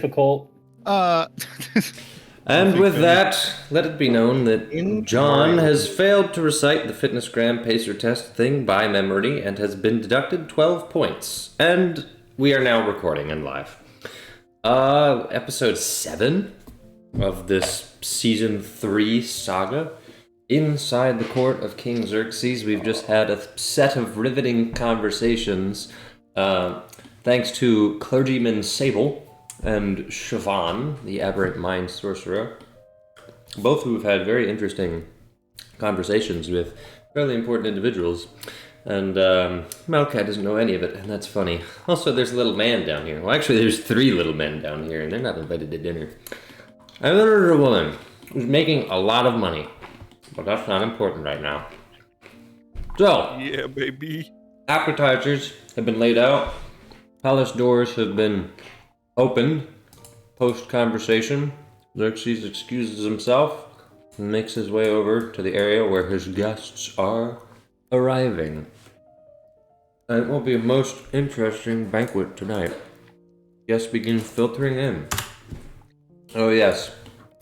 difficult. And with that, let it be known that John has failed to recite the fitness gram pacer test thing by memory and has been deducted 12 points. And we are now recording and live. Episode 7 of this Season 3 saga. Inside the court of King Xerxes, we've just had a set of riveting conversations, thanks to Clergyman Sable and Siobhan, the aberrant mind sorcerer, both who have had very interesting conversations with fairly important individuals. And Malkai doesn't know any of it, and that's funny. Also, there's a little man down here. Well, actually, there's 3 little men down here, and they're not invited to dinner. And then there's a woman who's making a lot of money, but that's not important right now. So, yeah, baby. Appetizers have been laid out. Palace doors have been opened. Post-conversation, Xerxes excuses himself and makes his way over to the area where his guests are arriving. And it will be a most interesting banquet tonight. Guests begin filtering in. Oh yes,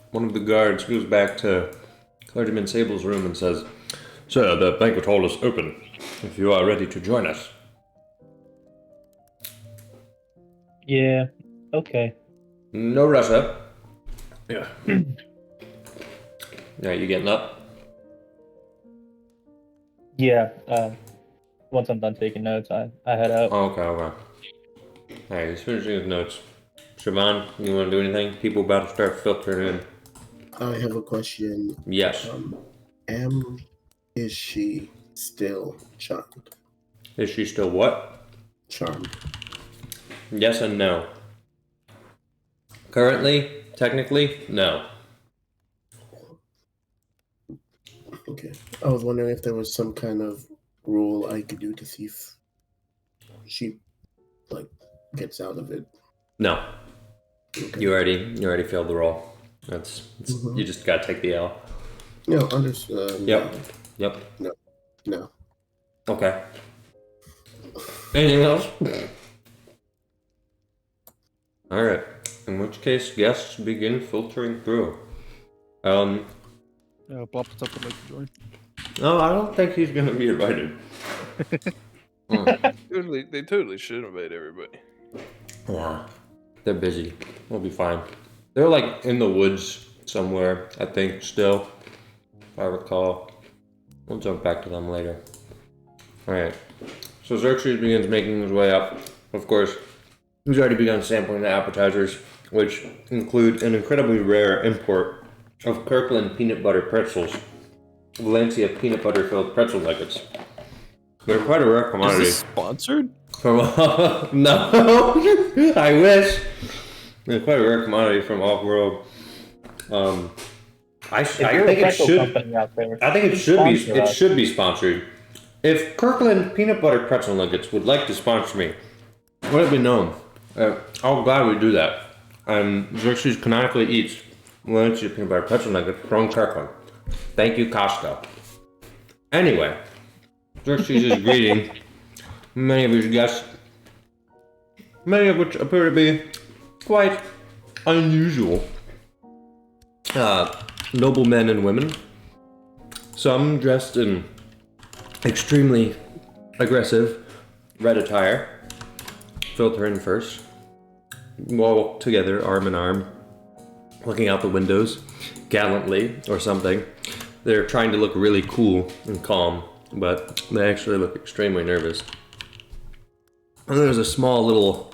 one of the guards goes back to Clergyman Sable's room and says, "Sir, the banquet hall is open, if you are ready to join us." Yeah, okay. No rush up. Yeah. Yeah, you getting up? Yeah, once I'm done taking notes, I head out. Oh, okay. Alright, he's finishing his notes. Siobhan, you want to do anything? People about to start filtering in. I have a question. Yes. Is she still charmed? Is she still what? Charmed. Yes and no. Currently, technically, no. Okay. I was wondering if there was some kind of rule I could do to see if she, gets out of it. No. Okay. You already failed the roll. You just gotta take the L. No, understood. Yep. No. Okay. Anything else? Alright. In which case, guests begin filtering through. Bob is up to make the join. No, I don't think he's gonna be invited. They totally should invite everybody. Yeah. They're busy. We'll be fine. They're in the woods somewhere, I think, still. If I recall. We'll jump back to them later. Alright. So Xerxes begins making his way up. Of course, he's already begun sampling the appetizers, which include an incredibly rare import of Kirkland peanut butter pretzels. Valencia peanut butter filled pretzel nuggets. They're quite a rare commodity. Is this sponsored? No, I wish. They're quite a rare commodity from off-world. I think it should. I think it should be. It should be sponsored. If Kirkland peanut butter pretzel nuggets would like to sponsor me, let it be known. I'll gladly do that. Xerxes canonically eats Valencia peanut butter pretzel nuggets from Kirkland. Thank you, Costco. Anyway, Xerxes is greeting many of his guests, many of which appear to be quite unusual. Noble men and women, some dressed in extremely aggressive red attire, filter in first, walk together arm in arm, looking out the windows gallantly or something. They're trying to look really cool and calm, but they actually look extremely nervous. And there's a small little,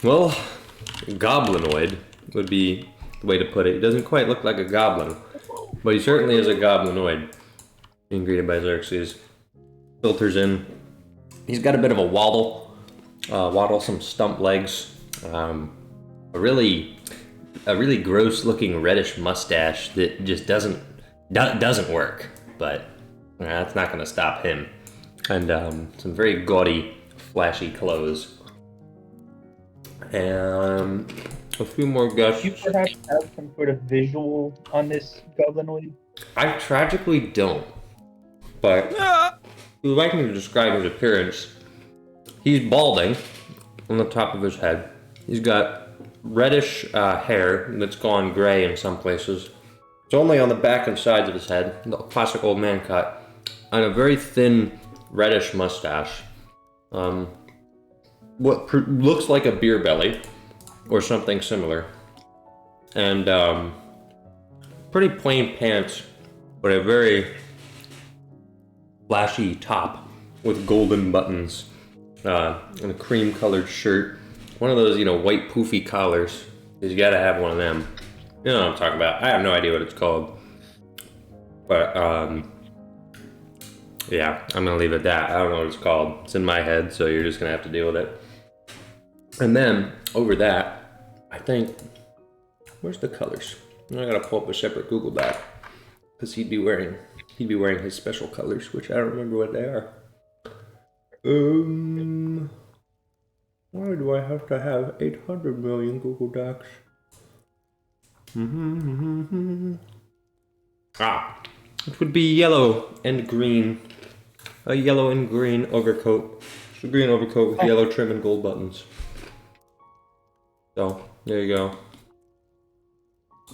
goblinoid would be the way to put it. He doesn't quite look like a goblin, but he certainly is a goblinoid. Being greeted by Xerxes. Filters in. He's got a bit of a waddle, some stump legs, a really gross looking reddish mustache that just doesn't work, but that's not going to stop him. And some very gaudy, flashy clothes. And a few more guests. Do you perhaps have some sort of visual on this goblinoid? I tragically don't, but if you would like me to describe his appearance, he's balding on the top of his head. He's got reddish hair that's gone gray in some places. It's only on the back and sides of his head, the classic old man cut, and a very thin reddish mustache. What looks like a beer belly or something similar, and pretty plain pants, but a very flashy top with golden buttons, and a cream-colored shirt. One of those, white poofy collars. You gotta have one of them. You know what I'm talking about. I have no idea what it's called, but yeah, I'm gonna leave it at that. I don't know what it's called. It's in my head, so you're just gonna have to deal with it. And then over that, I think, where's the colors? I gotta pull up a separate Google Doc, because he'd be wearing his special colors, which I don't remember what they are. Why do I have to have 800 million Google Docs? It would be yellow and green. A yellow and green overcoat. It's a green overcoat with yellow trim and gold buttons. So, there you go.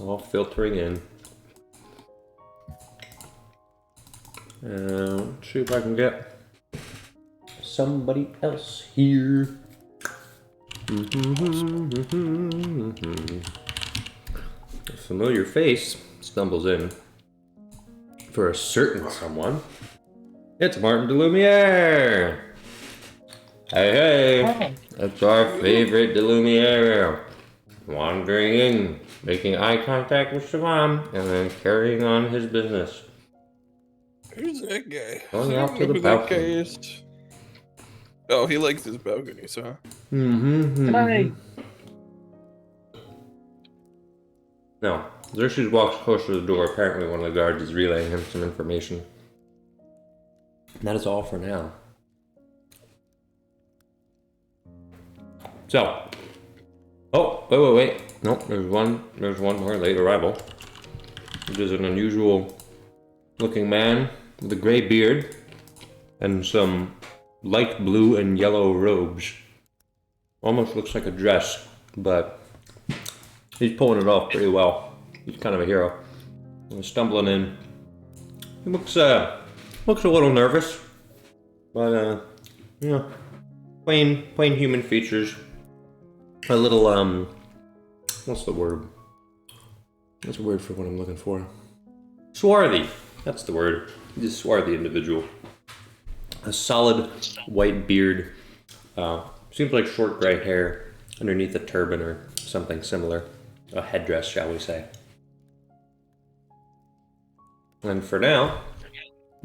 All filtering in. Let's see if I can get somebody else here. A familiar face stumbles in for a certain someone. It's Martin Delumiere! Hey! That's our favorite Delumiere. Wandering in, making eye contact with Siobhan, and then carrying on his business. Who's that guy? Going out to the balcony. Oh, he likes his balconies, huh? Hi. No, Xerxes walks close to the door. Apparently one of the guards is relaying him some information. And that is all for now. So. Oh, wait. Nope, there's one more late arrival. Which is an unusual looking man with a gray beard and some light blue and yellow robes. Almost looks like a dress, but he's pulling it off pretty well. He's kind of a hero. He's stumbling in. He looks a little nervous, but plain human features. A little what's the word? What's the word for what I'm looking for? Swarthy. That's the word. He's a swarthy individual. A solid white beard. Seems like short gray hair underneath a turban or something similar. A headdress, shall we say. And for now,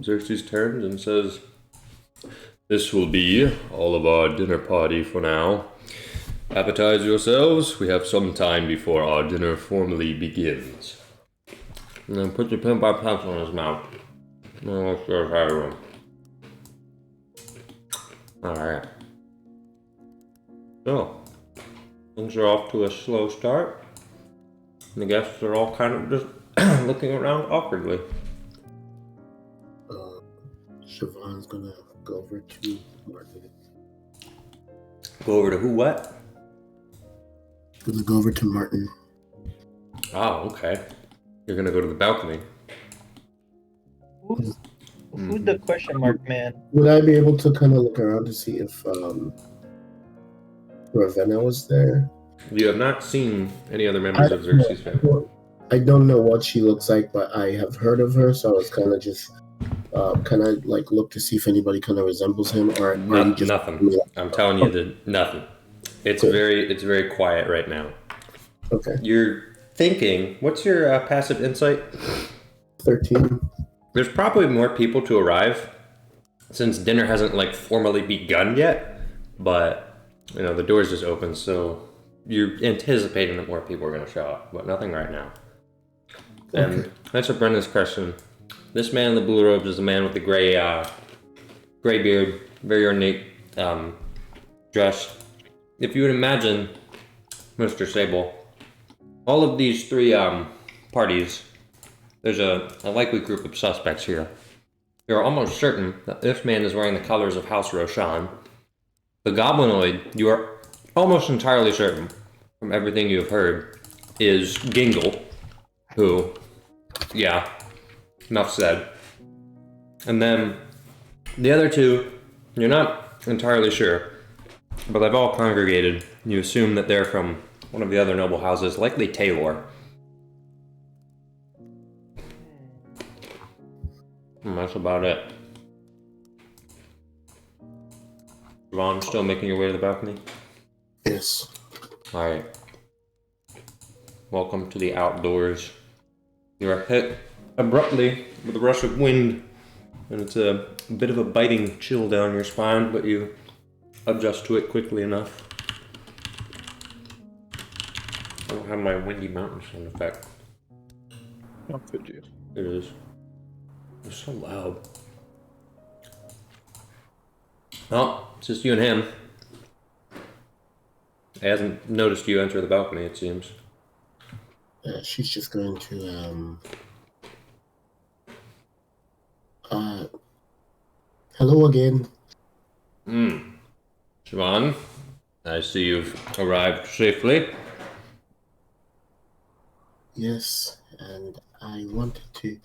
Xerxes turns and says, "This will be all of our dinner party for now. Appetize yourselves. We have some time before our dinner formally begins." And then put your pen by pencil in his mouth. Alright. So, things are off to a slow start. And the guests are all kind of just looking around awkwardly. Siobhan's gonna go over to Martin. Go over to who, what? Gonna go over to Martin. Oh, okay. You're gonna go to the balcony. Who's the question mark man? Would I be able to kind of look around to see if Ravenna was there? You have not seen any other members of Xerxes' family. I don't know what she looks like, but I have heard of her, so I was kind of just look to see if anybody kind of resembles him or just nothing. I'm telling you that nothing. It's cool. It's very quiet right now. Okay. You're thinking, what's your passive insight? 13. There's probably more people to arrive since dinner hasn't formally begun yet, but the doors just opened, so you're anticipating that more people are going to show up, but nothing right now. Okay. And answer Brendan's question. This man in the blue robes is the man with the gray beard, very ornate dress. If you would imagine, Mr. Sable, all of these three parties, there's a likely group of suspects here. You're almost certain that this man is wearing the colors of House Roshan. The Goblinoid, you are almost entirely certain, from everything you've heard, is Gingle, who, yeah, enough said. And then the other two, you're not entirely sure, but they've all congregated. You assume that they're from one of the other noble houses, likely Taylor. And that's about it. Ron, still making your way to the balcony? Yes. Alright. Welcome to the outdoors. You are hit abruptly with a rush of wind, and it's a bit of a biting chill down your spine, but you adjust to it quickly enough. I don't have my Windy Mountain sound effect. How could you? It is. It's so loud. Oh, it's just you and him. He hasn't noticed you enter the balcony, it seems. She's just going to, hello again. Siobhan, I see you've arrived safely. Yes, and I wanted to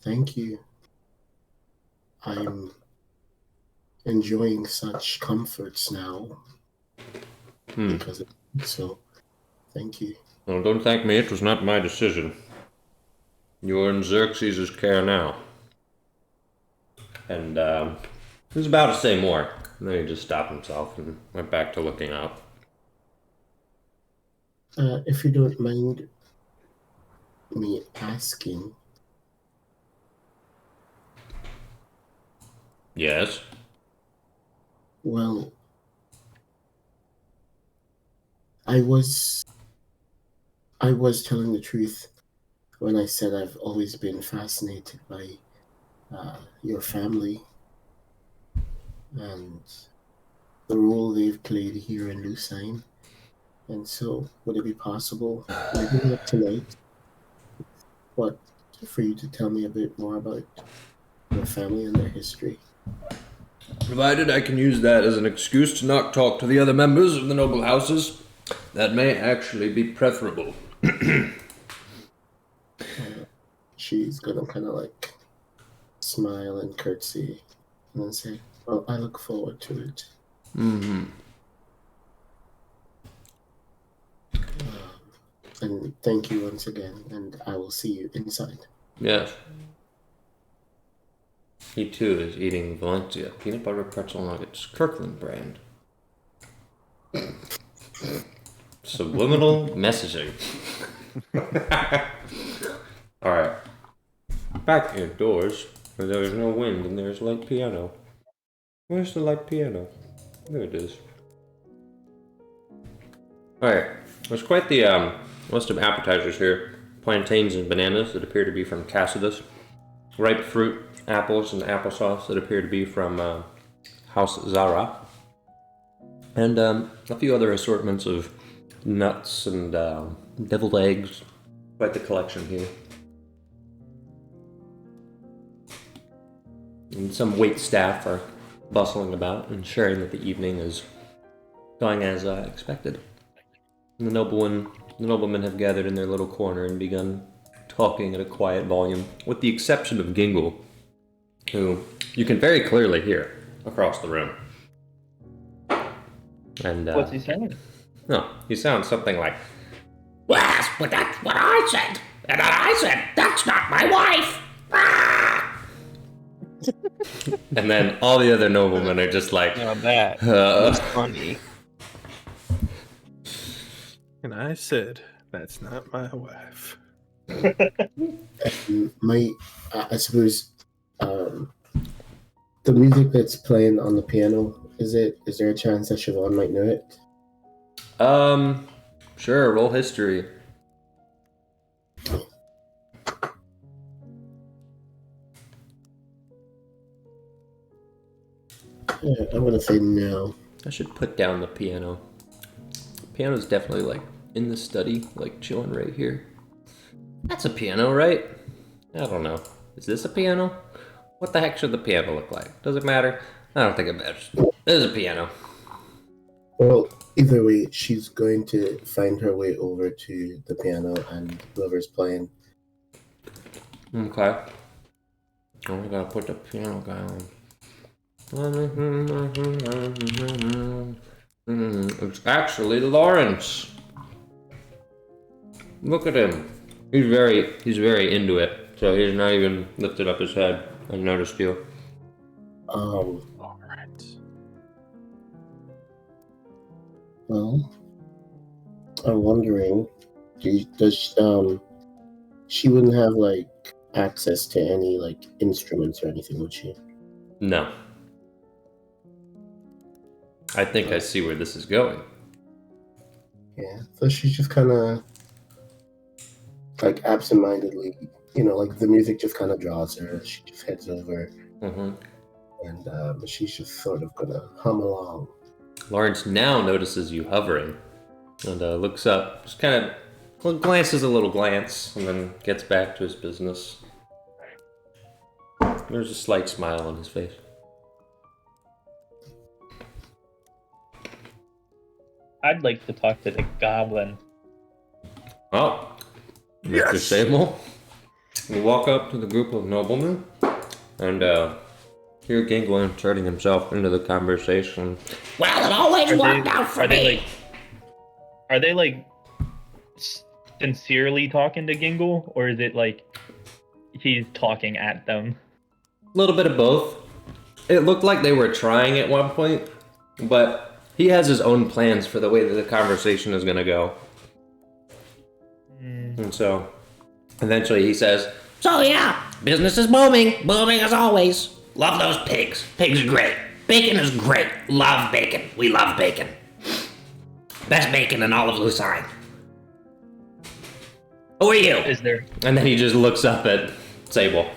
thank you. I'm enjoying such comforts now because of it, so thank you. Well, don't thank me, it was not my decision. You're in Xerxes' care now. And, he was about to say more, and then he just stopped himself and went back to looking up. If you don't mind me asking, Yes? well, I was telling the truth when I said I've always been fascinated by your family and the role they've played here in Lucine. And so, would it be possible, maybe not tonight, but for you to tell me a bit more about your family and their history? Provided I can use that as an excuse to not talk to the other members of the noble houses, that may actually be preferable. She's gonna kind of like smile and curtsy and then say, well, I look forward to it. And thank you once again, and I will see you inside. Yes. He too is eating Valencia peanut butter pretzel nuggets, Kirkland brand. Subliminal messaging. Alright. Back indoors, where there is no wind and there is light piano. Where's the light piano? There it is. Alright. There's quite the list of appetizers here. Plantains and bananas that appear to be from Cassidus. Ripe fruit, apples, and applesauce that appear to be from House Zara. And a few other assortments of nuts and deviled eggs. Quite the collection here. And some wait staff are bustling about, ensuring that the evening is going as expected. And the noblemen have gathered in their little corner and begun talking at a quiet volume, with the exception of Gingle, who you can very clearly hear across the room. And What's he saying? no, he sounds something like, "Well, but that's what I said, and I said that's not my wife." Ah! And then all the other noblemen are just like, Now that was funny. And I said, that's not my wife. I suppose, the music that's playing on the piano, is there a chance that Siobhan might know it? Sure, roll history. Yeah, I'm gonna say no. I should put down the piano. Piano's definitely like in the study, like chilling right here. That's a piano, right? I don't know. Is this a piano? What the heck should the piano look like? Does it matter? I don't think it matters. This is a piano. Well, Either way, she's going to find her way over to the piano and whoever's playing. Okay. Oh, we gotta put the piano guy on. It's actually Lawrence. Look at him. He's very into it. So he's not even lifted up his head. I noticed you. Alright. Well, I'm wondering, does she wouldn't have like access to any like instruments or anything, would she? No. I think I see where this is going. Yeah, so she just kind of like absentmindedly, like the music just kind of draws her. She just heads over, Mm-hmm. and she's just sort of gonna hum along. Lawrence now notices you hovering and looks up, just kind of glances a little glance, and then gets back to his business. There's a slight smile on his face. I'd like to talk to the goblin. Oh, Yes. Mr. Sable. You walk up to the group of noblemen and hear Gingle inserting himself into the conversation. Well, it always worked out for me. Are they like sincerely talking to Gingle, or is it like he's talking at them? A little bit of both. It looked like they were trying at one point, but he has his own plans for the way that the conversation is going to go. And so, eventually he says, So yeah, business is booming. Booming as always. Love those pigs. Pigs are great. Bacon is great. Love bacon. We love bacon. Best bacon in all of Lucine. Who are you? Is there? and then he just looks up at Sable.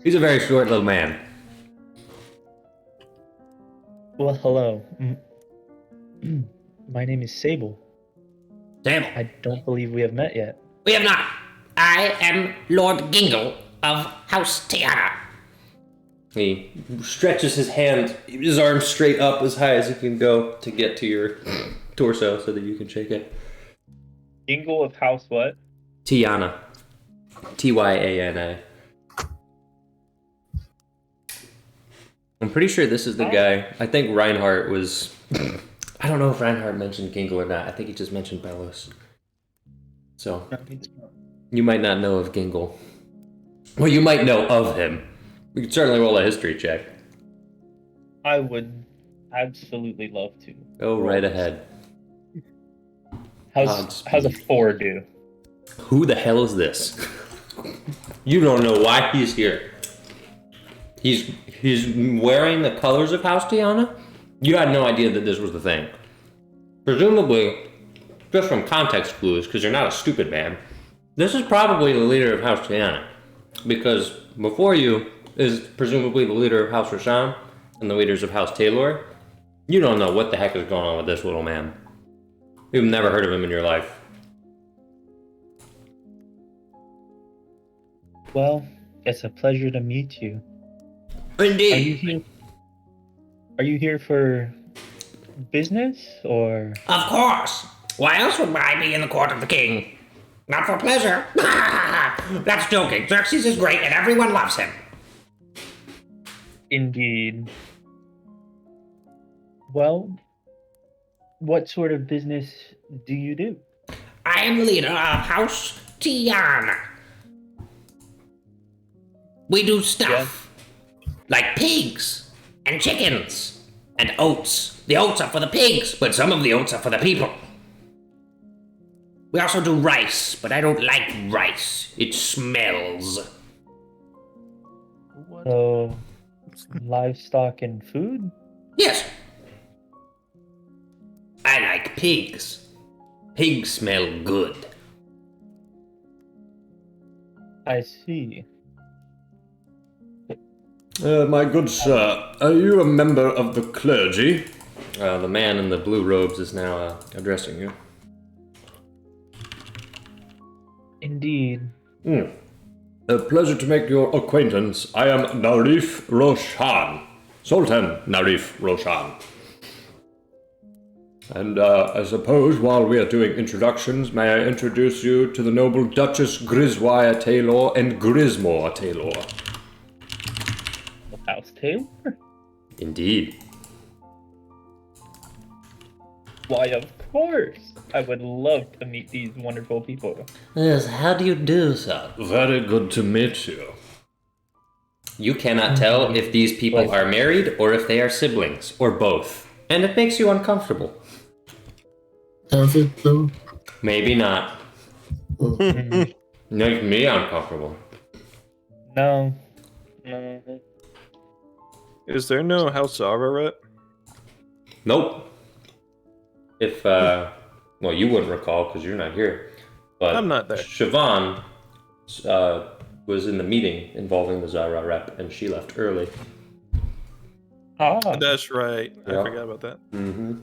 He's a very short little man. Well, hello. My name is Sable. Damn. I don't believe we have met yet. We have not. I am Lord Gingle of House Tiana. He stretches his hand, his arm straight up as high as he can go to get to your torso so that you can shake it. Gingle of House what? Tiana. Tyana. I'm pretty sure this is the guy. I think Reinhardt was... I don't know if Reinhardt mentioned Gingle or not. I think he just mentioned Belos. So, you might not know of Gingle. Well, you might know of him. We could certainly roll a history check. I would absolutely love to. Go right ahead. How's a 4 do? Who the hell is this? You don't know why he's here. He's wearing the colors of House Tiana? You had no idea that this was the thing. Presumably, just from context clues, because you're not a stupid man, this is probably the leader of House Tiana. Because before you is presumably the leader of House Rashan and the leaders of House Taylor. You don't know what the heck is going on with this little man. You've never heard of him in your life. Well, it's a pleasure to meet you. Indeed. Are you here for business, or? Of course. Why else would I be in the court of the king? Not for pleasure. That's joking. Xerxes is great and everyone loves him. Indeed. Well, what sort of business do you do? I am the leader of House Tiana. We do stuff like pigs and chickens and oats. The oats are for the pigs, but some of the oats are for the people. We also do rice, but I don't like rice. It smells. So, livestock and food? Yes. I like pigs. Pigs smell good. I see. My good sir, are you a member of the clergy? The man in the blue robes is now addressing you. Indeed. A pleasure to make your acquaintance. I am Narif Roshan. Sultan Narif Roshan. And I suppose while we are doing introductions, may I introduce you to the noble Duchess Griswire Taylor and Grismore Taylor. House Taylor? Indeed. Why, of course. I would love to meet these wonderful people. Yes, how do you do, sir? Very good to meet you. You cannot tell if these people are married or if they are siblings, or both. And it makes you uncomfortable. Does it though? Maybe not. Make me uncomfortable. No. Is there no House Ararat? Nope. If, well, you wouldn't recall because you're not here. But I'm not there. Siobhan was in the meeting involving the Zyra rep, and she left early. Ah. That's right. Yeah. I forgot about that. Mm-hmm.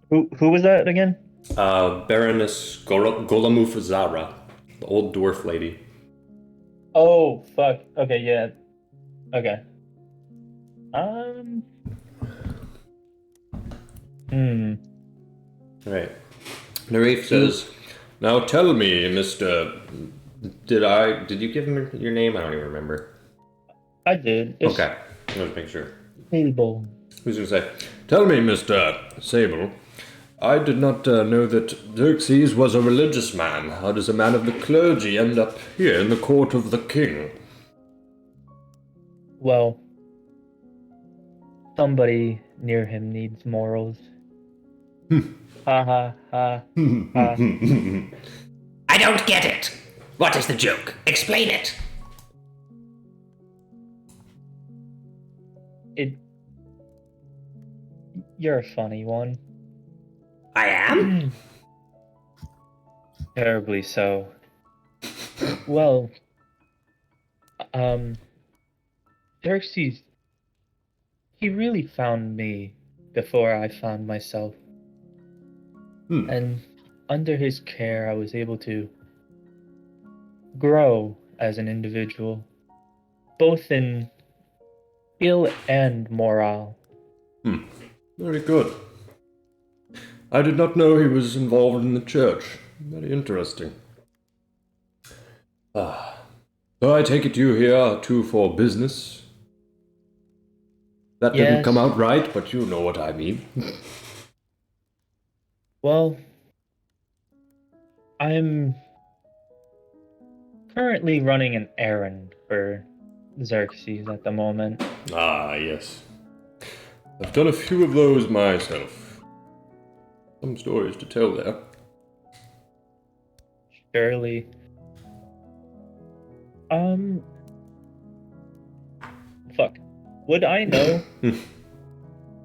Who was that again? Baroness Golamuf Zara, the old dwarf lady. Oh, fuck. Okay, yeah. Okay. Right. Narif says, "Now tell me, Mr. Did you give him your name? I don't even remember." I did. It's Okay. Let's make sure. Sable. Who's gonna say? Tell me, Mr. Sable. I did not know that Xerxes was a religious man. How does a man of the clergy end up here in the court of the king? Well, somebody near him needs morals. Ha ha ha. I don't get it. What is the joke? Explain it. You're a funny one. I am? Terribly so. Well, Xerxes, he really found me before I found myself. And under his care, I was able to grow as an individual, both in skill and morale. Very good. I did not know he was involved in the church. Very interesting. So I take it you here too for business? That didn't Yes. come out right, but you know what I mean. Well, I'm currently running an errand for Xerxes at the moment. Ah, yes. I've done a few of those myself. Some stories to tell there. Surely. Fuck. Would I know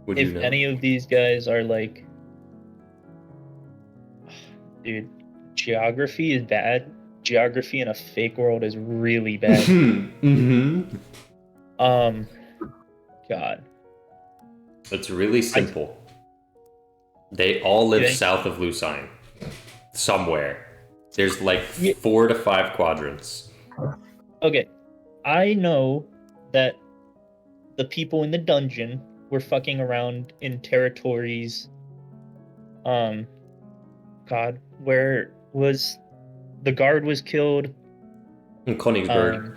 Would if you know? any of these guys are like... Dude, geography is bad. Geography in a fake world is really bad. God. It's really simple. They all live Okay. south of Lucine. Somewhere. There's like Yeah. 4 to 5 quadrants. Okay, I know that the people in the dungeon were fucking around in territories. God, where was the guard was killed? In Königsberg.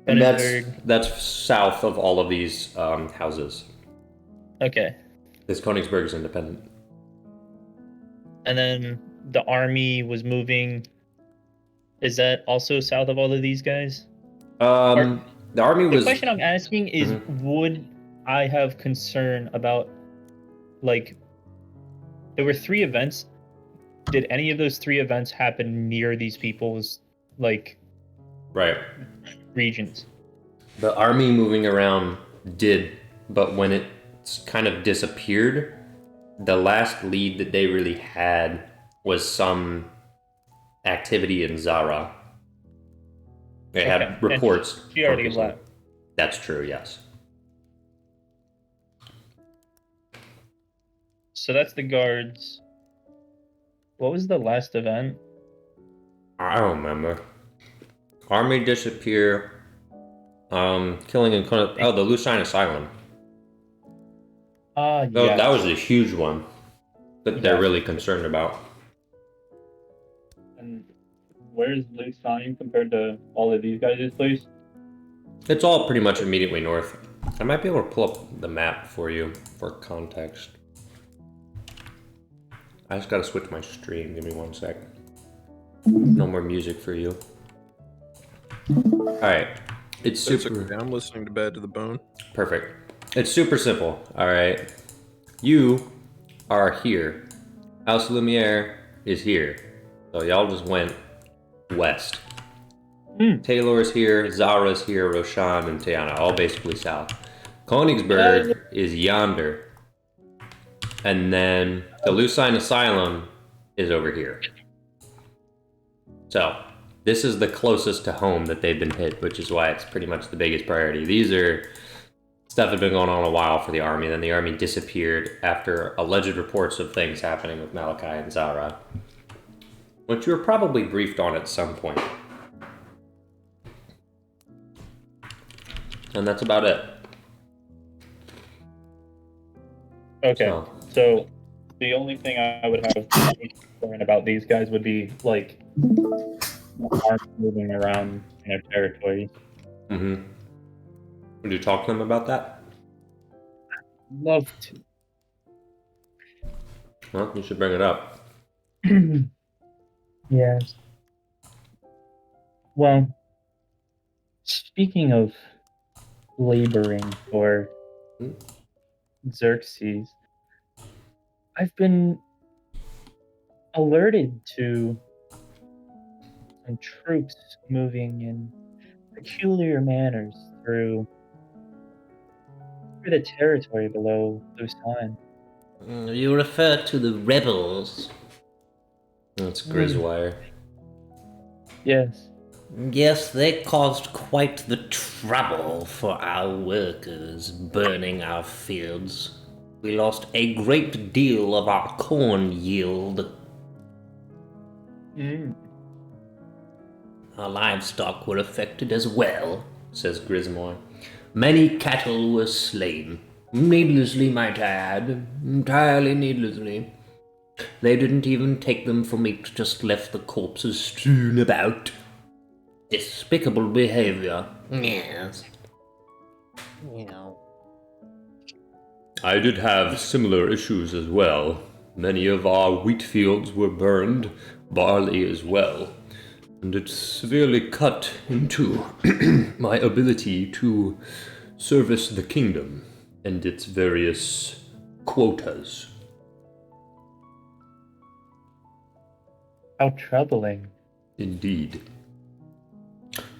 And Königsberg. that's south of all of these houses. Okay, This Königsberg is independent. and then the army was moving. Is that also south of all of these guys? The army The was... question I'm asking is, would I have concern about, like, there were 3 events. Did any of those 3 events happen near these people's, like, Right. regions? The army moving around did, but when it kind of disappeared, the last lead that they really had was some activity in Zara. They Okay, had reports. and she already focused on- left. That's true, yes. So that's the guards. What was the last event? I don't remember. Army disappear. Killing in the Lucine Asylum. Yeah. That was a huge one that they're Yeah. really concerned about. And where's Lucine compared to all of these guys' place? It's all pretty much immediately north. I might be able to pull up the map for you for context. I just gotta switch my stream. Give me 1 sec. No more music for you. Alright. It's super... Okay. I'm listening to Bad to the Bone. Perfect. It's super simple. Alright. You are here. House Lumiere is here. So y'all just went west. Taylor's here, Zara's here, Roshan, and Tiana, all basically south. Königsberg is yonder. And then the Lucine Asylum is over here. So, this is the closest to home that they've been hit, which is why it's pretty much the biggest priority. These are stuff that had been going on a while for the army, then the army disappeared after alleged reports of things happening with Malachi and Zara, which you were probably briefed on at some point. And that's about it. Okay. So the only thing I would have concern about these guys would be like arms moving around in their territory. Mm-hmm. Would you talk to them about that? Love to. Well, you should bring it up. Yes. Well, speaking of laboring for Xerxes, I've been alerted to some troops moving in peculiar manners through the territory below Lucine. You refer to the rebels. That's Grizzwire. Yes. Yes, they caused quite the trouble for our workers, burning our fields. We lost a great deal of our corn yield. Our livestock were affected as well, Says Grismore. Many cattle were slain. Needlessly, might I add. Entirely needlessly. They didn't even take them for meat, just left the corpses strewn about. Despicable behavior. Yes. I did have similar issues as well. Many of our wheat fields were burned, barley as well, and it severely cut into my ability to service the kingdom and its various quotas. How troubling. Indeed.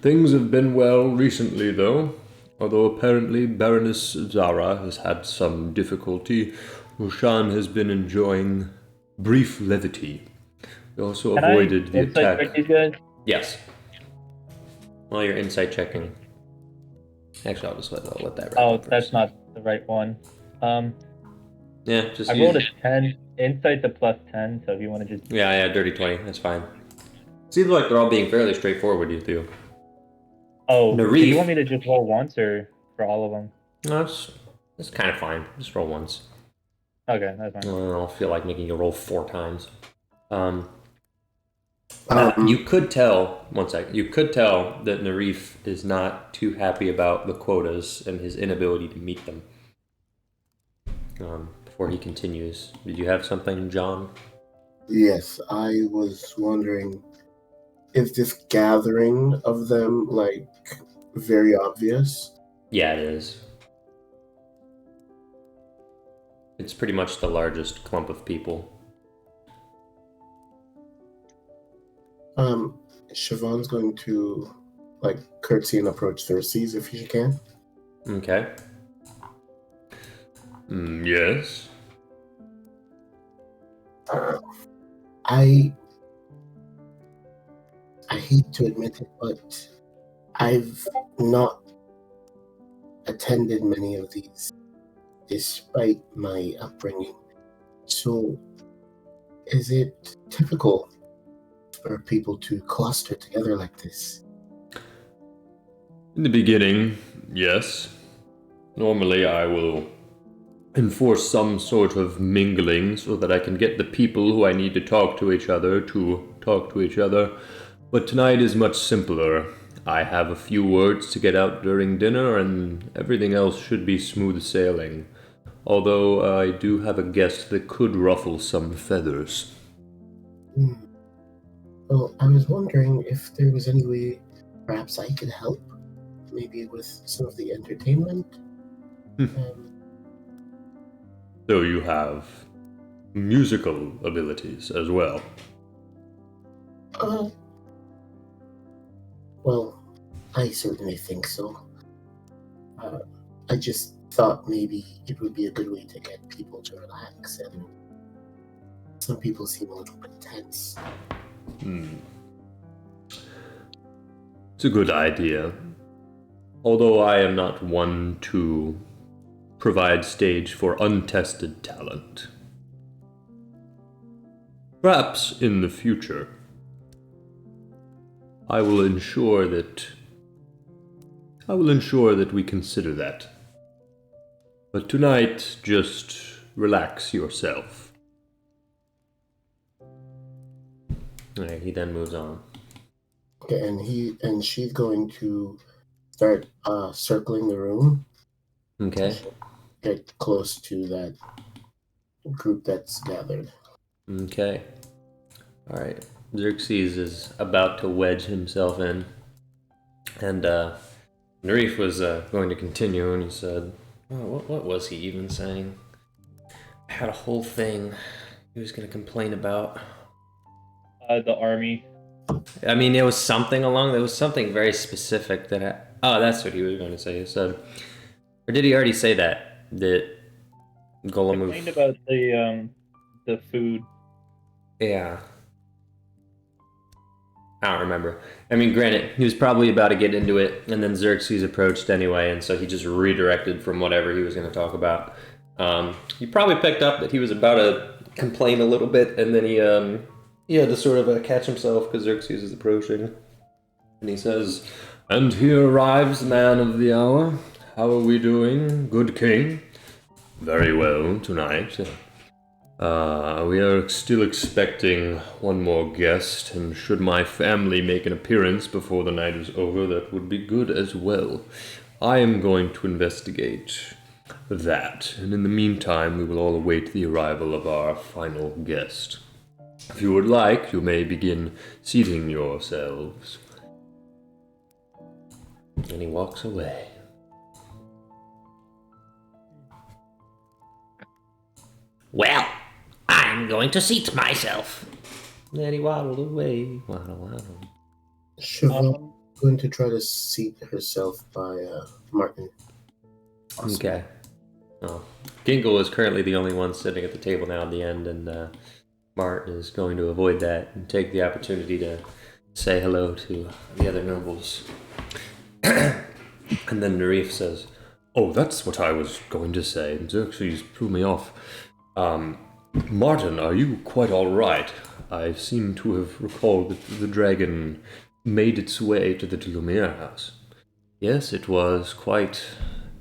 Things have been well recently, though. Although apparently Baroness Zara has had some difficulty, Roshan has been enjoying brief levity. We also avoided the attack. Check these guys? Yes. While you're insight checking. Actually, I'll just let that. Oh, first. that's not the right one. Yeah, just I use... rolled a 10. Insight's a plus 10, so if you want to just... Yeah, dirty 20. That's fine. Seems like they're all being fairly straightforward, you two. Oh, do Narif. you want me to just roll once or for all of them? No, it's kind of fine. Just roll once. Okay, that's fine. I don't feel like making you roll 4 times. You could tell, 1 second, you could tell that Narif is not too happy about the quotas and his inability to meet them. Before he continues, did you have something, John? Yes, I was wondering, is this gathering of them, like, very obvious? Yeah, it is. It's pretty much the largest clump of people. Siobhan's going to, like, curtsy and approach Xerxes if she can. Okay. Yes? I hate to admit it, but I've not attended many of these, despite my upbringing. So, is it typical for people to cluster together like this? In the beginning, yes. Normally I will enforce some sort of mingling so that I can get the people who I need to talk to each other. But tonight is much simpler. I have a few words to get out during dinner, and everything else should be smooth sailing. Although I do have a guest that could ruffle some feathers. Well, I was wondering if there was any way perhaps I could help. Maybe with some of the entertainment. So you have musical abilities as well. Well, I certainly think so. I just thought maybe it would be a good way to get people to relax, and some people seem a little bit tense. It's a good idea. Although I am not one to provide stage for untested talent. Perhaps in the future, I will ensure that we consider that. But tonight, just relax yourself. Alright, he then moves on. Okay, and she's going to start circling the room. Okay. Get close to that group that's gathered. Okay. Alright. Xerxes is about to wedge himself in. And Narif was going to continue, and he said, what was he even saying? I had a whole thing he was going to complain about. The army. I mean, there was something very specific that that's what he was going to say. He said, or did he already say that? That Golem Complained about the food. Yeah. I don't remember. I mean, granted, he was probably about to get into it, and then Xerxes approached anyway, and so he just redirected from whatever he was going to talk about. He probably picked up that he was about to complain a little bit, and then he had to sort of catch himself because Xerxes is approaching. And he says, "And here arrives the man of the hour. How are we doing, good king?" Very well tonight. We are still expecting one more guest, and should my family make an appearance before the night is over, that would be good as well. I am going to investigate that, and in the meantime, we will all await the arrival of our final guest. If you would like, you may begin seating yourselves. And he walks away. Well, I'm going to seat myself. Then he waddled away. Waddle. Siobhan going to try to seat herself by Martin. Awesome. Okay. Oh. Gingle is currently the only one sitting at the table now at the end, and Martin is going to avoid that and take the opportunity to say hello to the other nobles. And then Narif says, "Oh, that's what I was going to say. Xerxes threw me off. Martin, are you quite all right? I seem to have recalled that the dragon made its way to the Lumiere house." "Yes, it was quite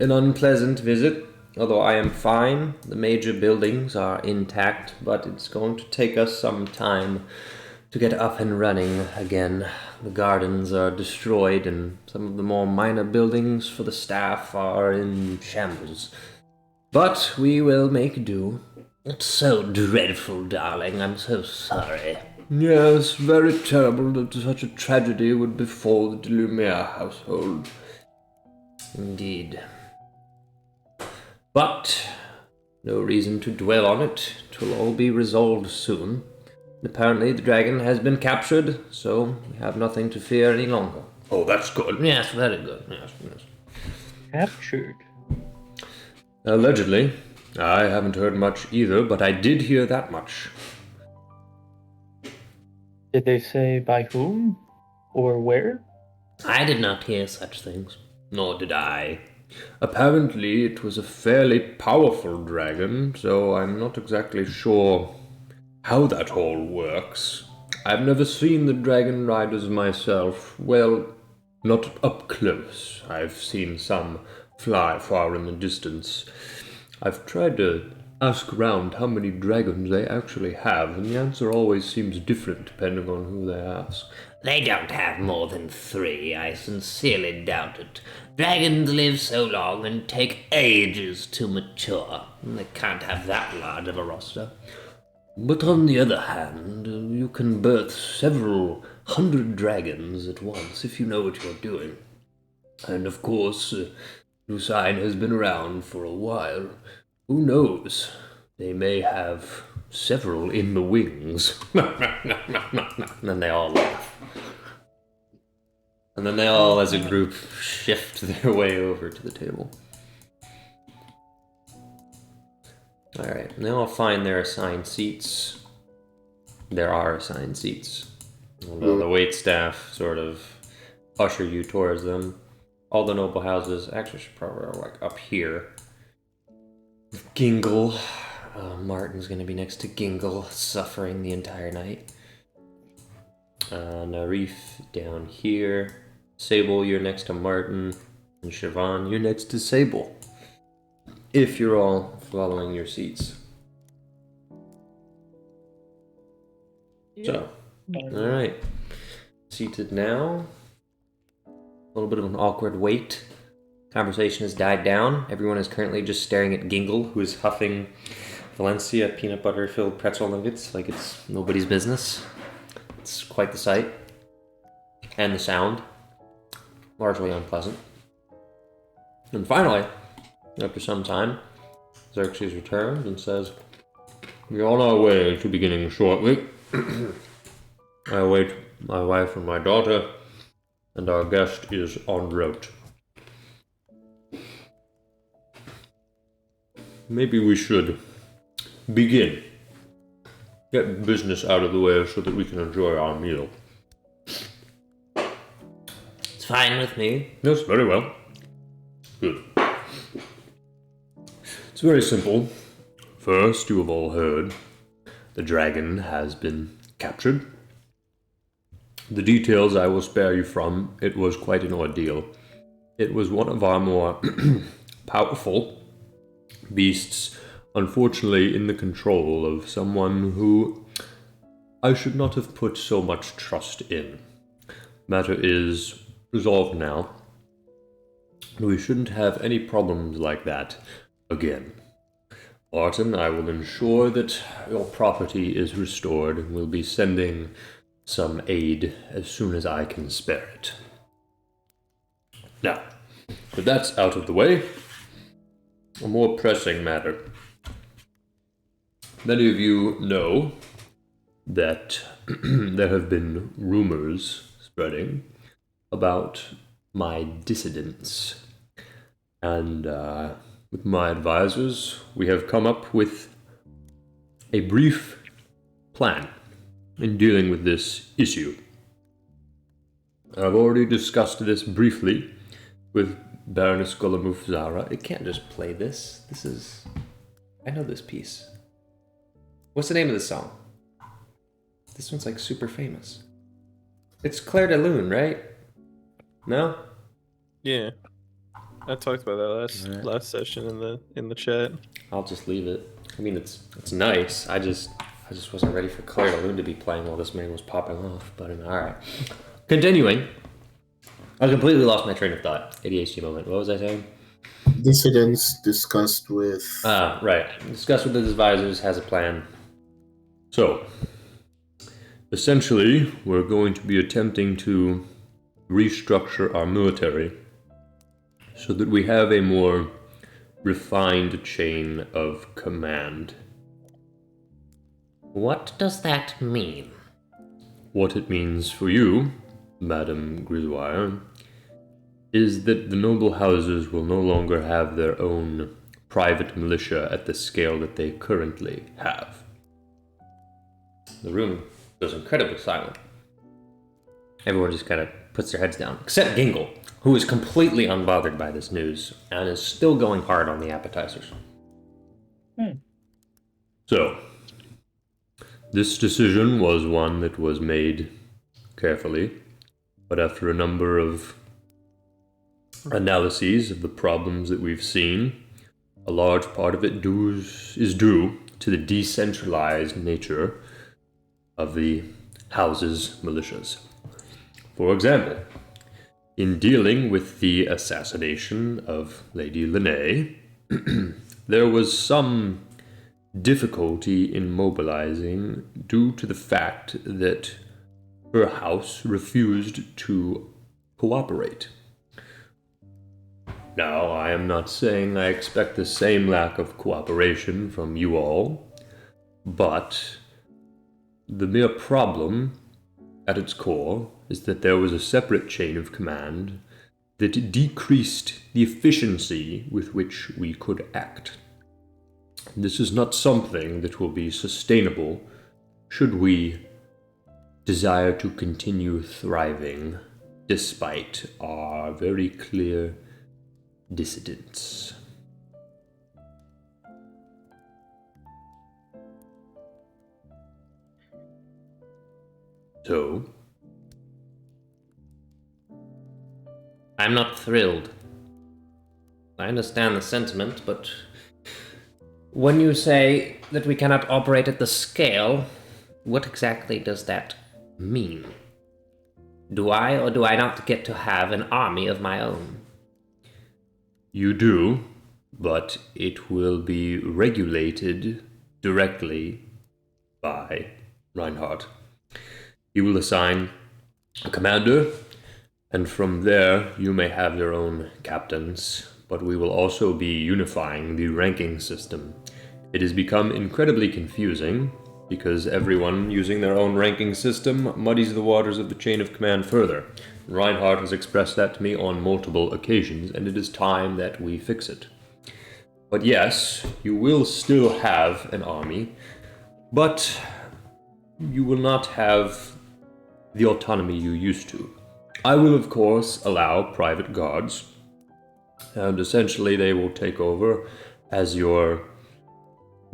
an unpleasant visit, although I am fine. The major buildings are intact, but it's going to take us some time to get up and running again. The gardens are destroyed, and some of the more minor buildings for the staff are in shambles. But we will make do." It's so dreadful, darling. I'm so sorry. Yes, very terrible that such a tragedy would befall the Lumiere household. Indeed. But no reason to dwell on it. It will all be resolved soon. Apparently the dragon has been captured, so we have nothing to fear any longer. Oh, that's good. Yes, very good. Yes. Captured? Allegedly. I haven't heard much either, but I did hear that much. Did they say by whom? Or where? I did not hear such things. Nor did I. Apparently it was a fairly powerful dragon, so I'm not exactly sure how that all works. I've never seen the dragon riders myself. Well, not up close. I've seen some fly far in the distance. I've tried to ask around how many dragons they actually have, and the answer always seems different depending on who they ask. They don't have more than 3. I sincerely doubt it. Dragons live so long and take ages to mature. They can't have that large of a roster. But on the other hand, you can birth several hundred dragons at once if you know what you're doing. And of course, Lucine has been around for a while. Who knows? They may have several in the wings. And then they all laugh. And then they all, as a group, shift their way over to the table. Alright, now I'll find their assigned seats. There are assigned seats. Although the waitstaff sort of usher you towards them. All the noble houses actually should probably are like up here. Gingle. Martin's gonna be next to Gingle, suffering the entire night. Narif down here. Sable, you're next to Martin. And Siobhan, you're next to Sable. If you're all following your seats. So, alright. Seated now. A little bit of an awkward wait. Conversation has died down. Everyone is currently just staring at Gingle, who is huffing Valencia peanut butter filled pretzel nuggets like it's nobody's business. It's quite the sight. And the sound. Largely unpleasant. And finally, after some time, Xerxes returns and says, "We're on our way to beginning shortly. I await my wife and my daughter, and our guest is en route. Maybe we should begin. Get business out of the way so that we can enjoy our meal." It's fine with me. Yes, very well. Good. It's very simple. First, you have all heard, the dragon has been captured. The details I will spare you from. It was quite an ordeal. It was one of our more powerful beasts, unfortunately in the control of someone who I should not have put so much trust in. Matter is resolved now. We shouldn't have any problems like that again. Martin, I will ensure that your property is restored and will be sending some aid as soon as I can spare it. Now, with that's out of the way, a more pressing matter. Many of you know that there have been rumors spreading about my dissidents. And with my advisors, we have come up with a brief plan in dealing with this issue. I've already discussed this briefly with Baroness Golamufzara. It can't just play this. This is... I know this piece. What's the name of this song? This one's like super famous. It's Claire de Lune, right? No? Yeah. I talked about that last session in the chat. I'll just leave it. I mean, it's nice. I just wasn't ready for Claire de Lune to be playing while this man was popping off. But alright. Continuing. I completely lost my train of thought. ADHD moment. What was I saying? Dissidents discussed with... Right. Discussed with his advisors, has a plan. So, essentially, we're going to be attempting to restructure our military so that we have a more refined chain of command. What does that mean? What it means for you, Madame Griswire, is that the noble houses will no longer have their own private militia at the scale that they currently have. The room goes incredibly silent. Everyone just kind of puts their heads down, except Gingle, who is completely unbothered by this news and is still going hard on the appetizers. So, this decision was one that was made carefully, but after a number of analyses of the problems that we've seen, a large part of it is due to the decentralized nature of the house's militias. For example, in dealing with the assassination of Lady Lene, there was some difficulty in mobilizing due to the fact that her house refused to cooperate. Now, I am not saying I expect the same lack of cooperation from you all, but the mere problem at its core is that there was a separate chain of command that decreased the efficiency with which we could act. This is not something that will be sustainable should we desire to continue thriving despite our very clear dissidence. So, I'm not thrilled. I understand the sentiment, but when you say that we cannot operate at the scale, what exactly does that mean? Do I or do I not get to have an army of my own? you do, but it will be regulated directly by Reinhardt. He will assign a commander, and from there you may have your own captains, but we will also be unifying the ranking system. It has become incredibly confusing because everyone using their own ranking system muddies the waters of the chain of command further. Reinhardt has expressed that to me on multiple occasions, and it is time that we fix it. But yes, you will still have an army, but you will not have the autonomy you used to. I will, of course, allow private guards, and essentially they will take over as your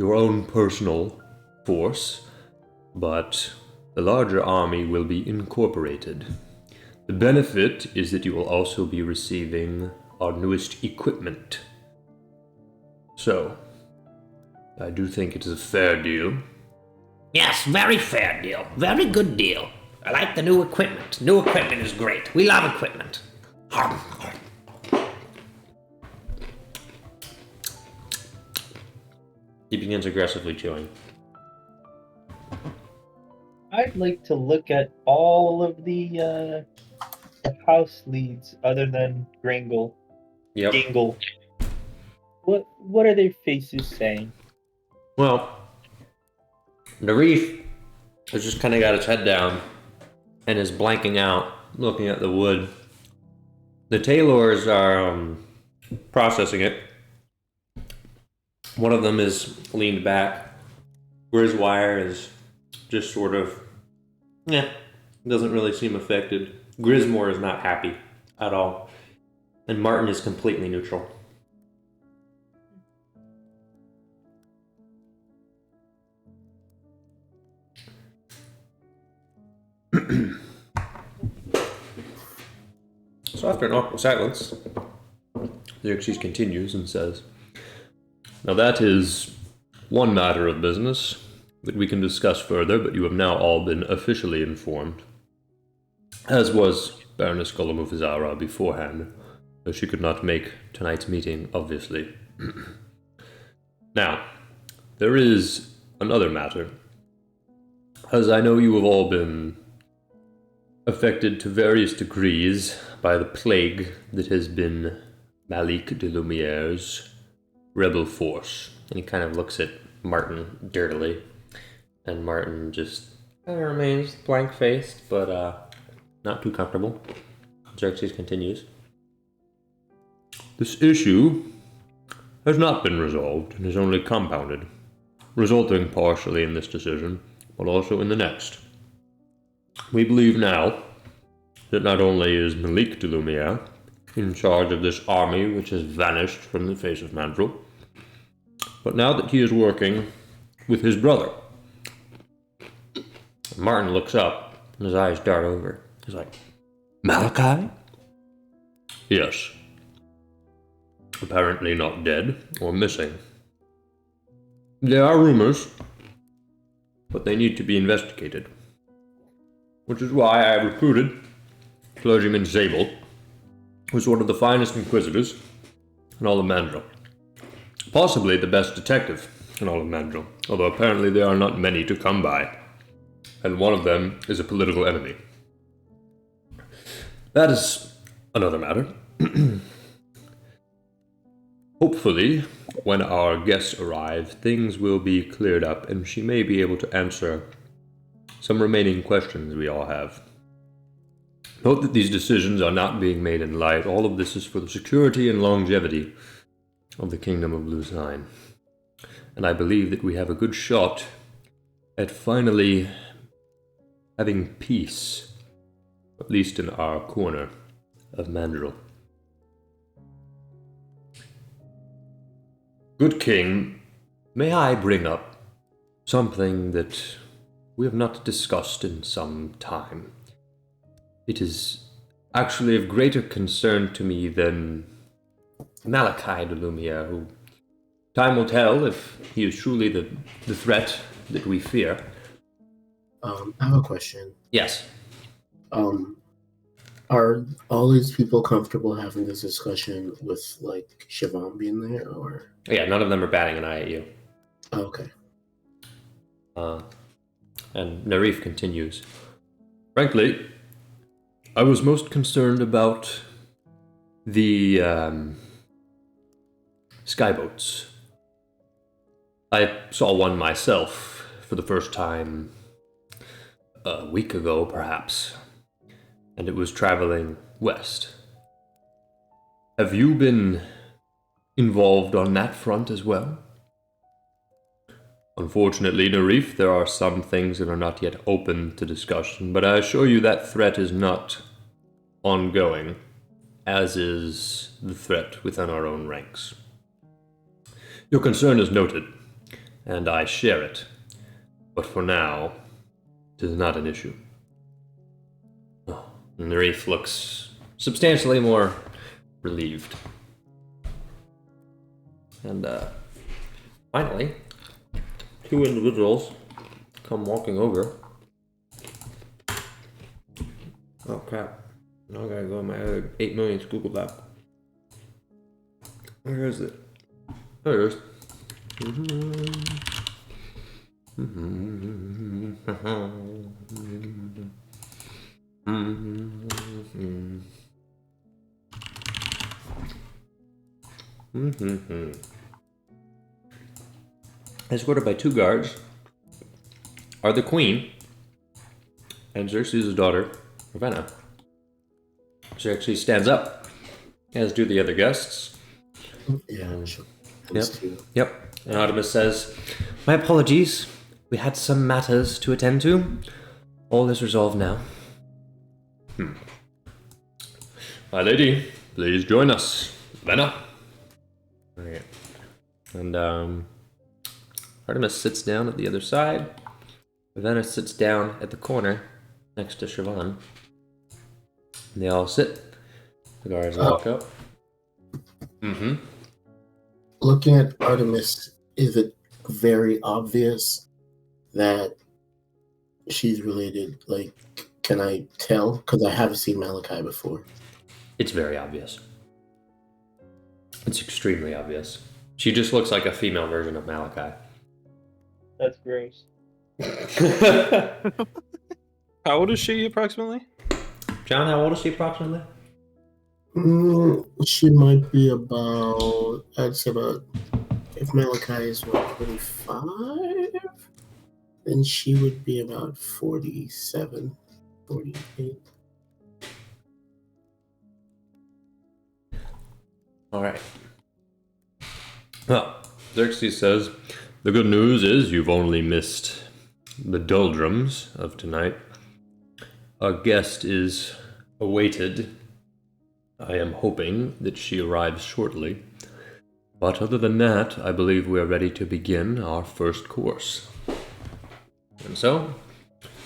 own personal force, but the larger army will be incorporated. The benefit is that you will also be receiving our newest equipment. So, I do think it is a fair deal. Yes, very fair deal. Very good deal. I like the new equipment. New equipment is great. We love equipment. He begins aggressively chewing. I'd like to look at all of the house leads other than Gringle. Yep. Dingle. What are their faces saying? Well, Narif has just kind of got his head down and is blanking out, looking at the wood. The Taylors are processing it. One of them is leaned back. Grizzwire is just sort of, doesn't really seem affected. Grismore is not happy at all. And Martin is completely neutral. So after an awkward silence, Xerxes continues and says, "Now that is one matter of business that we can discuss further, but you have now all been officially informed, as was Baroness Golomufizara beforehand, though she could not make tonight's meeting, obviously. Now, there is another matter. As I know you have all been affected to various degrees by the plague that has been Malik de Lumiere's rebel force." And he kind of looks at Martin dirtily, and Martin just kind of remains blank-faced, but not too comfortable. Xerxes continues. "This issue has not been resolved and is only compounded, resulting partially in this decision, but also in the next. We believe now that not only is Malik de Lumiere in charge of this army which has vanished from the face of Mandril, but now that he is working with his brother." Martin looks up and his eyes dart over. He's like, "Malachi?" "Yes. apparently not dead or missing. There are rumors, but they need to be investigated. Which is why I recruited clergyman Zabel, who's one of the finest inquisitors in all of Mandril. Possibly the best detective in all of Mandril, although apparently there are not many to come by, and one of them is a political enemy. That is another matter. Hopefully, when our guests arrive, things will be cleared up and she may be able to answer some remaining questions we all have. Note that these decisions are not being made in light. All of this is for the security and longevity of the Kingdom of Lucine. And I believe that we have a good shot at finally having peace, at least in our corner of Mandril. Good King, may I bring up something that we have not discussed in some time? It is actually of greater concern to me than Malachi de Lumiere, who time will tell if he is truly the threat that we fear. I have a question. Yes. Are all these people comfortable having this discussion with like Siobhan being there, or? Yeah, none of them are batting an eye at you. Oh, okay. And Narif continues. Frankly, I was most concerned about the skyboats. I saw one myself for the first time a week ago, perhaps, and it was traveling west. Have you been involved on that front as well? Unfortunately, Narif, there are some things that are not yet open to discussion, but I assure you that threat is not ongoing, as is the threat within our own ranks. Your concern is noted, and I share it, but for now, it is not an issue. Oh, Narif looks substantially more relieved. And finally, two individuals come walking over. Oh crap. Now I gotta go in my other 8 million Google Doc. Where is it? There it is. Escorted by 2 guards are the queen and Xerxes' daughter, Ravenna. Xerxes stands up, as do the other guests. Yeah, sure. Yep. And Artemis says, "My apologies. We had some matters to attend to. All is resolved now." My lady, please join us. Ravenna. Okay. And Artemis sits down at the other side. Ravenna sits down at the corner next to Siobhan. And they all sit. The guards walk up. Looking at Artemis, is it very obvious that she's related? Like, can I tell? Because I haven't seen Malachi before. It's very obvious. It's extremely obvious. She just looks like a female version of Malachi. That's gross. How old is she approximately? John, how old is she approximately? She might be about, I'd say about, if Malachi is 25, then she would be about 47, 48. All right. Well, Xerxes says, the good news is you've only missed the doldrums of tonight. Our guest is awaited. I am hoping that she arrives shortly. But other than that, I believe we are ready to begin our first course. And so,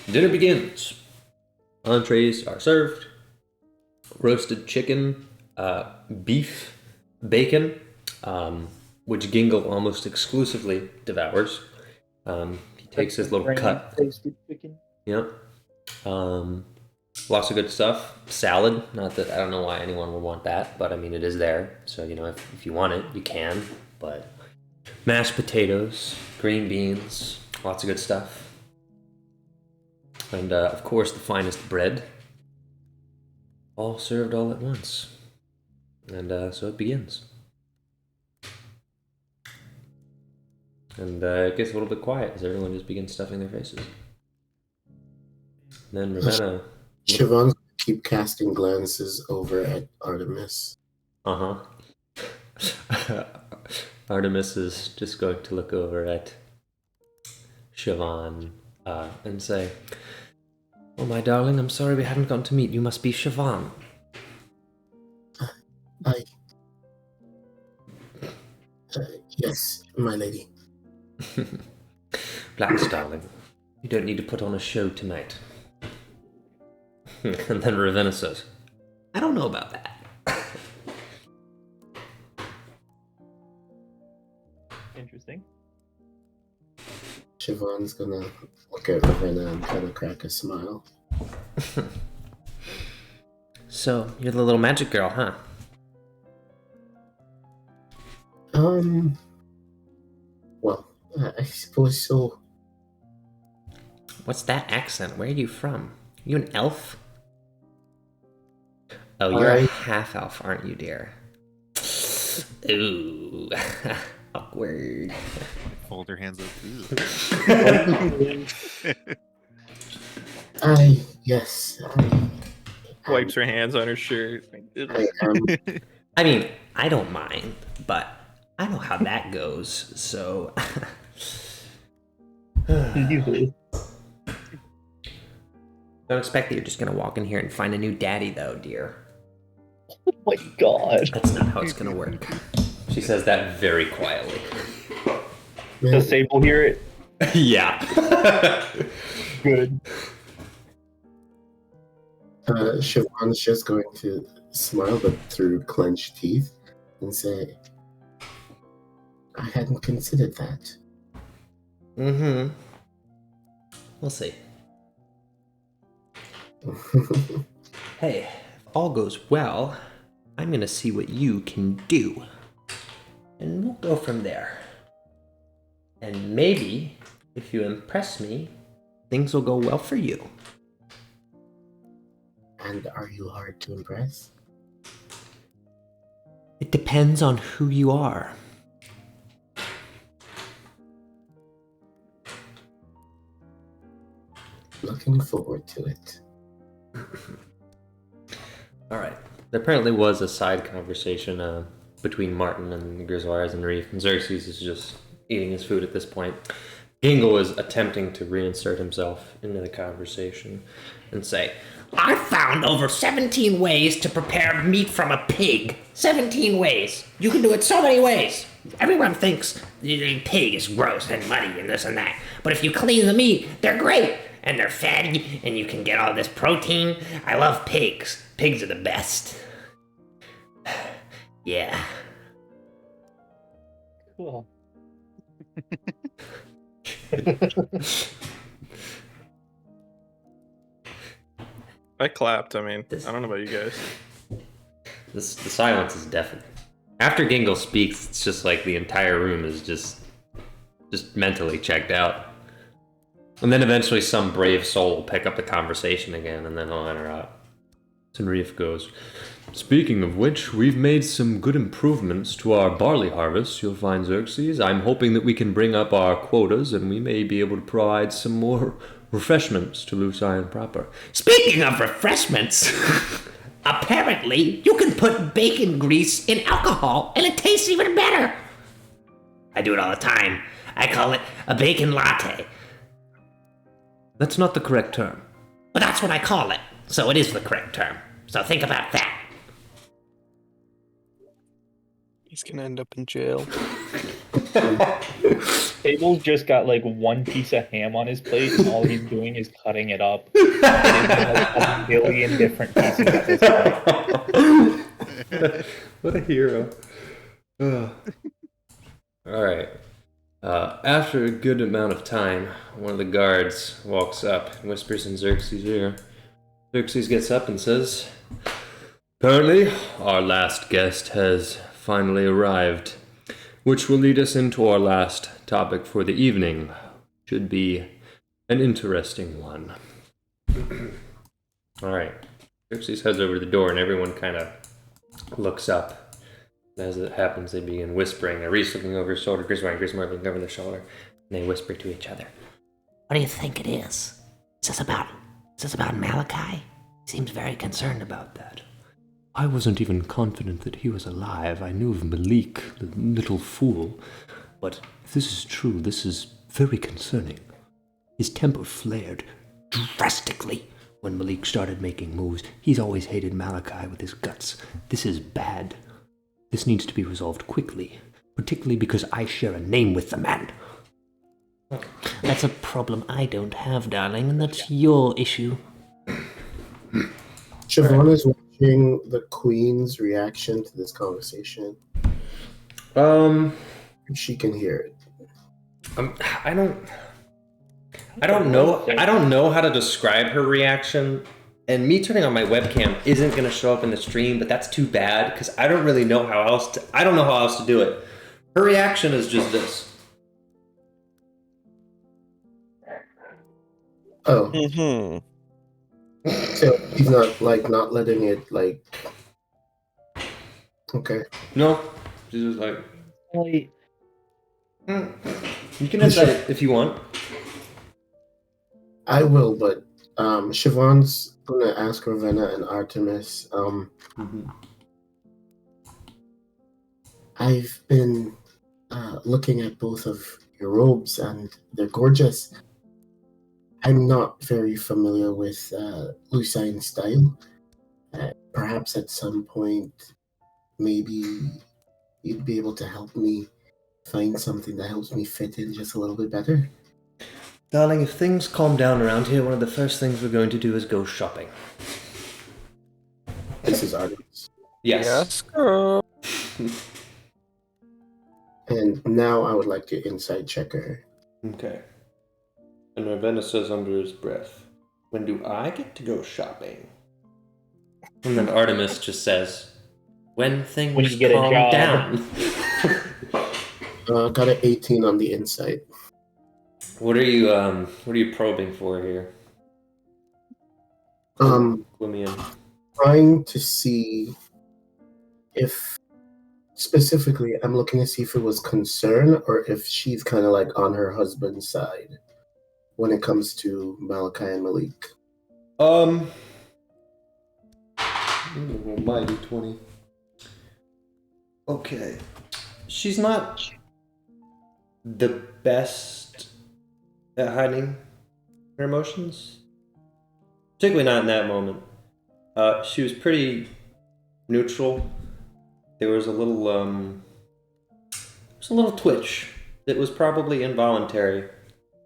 dinner begins. Entrees are served. Roasted chicken, beef, bacon, which Gingle almost exclusively devours. He takes his little cut. Roasted chicken. Yep. Lots of good stuff. Salad. Not that I don't know why anyone would want that, but I mean it is there. So if you want it, you can. But mashed potatoes, green beans, lots of good stuff. And of course the finest bread. All served all at once. And so it begins. And it gets a little bit quiet as everyone just begins stuffing their faces. And then Ravenna... Siobhan's gonna keep casting glances over at Artemis. Artemis is just going to look over at Siobhan and say, "Oh, my darling, I'm sorry we haven't gotten to meet. You must be Siobhan." Yes, my lady. Relax, darling. You don't need to put on a show tonight. And then Ravenna says, "I don't know about that." Interesting. Siobhan's gonna look at Ravenna and kind of crack a smile. So, you're the little magic girl, huh? Well, I suppose so. What's that accent? Where are you from? You an elf? Oh, you're a half-elf, aren't you, dear? Ooh. Awkward. Fold her hands up. Yes. Wipes her hands on her shirt. I am. I mean, I don't mind, but I know how that goes, so... Don't expect that you're just gonna walk in here and find a new daddy, though, dear. Oh my god. That's not how it's gonna work. She says that very quietly. Does Sable hear it? Yeah. Good. Siobhan's just going to smile, but through clenched teeth, and say, "I hadn't considered that." Mm-hmm. We'll see. Hey, if all goes well, I'm gonna see what you can do. And we'll go from there. And maybe, if you impress me, things will go well for you. And are you hard to impress? It depends on who you are. Looking forward to it. Alright. There apparently was a side conversation between Martin and the Griswoires and Reef, and Xerxes is just eating his food at this point. Gingle is attempting to reinsert himself into the conversation and say, I found over 17 ways to prepare meat from a pig. 17 ways. You can do it so many ways. Everyone thinks the pig is gross and muddy and this and that. But if you clean the meat, they're great. And they're fatty, and you can get all this protein. I love pigs. Pigs are the best. Yeah. Cool. I clapped. I mean, I don't know about you guys. the silence is deafening. After Gingle speaks, it's just like the entire room is just mentally checked out. And then eventually some brave soul will pick up the conversation again, and then he'll enter out. Tenerife goes, "Speaking of which, we've made some good improvements to our barley harvest, you'll find, Xerxes. I'm hoping that we can bring up our quotas, and we may be able to provide some more refreshments to Lucine proper." Speaking of refreshments, apparently you can put bacon grease in alcohol and it tastes even better. I do it all the time. I call it a bacon latte. That's not the correct term. But that's what I call it, so it is the correct term. So think about that. He's gonna end up in jail. Sable's just got like one piece of ham on his plate, and all he's doing is cutting it up. And it's like a billion different pieces at this point. What a hero. Alright. After a good amount of time, one of the guards walks up and whispers in Xerxes' ear. Xerxes gets up and says, "Apparently, our last guest has finally arrived, which will lead us into our last topic for the evening. Should be an interesting one." Alright. Xerxes heads over to the door and everyone kind of looks up. As it happens, they begin whispering. Reese looking over his shoulder, Griswold and Grismore looking over their shoulder, and they whisper to each other. What do you think it is? Is this about Malachi? He seems very concerned about that. I wasn't even confident that he was alive. I knew of Malik, the little fool. But if this is true, this is very concerning. His temper flared drastically when Malik started making moves. He's always hated Malachi with his guts. This is bad. This needs to be resolved quickly, particularly because I share a name with the man. That's a problem I don't have, darling, and that's your issue. Siobhan is watching the Queen's reaction to this conversation. She can hear it. I don't know how to describe her reaction, and me turning on my webcam isn't going to show up in the stream, but that's too bad because I don't really know how else to do it. Her reaction is just this. Oh. Mm-hmm. So he's not letting it okay. No, she's just like. Like, You can answer it if you want. I will, but Siobhan's gonna ask Ravenna and Artemis. I've been looking at both of your robes, and they're gorgeous. I'm not very familiar with Lucine's style. Perhaps at some point, maybe you'd be able to help me find something that helps me fit in just a little bit better. Darling, if things calm down around here, one of the first things we're going to do is go shopping. This is Artemis. Yes. girl. And now I would like to inside check her. Okay. And Ravenna says under his breath, "When do I get to go shopping?" And then Artemis just says, "When things When you get a calm job." down." Got an 18 on the insight. What are you probing for here? Um, Let me in. Trying to see if specifically I'm looking to see if it was concern or if she's kind of like on her husband's side when it comes to Malachi and Malik. Mighty 20. Okay. She's not the best at hiding her emotions. Particularly not in that moment. She was pretty neutral. There was a little twitch that was probably involuntary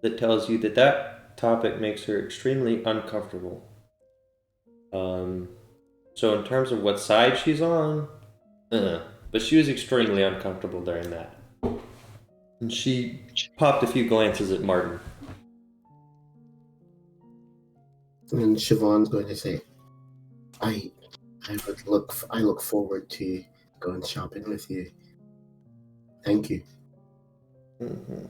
that tells you that that topic makes her extremely uncomfortable. So in terms of what side she's on, but she was extremely uncomfortable during that. And she popped a few glances at Martin. And Siobhan's going to say, I look forward to going shopping with you. Thank you. Mm-hmm.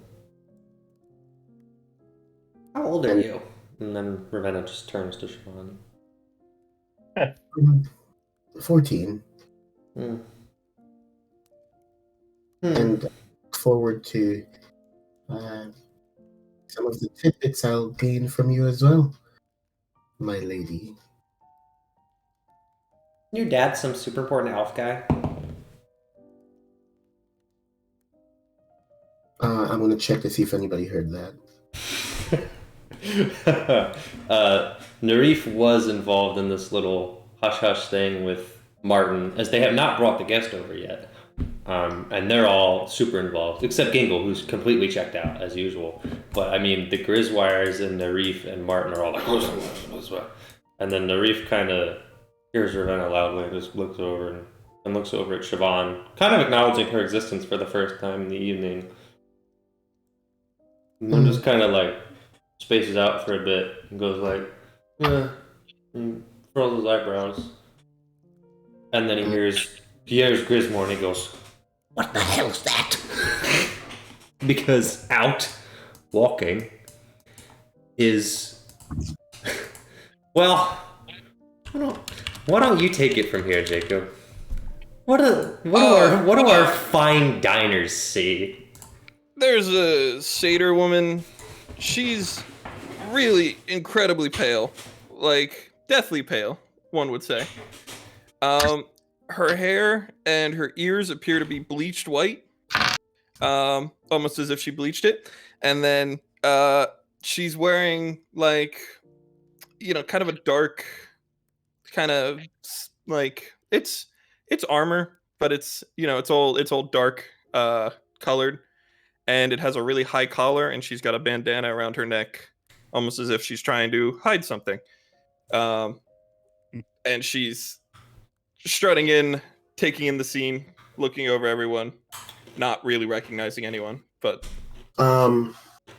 How old are you? And then Ravenna just turns to Siobhan. 14. And look forward to some of the tidbits I'll gain from you as well, my lady. Your dad's some super important elf guy? I'm going to check to see if anybody heard that. Narif was involved in this little hush-hush thing with Martin, as they have not brought the guest over yet. And they're all super involved, except Gingle, who's completely checked out, as usual. But, I mean, the Grizzwires and Narif and Martin are all like, and then Narif kind of hears Ravenna loudly and just looks over and and looks over at Siobhan, kind of acknowledging her existence for the first time in the evening. And then just kind of like spaces out for a bit and goes like, and furls his eyebrows. And then he hears Grismore and he goes, What the hell's that? because out walking is, well, why don't you take it from here, Jacob? What do our fine diners see? There's a satyr woman. She's really incredibly pale. Like, deathly pale, one would say. Her hair and her ears appear to be bleached white. Almost as if she bleached it. And then she's wearing, like, kind of a dark, kind of like, it's armor, but it's all dark colored. And it has a really high collar, and she's got a bandana around her neck, almost as if she's trying to hide something. And she's strutting in, taking in the scene, looking over everyone, not really recognizing anyone. But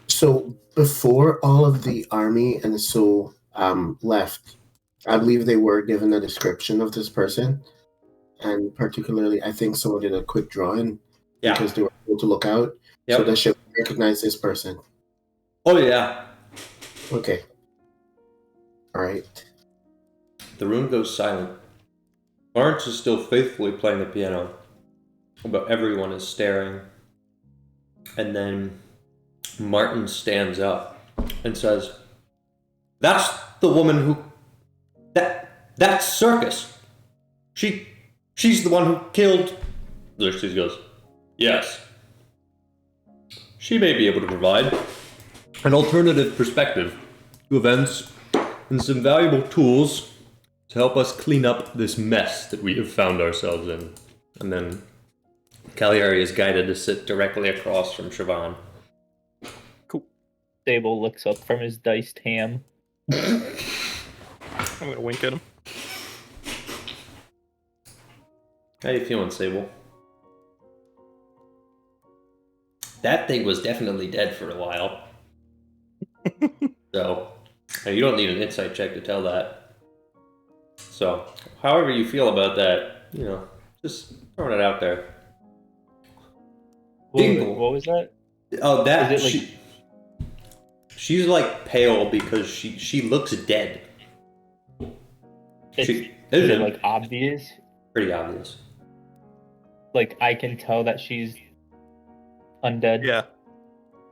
so before all of the army and so left, I believe they were given a description of this person, and particularly, I think someone did a quick drawing because they were able to look out. Yep. So they should recognize this person. Oh, yeah. Okay. All right. The room goes silent. Lawrence is still faithfully playing the piano, but everyone is staring. And then Martin stands up and says, That's the woman who... That's Circus. She's the one who killed... Xerxes goes, Yes. She may be able to provide an alternative perspective to events and some valuable tools to help us clean up this mess that we have found ourselves in. And then Cagliari is guided to sit directly across from Siobhan. Cool. Sable looks up from his diced ham. I'm gonna wink at him. How you feeling, Sable? That thing was definitely dead for a while. So, you don't need an insight check to tell that. So, however you feel about that, just throwing it out there. What was that? Oh, that is it she's like pale because she looks dead. Is it like obvious? Pretty obvious. Like I can tell that she's undead. Yeah.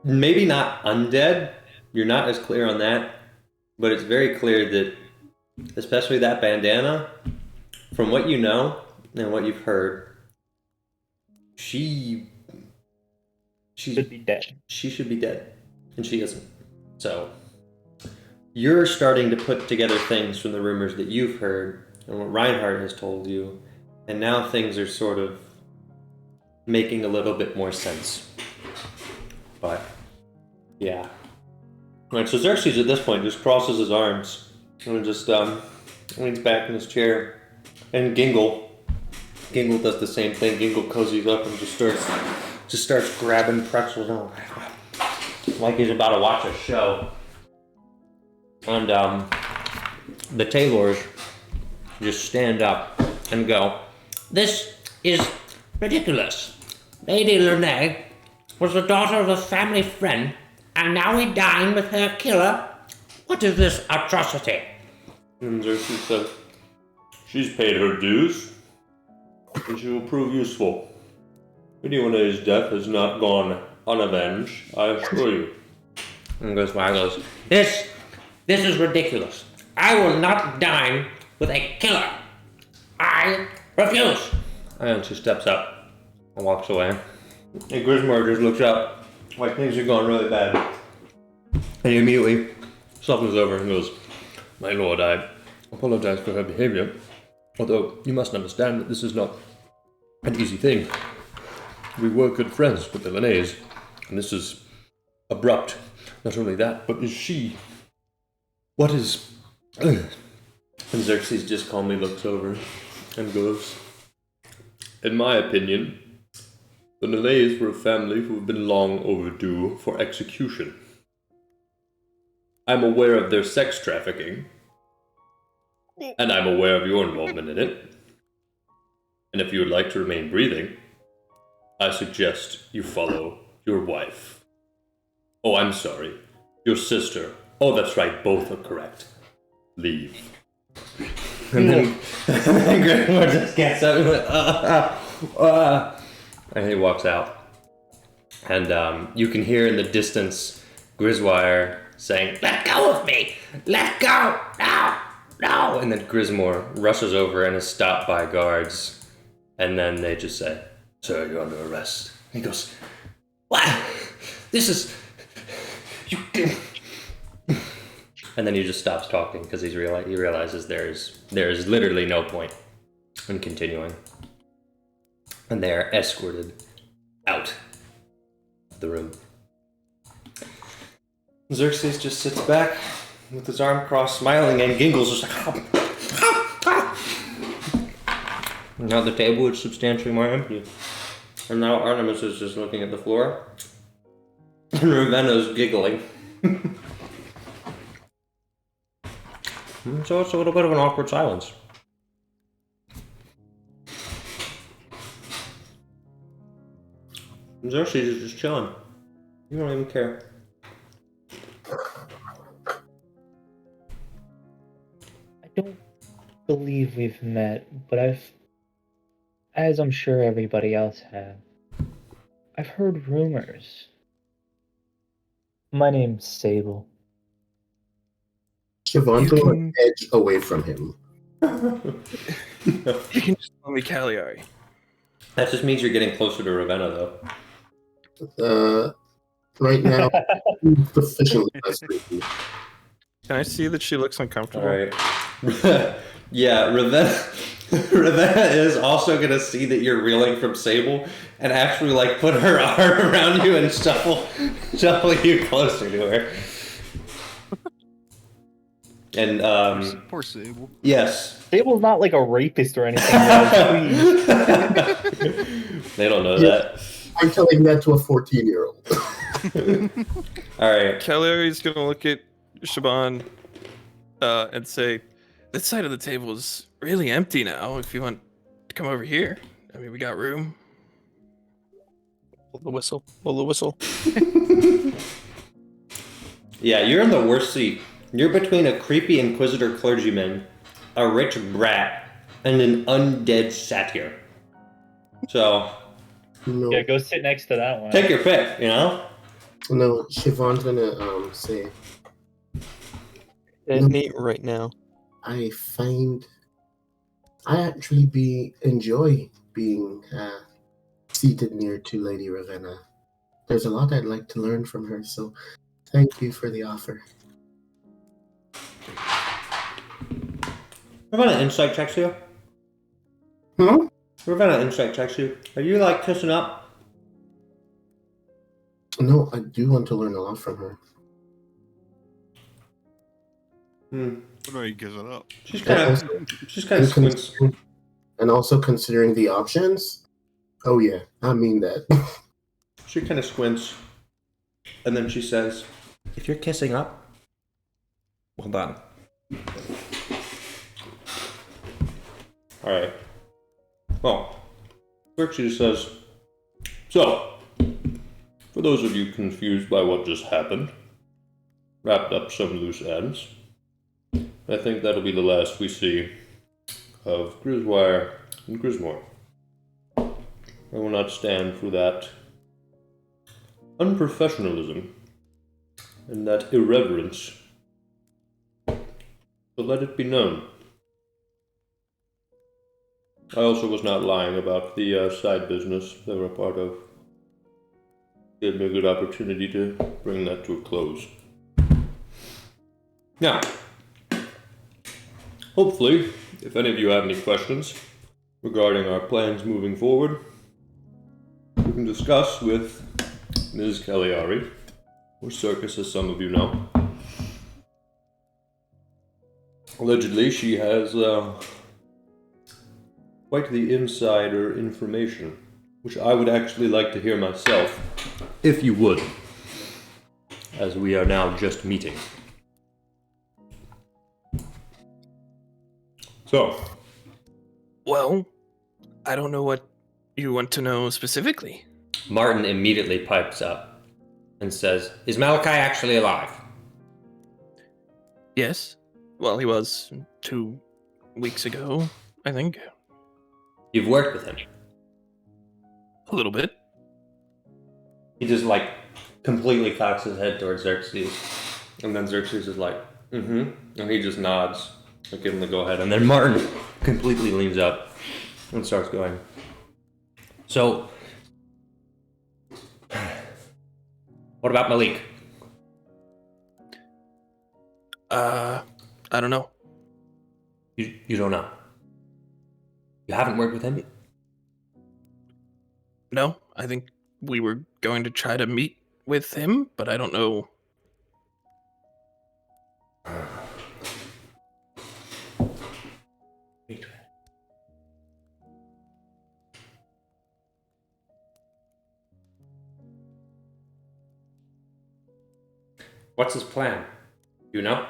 Maybe not undead. You're not as clear on that, but it's very clear that, especially that bandana, from what you know and what you've heard, she should be dead. She should be dead, and she isn't. So you're starting to put together things from the rumors that you've heard and what Reinhardt has told you, and now things are sort of making a little bit more sense. But yeah. Alright, so Xerxes at this point just crosses his arms and just leans back in his chair. And Gingle does the same thing. Gingle cozies up and just starts grabbing pretzels like he's about to watch a show. And the Taylors just stand up and go, This is ridiculous. Lady Lernay was the daughter of a family friend, and now we dine with her killer? What is this atrocity? And Xerxes says, She's paid her dues, and she will prove useful. Anyone's death has not gone unavenged, I assure you. And goes, This is ridiculous. I will not dine with a killer. I refuse. And she steps up and walks away. And Grismore just looks up like things are going really bad. And he immediately softens over and goes, My lord, I apologize for her behavior. Although you must understand that this is not an easy thing. We were good friends with the Linnaeus, and this is abrupt. Not only that, but is she... What is... And Xerxes just calmly looks over and goes, In my opinion, the Nalays were a family who have been long overdue for execution. I'm aware of their sex trafficking, and I'm aware of your involvement in it. And if you would like to remain breathing, I suggest you follow your wife. Oh, I'm sorry. Your sister. Oh, that's right, both are correct. Leave. And then Gregor just gets up and he walks out. And you can hear in the distance Griswire saying, "Let go of me! Let go! No! No!" And then Grismore rushes over and is stopped by guards. And then they just say, "Sir, you're under arrest." And he goes, "What? This is... You did..." And then he just stops talking because he realizes there's literally no point in continuing. And they are escorted out of the room. Xerxes just sits back with his arm crossed, smiling, and giggles just like... Now the table is substantially more empty. And now Artemis is just looking at the floor. And Ravenna's giggling. So it's a little bit of an awkward silence. Xerxes is just chilling. You don't even care. I don't believe we've met, but as I'm sure everybody else I've heard rumors. My name's Sable. Siobhan will edge away from him. You can just call me Cagliari. That just means you're getting closer to Ravenna, though. Right now, sufficiently less creepy. Can I see that she looks uncomfortable? Alright. Yeah, Ravenna is also gonna see that you're reeling from Sable and actually like put her arm around you and shuffle you closer to her. And Poor Sable. yes. Sable's not like a rapist or anything, guys, please. They don't know that. I'm telling that to a 14-year-old. Alright. Cagliari's gonna look at Shaban and say, "This side of the table is really empty now. If you want to come over here, I mean, we got room." Blow the whistle. Blow the whistle. Yeah, you're in the worst seat. You're between a creepy inquisitor clergyman, a rich brat, and an undead satyr. So, No, Yeah, go sit next to that one. take your pick, you know? no, Siobhan's gonna say, Nate right now. I actually enjoy being seated near to Lady Ravenna. There's a lot I'd like to learn from her, so thank you for the offer. Ravenna insight checks you. Hmm? Ravenna insight checks you. Are you like kissing up? No, I do want to learn a lot from her. What are you giving up? She's kind of squints. And also considering the options, oh yeah, I mean that. She kind of squints. And then she says, "If you're kissing up, well done." Alright. Well, Xerxes says, "So, for those of you confused by what just happened, wrapped up some loose ends, I think that'll be the last we see of Griswire and Grismore. I will not stand for that unprofessionalism and that irreverence. But let it be known. I also was not lying about the side business they were a part of. Gave me a good opportunity to bring that to a close. Now, hopefully, if any of you have any questions regarding our plans moving forward, we can discuss with Ms. Cagliari, or Circus as some of you know. Allegedly, she has quite the insider information, which I would actually like to hear myself, if you would, as we are now just meeting. So, Well, I don't know what you want to know specifically. Martin immediately pipes up and says, "Is Malachi actually alive?" Yes. Well, he was 2 weeks ago, I think. You've worked with him. A little bit. He just like completely cocks his head towards Xerxes, and then Xerxes is like, "Mm-hmm," and he just nods, like give him the go ahead, and then Martin completely leans up and starts going. So, what about Malik? I don't know. You don't know. You haven't worked with him? No, I think we were going to try to meet with him, but I don't know. What's his plan? You know?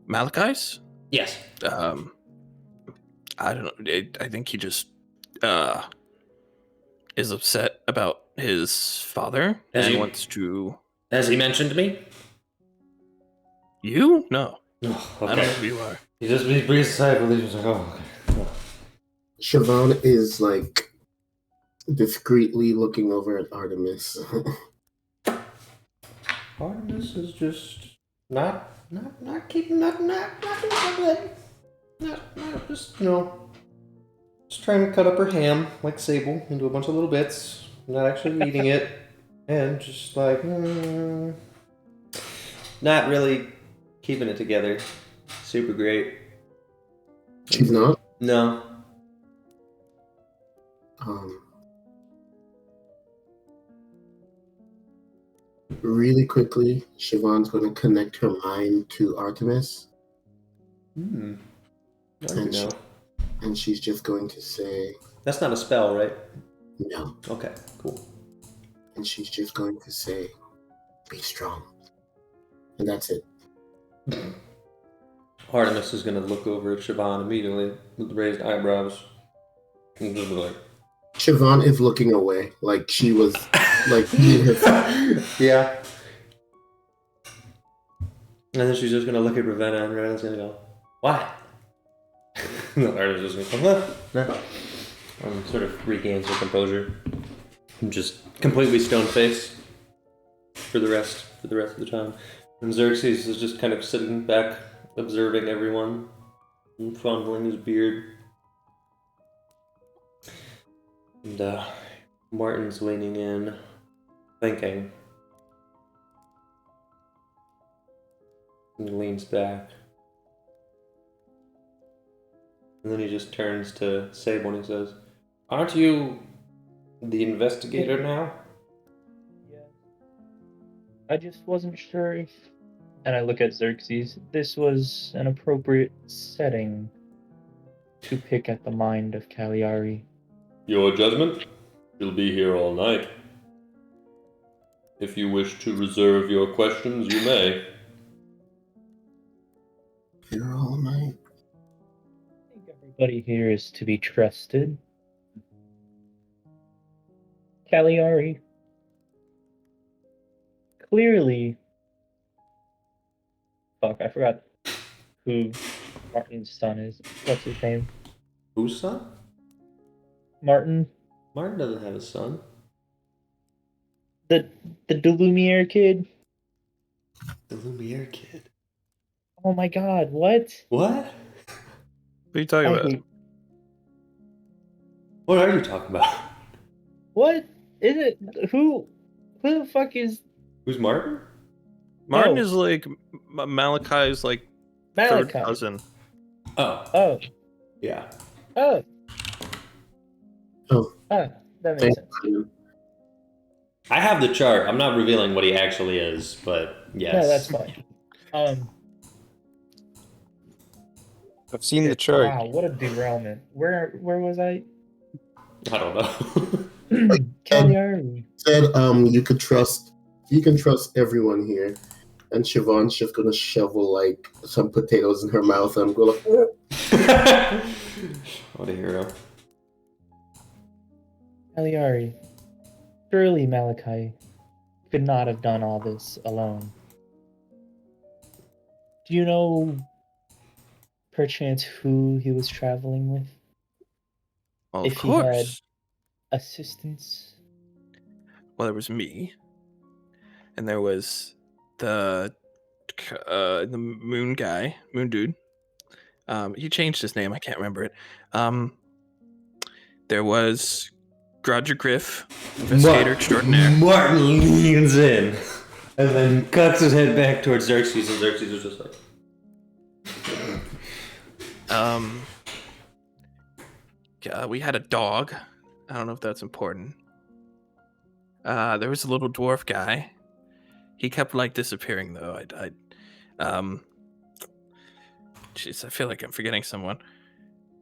Malachi's? Yes. I don't know. I think he just is upset about his father and wants to. Has he mentioned me? You? No. Oh, I don't know who you are. He breathes a sigh of relief. He's like, "Oh, okay." Siobhan is like discreetly looking over at Artemis. Artemis is just not keeping not doing so good. Not just just trying to cut up her ham like Sable into a bunch of little bits, not actually eating it, and just like not really keeping it together. Super great. She's not. No. Really quickly, Siobhan's going to connect her mind to Artemis. I And, know. and she's just going to say, That's not a spell, right? no. Okay, cool. And she's just going to say, be strong. And that's it. Artemis is going to look over at Siobhan immediately with raised eyebrows. And just be like, Siobhan is looking away, like she was, like, yeah. And then she's just going to look at Ravenna, and Ravenna's going to go, what? No, Artemis is going to go, no. And sort of regains her composure. And just completely stone-faced for the rest of the time. And Xerxes is just kind of sitting back, observing everyone, and fondling his beard. And Martin's leaning in, thinking. And he leans back. And then he just turns to Sable and he says, "Aren't you the investigator now?" Yeah. I just wasn't sure if. And I look at Xerxes. This was an appropriate setting to pick at the mind of Cagliari. Your judgment? You'll be here all night. If you wish to reserve your questions, you may. Here all night. I think everybody here is to be trusted. Cagliari. Clearly. Fuck, I forgot who Martin's son is. What's his name? Whose son? Martin. Martin doesn't have a son. The Delumiere kid. The Lumiere kid. Oh my god, what? What? What are you talking about? What are you talking about? What is it? Who the fuck is Who's Martin? Martin No. is like Malachi's like Malachi? third cousin. Oh, Yeah. oh, Oh, that makes thank sense. you. I have the chart. I'm not revealing what he actually is, but yes. No, that's fine. I've seen the chart. Wow, what a derailment. Where was I? I don't know. Cagliari. Said you can trust everyone here. And Siobhan's just gonna shovel like some potatoes in her mouth and go like, What a hero. Cagliari. Surely Malachi could not have done all this alone. Do you know, perchance, who he was traveling with? Well, If of he had course. assistance? Well, there was me, and there was the moon guy, moon dude. He changed his name. I can't remember it. There was Roger Griff, investigator extraordinaire. Martin leans in and then cocks his head back towards Xerxes, and Xerxes is just like. We had a dog. I don't know if that's important. There was a little dwarf guy. He kept like disappearing though. Jeez, I feel like I'm forgetting someone.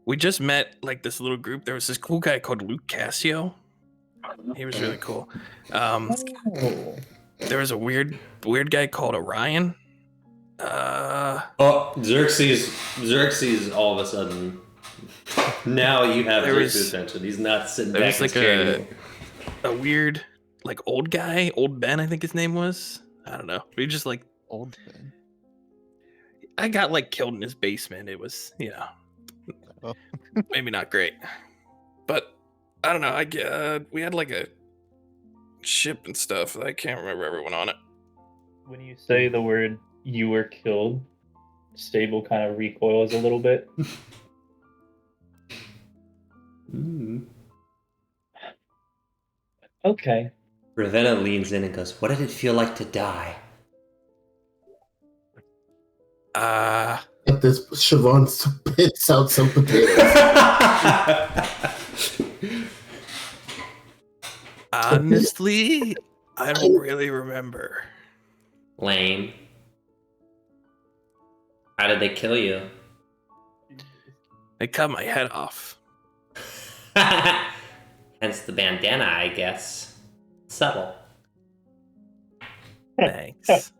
We just met like this little group. There was this cool guy called Luke Cassio. He was really cool. There was a weird guy called Orion. Xerxes all of a sudden. Now you have Xerxes' attention. He's not sitting back and like staring. a weird, like old guy, old Ben, I think his name was. I don't know. We just like Old Ben. I got like killed in his basement. It was, maybe not great, but I don't know. We had like a ship and stuff. I can't remember everyone on it. When you say the word "you were killed," Stable kind of recoils a little bit. Okay. Ravenna leans in and goes, "What did it feel like to die?" at this, Siobhan spits out some potatoes. Honestly, I don't really remember. Lame. How did they kill you? They cut my head off. Hence the bandana, I guess. Subtle. Thanks.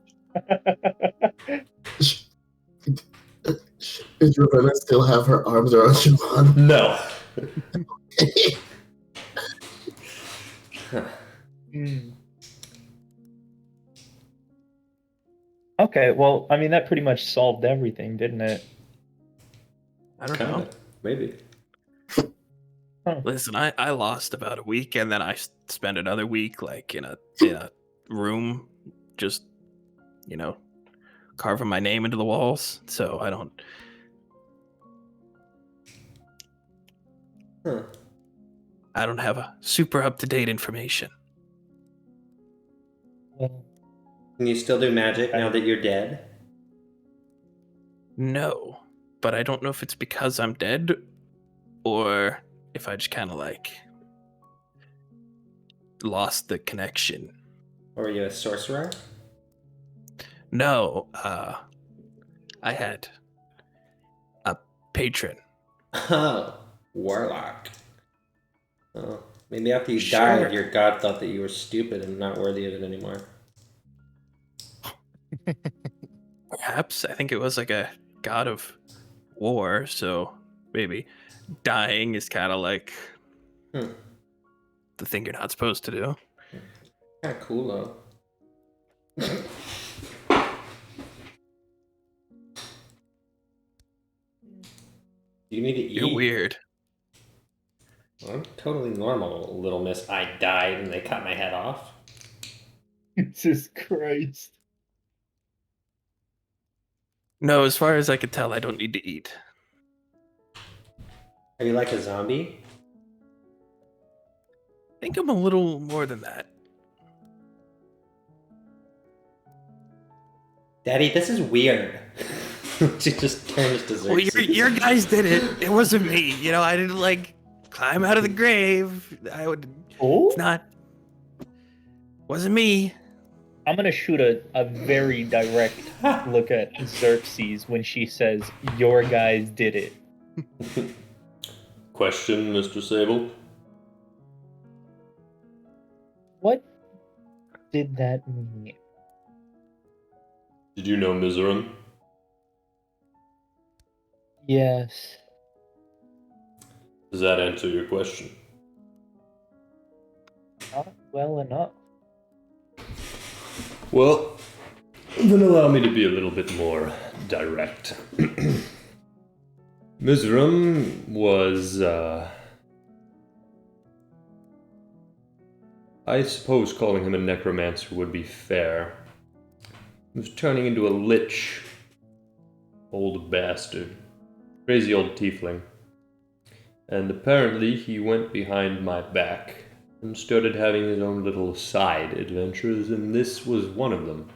Does Ravenna still have her arms around Siobhan? No. Okay, well, I mean, that pretty much solved everything, didn't it? I don't know. Maybe. Listen, I lost about a week, and then I spent another week like in a room, just carving my name into the walls. So I don't. I don't have a super up-to-date information. Well, Can you still do magic now that you're dead? No, but I don't know if it's because I'm dead, or if I just kind of like lost the connection. Or are you a sorcerer? No, I had a patron. Oh, warlock. Oh, maybe after you Sure. died, your god thought that you were stupid and not worthy of it anymore. Perhaps. I think it was like a god of war, so maybe dying is kind of like the thing you're not supposed to do. Kind of cool though. You need to eat. You're weird. I'm totally normal, little miss. I died and they cut my head off. Jesus Christ. No, as far as I could tell, I don't need to eat. Are you like a zombie? I think I'm a little more than that. Daddy, this is weird. She just turns to Xerxes. Well, your guys did it. It wasn't me. I didn't like climb out of the grave. I would. Oh? It's not. Wasn't me. I'm gonna shoot a very direct look at Xerxes when she says, "Your guys did it." Question, Mr. Sable? What did that mean? Did you know Mizoram? Yes. Does that answer your question? Not well enough. Well, then allow me to be a little bit more direct. Mizoram was, I suppose calling him a necromancer would be fair. He was turning into a lich. Old bastard. Crazy old tiefling. And apparently he went behind my back and started having his own little side adventures, and this was one of them.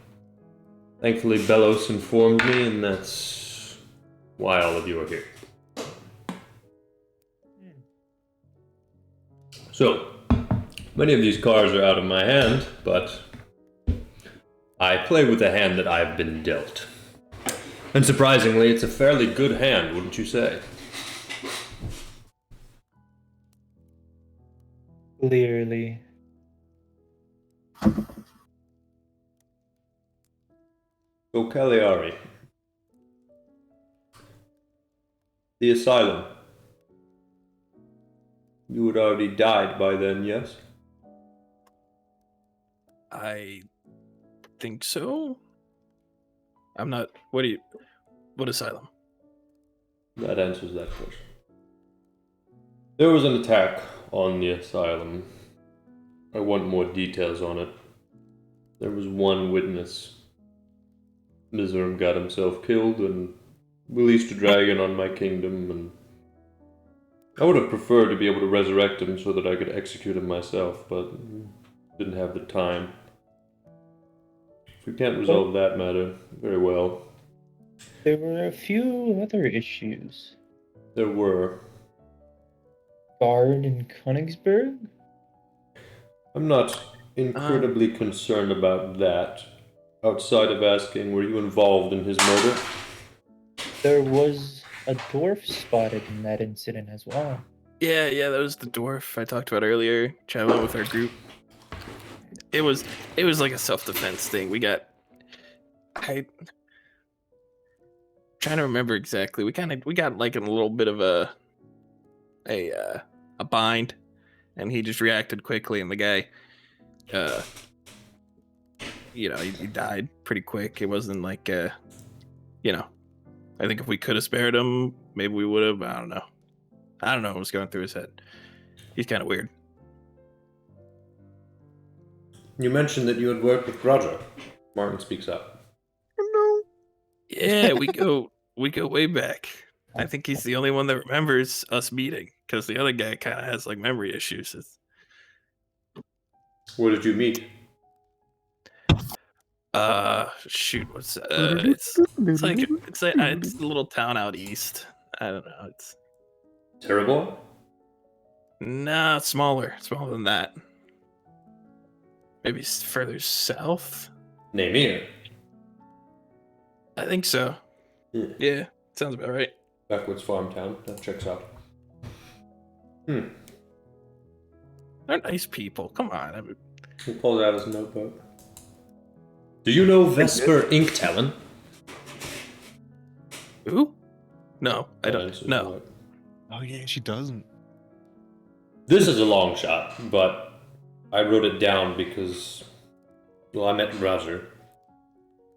Thankfully, Belos informed me, and that's why all of you are here. So, many of these cards are out of my hand, but I play with the hand that I've been dealt. And surprisingly, it's a fairly good hand, wouldn't you say? Clearly. So, Cagliari. The asylum. You had already died by then, yes? I think so. I'm not. What asylum? That answers that question. There was an attack on the asylum. I want more details on it. There was one witness. Mizoram got himself killed and released a dragon on my kingdom, and I would have preferred to be able to resurrect him so that I could execute him myself, but didn't have the time. If we can't resolve that matter, very well. There were a few other issues. There were. Guard in Königsberg? I'm not incredibly concerned about that. Outside of asking, were you involved in his murder? There was a dwarf spotted in that incident as well. Yeah, that was the dwarf I talked about earlier, traveling with our group. It was like a self-defense thing. I'm trying to remember exactly. We got like in a little bit of a bind, and he just reacted quickly, and the guy he died pretty quick. It wasn't like I think if we could have spared him, maybe we would have. I don't know what was going through his head. He's kind of weird. You mentioned that you had worked with Roger. Martin speaks up. No. Yeah, we go way back. I think he's the only one that remembers us meeting, because the other guy kind of has like memory issues. Where did you meet? Shoot, what's it's a little town out east. I don't know. It's Terrible? nah, smaller than that. Maybe further south. Namir. I think so. Yeah, sounds about right. Backwoods farm town. That checks out. They're nice people. Come on. He pulls out his notebook. Do you know Vesper Inktalon? Who? No, I don't. No. Oh yeah, she doesn't. This is a long shot, but I wrote it down because, well, I met Roger.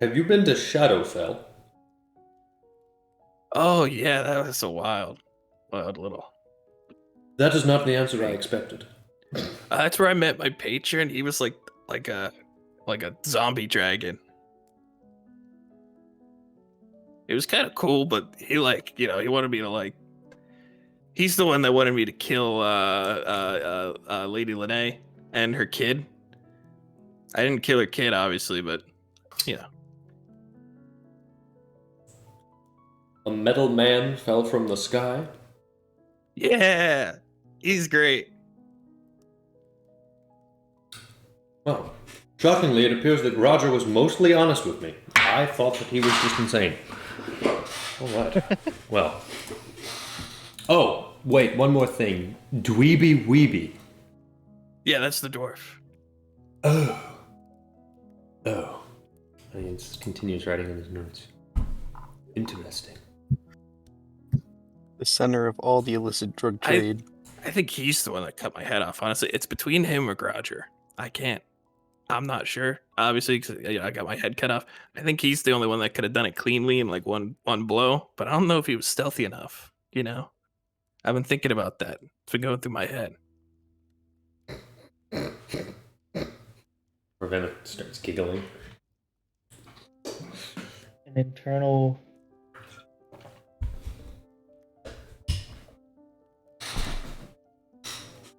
Have you been to Shadowfell? Oh yeah, that was so wild little. That is not the answer I expected. That's where I met my patron. He was like a zombie dragon. It was kind of cool, but he he wanted me to he's the one that wanted me to kill Lady Lene and her kid. I didn't kill her kid, obviously, but A metal man fell from the sky? yeah, he's great. Well, Shockingly, it appears that Roger was mostly honest with me. I thought that he was just insane. All right. Well. Oh, wait, one more thing. Dweeby Weeby. Yeah, that's the dwarf. Oh. And he just continues writing in his notes. Interesting. The center of all the illicit drug trade. I think he's the one that cut my head off. Honestly, it's between him or Roger. I'm not sure. Obviously, 'cause, I got my head cut off. I think he's the only one that could have done it cleanly in like one blow. But I don't know if he was stealthy enough. You know, I've been thinking about that. It's been going through my head. Ravenna starts giggling. An internal.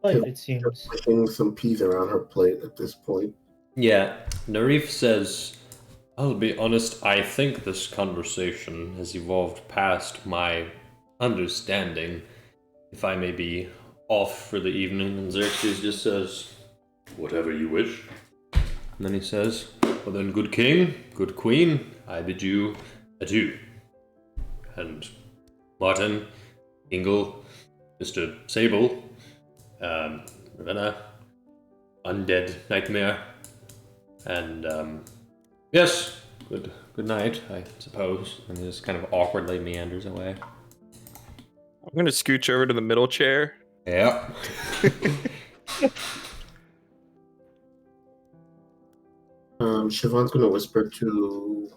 But it seems. Pushing some peas around her plate at this point. Yeah, Narif says, I'll be honest, I think this conversation has evolved past my understanding. If I may be off for the evening, and Xerxes just says, whatever you wish. And then he says, well then, good king, good queen, I bid you adieu. And Martin, Ingle, Mr. Sable, Ravenna, Undead Nightmare, and yes, good night, I suppose. And he just kind of awkwardly meanders away. I'm gonna scooch over to the middle chair. Yeah. Siobhan's gonna whisper to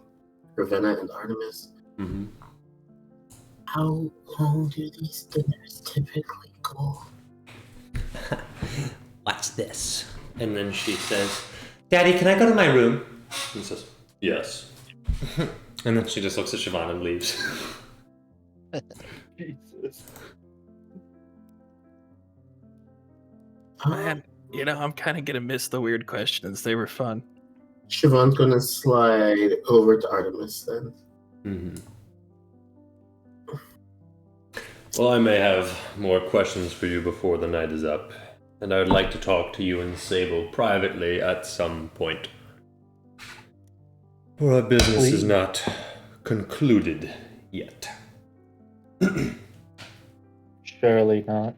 Ravenna and Artemis. Mm-hmm. How long do these dinners typically go? What's this? And then she says, Daddy, can I go to my room? And he says, yes. And then she just looks at Siobhan and leaves. Jesus. Man, I'm kind of gonna miss the weird questions. They were fun. Siobhan's gonna slide over to Artemis then. Mm-hmm. Well, I may have more questions for you before the night is up, and I would like to talk to you and Sable privately at some point. For our business is not concluded yet. Surely not.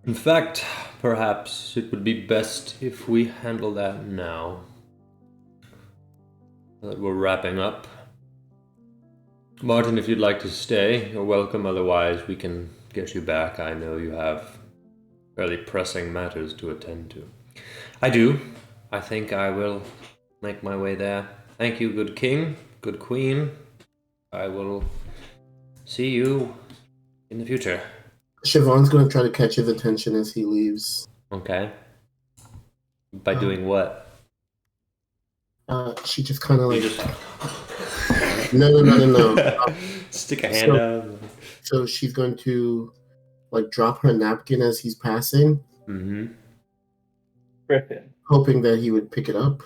In fact, perhaps it would be best if we handle that now. That we're wrapping up. Martin, if you'd like to stay, you're welcome. Otherwise, we can get you back. I know you have fairly pressing matters to attend to. I do. I think I will make my way there. Thank you, good king, good queen. I will see you in the future. Siobhan's gonna try to catch his attention as he leaves. Okay. By doing what? She just kind of You like... just No. stick a hand out. So she's going to like drop her napkin as he's passing, Mm-hmm. Griffin. hoping that he would pick it up.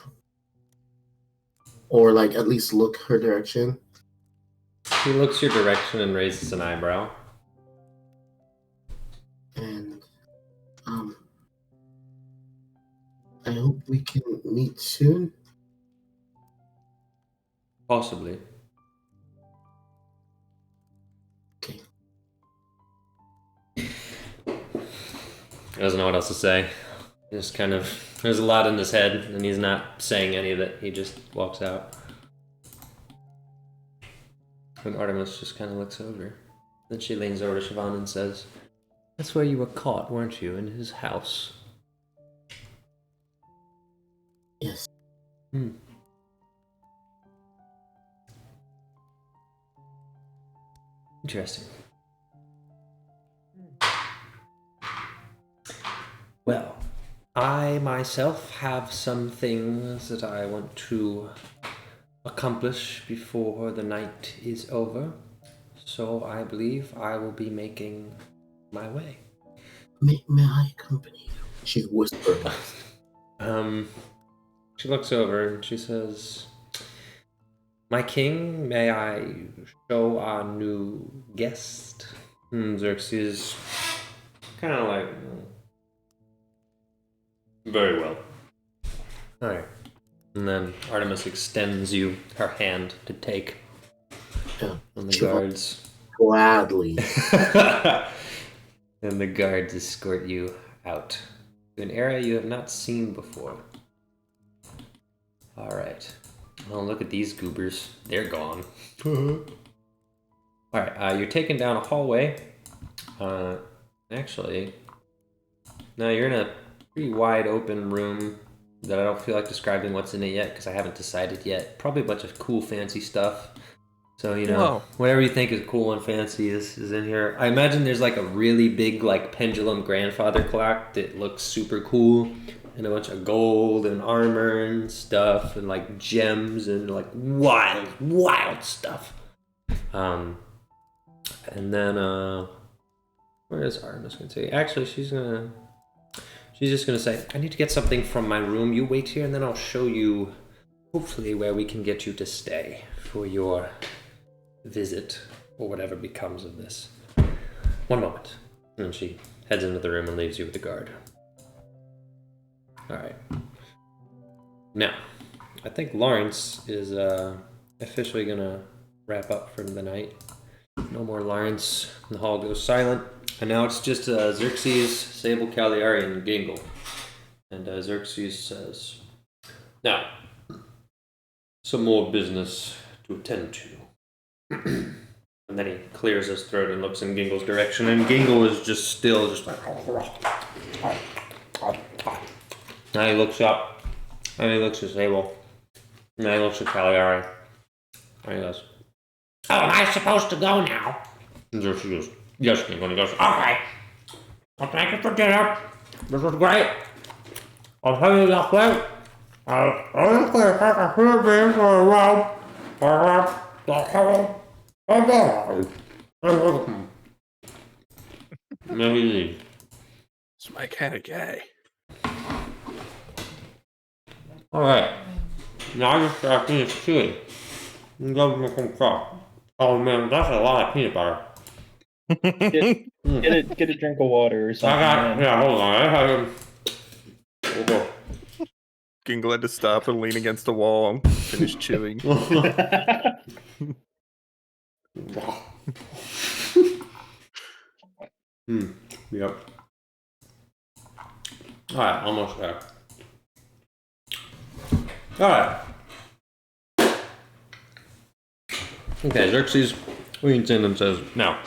Or like at least look her direction. He looks your direction and raises an eyebrow. And I hope we can meet soon. Possibly. Okay. He doesn't know what else to say. Just kind of, there's a lot in his head, and he's not saying any of it. He just walks out. And Artemis just kind of looks over. Then she leans over to Siobhan and says, "That's where you were caught, weren't you? In his house." Yes. Interesting. Well, I myself have some things that I want to accomplish before the night is over, so I believe I will be making my way. May I accompany you? She's whispering. She looks over and she says, "My king, may I show our new guest?" Xerxes kind of like, very well. Alright. And then Artemis extends you her hand to take. Yeah. And the Sure. guards. Gladly. And the guards escort you out to an area you have not seen before. Alright. Oh, look at these goobers. They're gone. Alright, you're taken down a hallway. Actually, no, you're in a pretty wide open room that I don't feel like describing what's in it yet because I haven't decided yet. Probably a bunch of cool, fancy stuff. So, you know, Whoa. whatever you think is cool and fancy is in here. I imagine there's like a really big, like, pendulum grandfather clock that looks super cool. And a bunch of gold and armor and stuff and, like, gems and, like, wild stuff. And then, where is Artemis going to say? Actually, she's just going to say, I need to get something from my room. You wait here and then I'll show you, hopefully, where we can get you to stay for your visit or whatever becomes of this. One moment. And she heads into the room and leaves you with the guard. Alright. Now, I think Lawrence is officially going to wrap up for the night. No more Lawrence. The hall goes silent. And now it's just Xerxes, Sable, Cagliari, and Gingle. And Xerxes says, now, some more business to attend to. And then he clears his throat and looks in Gingle's direction. And Gingle is just still, just like... Now he looks up. And he looks at Sable. And then he looks at Cagliari. And he goes, Oh, am I supposed to go now? and Xerxes goes, yes, Gingle. And he goes, Okay. Well, thank you for dinner. this was great. I'll tell you that way. Honestly, I think I should have been for a while. No, he leaves. It's my kind of guy. Alright. Now I just gotta finish chewing. And go make some crop. Oh man, that's a lot of peanut butter. Get a drink of water or I something. got, man. yeah, hold on. I have we'll go. Gingle had to stop and lean against the wall and finish chewing. Yep. Alright, almost there. Alright. Okay, Xerxes leans in and says, now,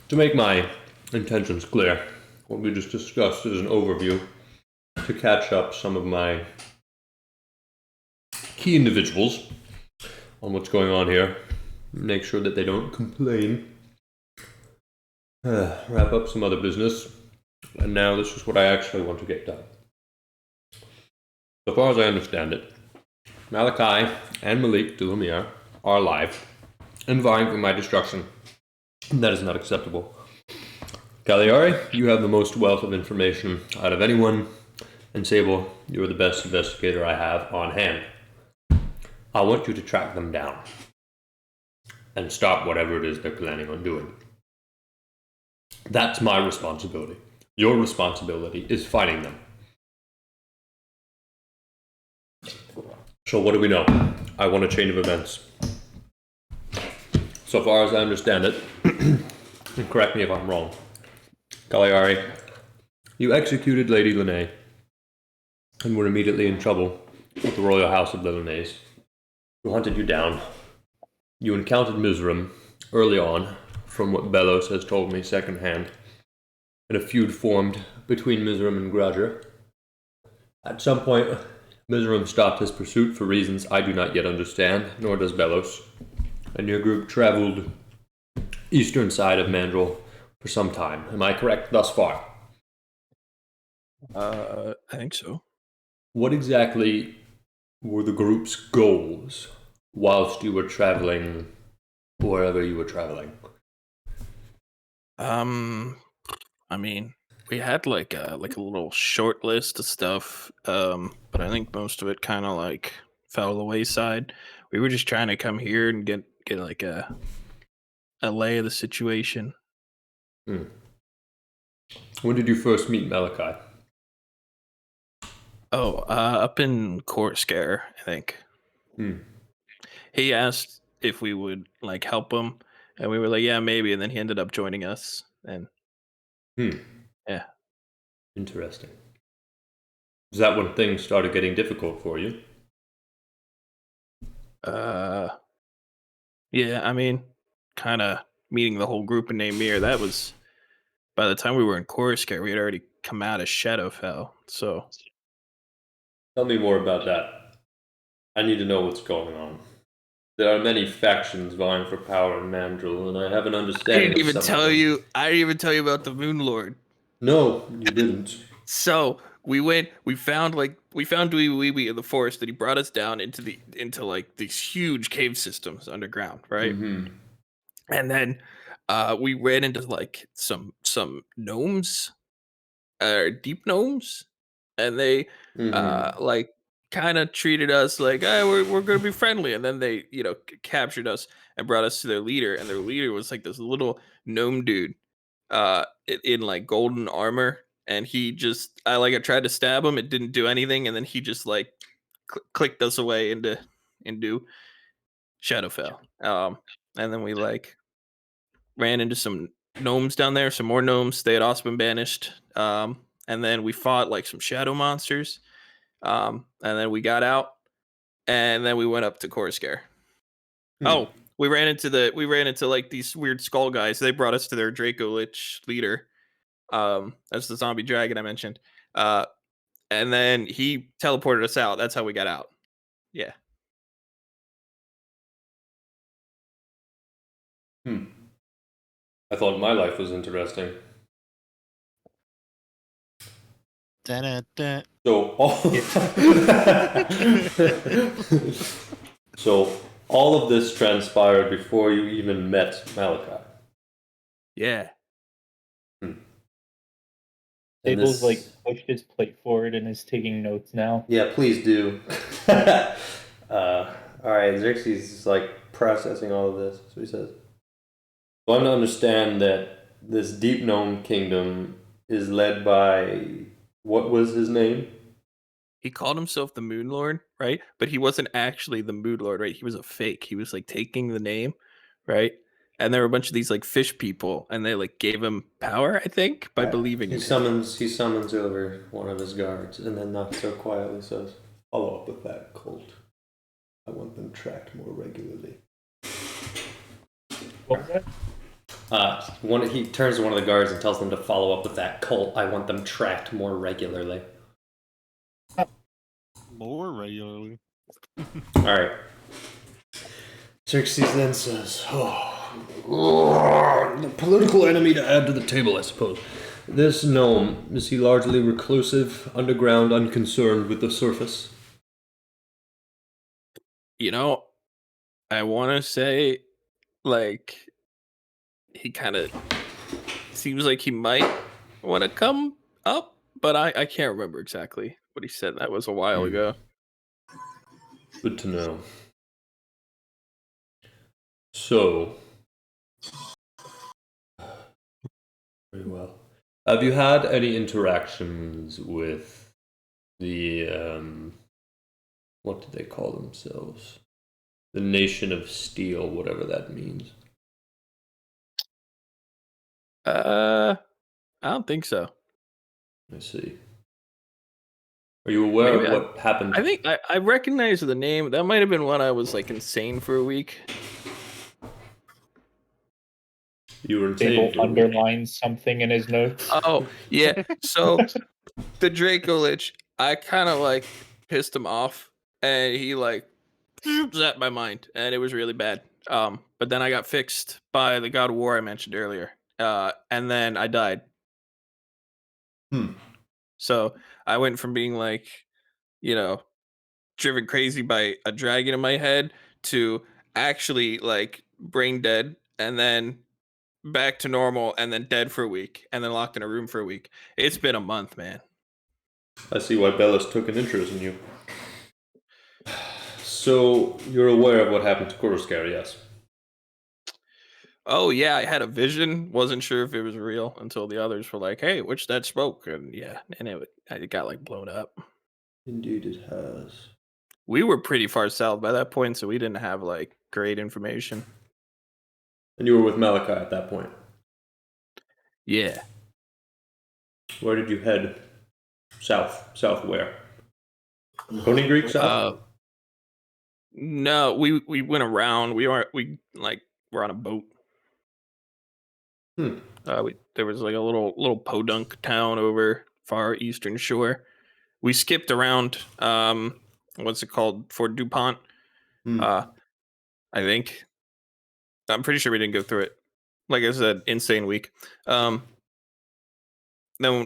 to make my intentions clear, what we just discussed is an overview to catch up some of my key individuals on what's going on here, make sure that they don't complain, wrap up some other business, and now this is what I actually want to get done. So far as I understand it, Malachi and Malik de Lumiere are alive and vying for my destruction. That is not acceptable. Cagliari, you have the most wealth of information out of anyone, and Sable, you are the best investigator I have on hand. I want you to track them down and stop whatever it is they're planning on doing. That's my responsibility. Your responsibility is fighting them. So what do we know? I want a chain of events. So far as I understand it, and correct me if I'm wrong, Cagliari, you executed Lady Linnae and were immediately in trouble with the royal house of the Linnaeus, who hunted you down. You encountered Mizram early on, from what Belos has told me secondhand, and a feud formed between Mizram and Grudger. At some point, Mizram stopped his pursuit for reasons I do not yet understand, nor does Belos, and your group traveled eastern side of Mandril for some time. Am I correct thus far? I think so. What exactly were the group's goals whilst you were traveling wherever you were traveling? I mean, we had like a little short list of stuff, but I think most of it kind of like fell to the wayside. We were just trying to come here and get like a lay of the situation. When did you first meet Malachi? Up in Coruscant, I think. Hmm. He asked if we would like help him, and we were like, yeah, maybe. And then he ended up joining us. And yeah, Interesting. Is that when things started getting difficult for you? yeah. I mean, kind of meeting the whole group in Namir. That was by the time we were in Coruscant, we had already come out of Shadowfell. So Tell me more about that. I need to know what's going on. There are many factions vying for power in Mandril, and I have an I understanding didn't of even some tell of them. you. I didn't even tell you about the Moon Lord. No, you didn't. So we found Dwee Wee Wee in the forest, that he brought us down into like these huge cave systems underground, right? Mm-hmm. And then we ran into like some gnomes, deep gnomes, and they Mm-hmm. like kind of treated us like, hey, we're gonna be friendly, and then they captured us and brought us to their leader, and their leader was like this little gnome dude in like golden armor, and he just I tried to stab him, it didn't do anything, and then he just like clicked us away into Shadowfell. And then we like ran into some gnomes down there, some more gnomes. They had also been banished. And then we fought like some shadow monsters. And then we got out, and then we went up to Coruscant. Oh, we ran into like these weird skull guys. They brought us to their Draco Lich leader. That's the zombie dragon I mentioned. And then he teleported us out. That's how we got out. Yeah. I thought my life was interesting. Da-da-da. So all of this transpired before you even met Malachi. Yeah. And Abel's this- like pushed his plate forward and is taking notes now. Yeah, please do. All right, Xerxes is like processing all of this. So he says, "I want to understand that this deep gnome kingdom is led by what was his name?" He called himself the Moon Lord, right? But he wasn't actually the Moon Lord, right? He was a fake. He was like taking the name, right? And there were a bunch of these like fish people, and they like gave him power, I think, by believing He in him. summons over one of his guards, and then not so quietly says, "Follow up with that cult. I want them tracked more regularly." What was that? He turns to one of the guards and tells them to follow up with that cult. I want them tracked more regularly. More regularly. All right. Xerxes then says, the political enemy to add to the table, I suppose. This gnome, is he largely reclusive, underground, unconcerned with the surface?" I want to say, like, he kind of seems like he might want to come up, but I can't remember exactly what he said. That was a while ago. Good to know. So, very well. Have you had any interactions with the, what did they call themselves? The Nation of Steel, whatever that means. I don't think so. I see. Are you aware Maybe of what happened? I think I recognize the name. That might have been when I was like insane for a week. You were insane Abel for a week. underlines something in his notes. Oh, yeah. So the Draco Lich, I kind of like pissed him off, and he like zapped my mind, and it was really bad. But then I got fixed by the God of War I mentioned earlier. And then I died. So I went from being like, driven crazy by a dragon in my head to actually like brain dead, and then back to normal, and then dead for a week, and then locked in a room for a week. It's been a month, man. I see why Bellis took an interest in you. So, you're aware of what happened to Coruscant, yes? Oh yeah, I had a vision. Wasn't sure if it was real until the others were like, "Hey, which that spoke?" And yeah, and it got like blown up. Indeed, it has. We were pretty far south by that point, so we didn't have like great information. And you were with Malachi at that point. Yeah. Where did you head? South. South where? Coney Creek south? No, we went around. We were on a boat. There was like a little podunk town over far eastern shore. We skipped around. What's it called? Fort DuPont. I think. I'm pretty sure we didn't go through it. Like I said, insane week. Then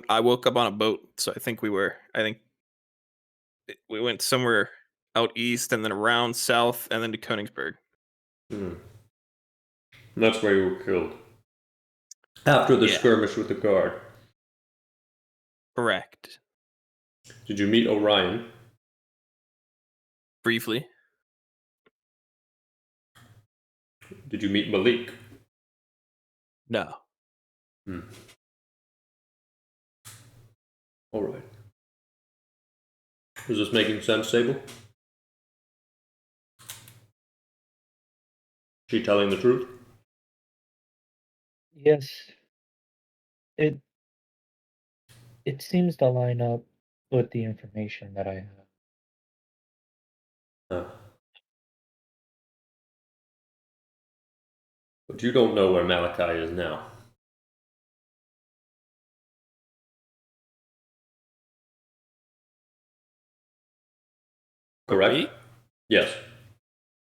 I woke up on a boat, so I think we went somewhere out east and then around south and then to Königsberg. That's where you were killed. After the skirmish with the guard. Correct. Did you meet Orion? Briefly. Did you meet Malik? No. All right. Is this making sense, Sable? She telling the truth? Yes. It seems to line up with the information that I have. But you don't know where Malachi is now. Correct? Me? Yes.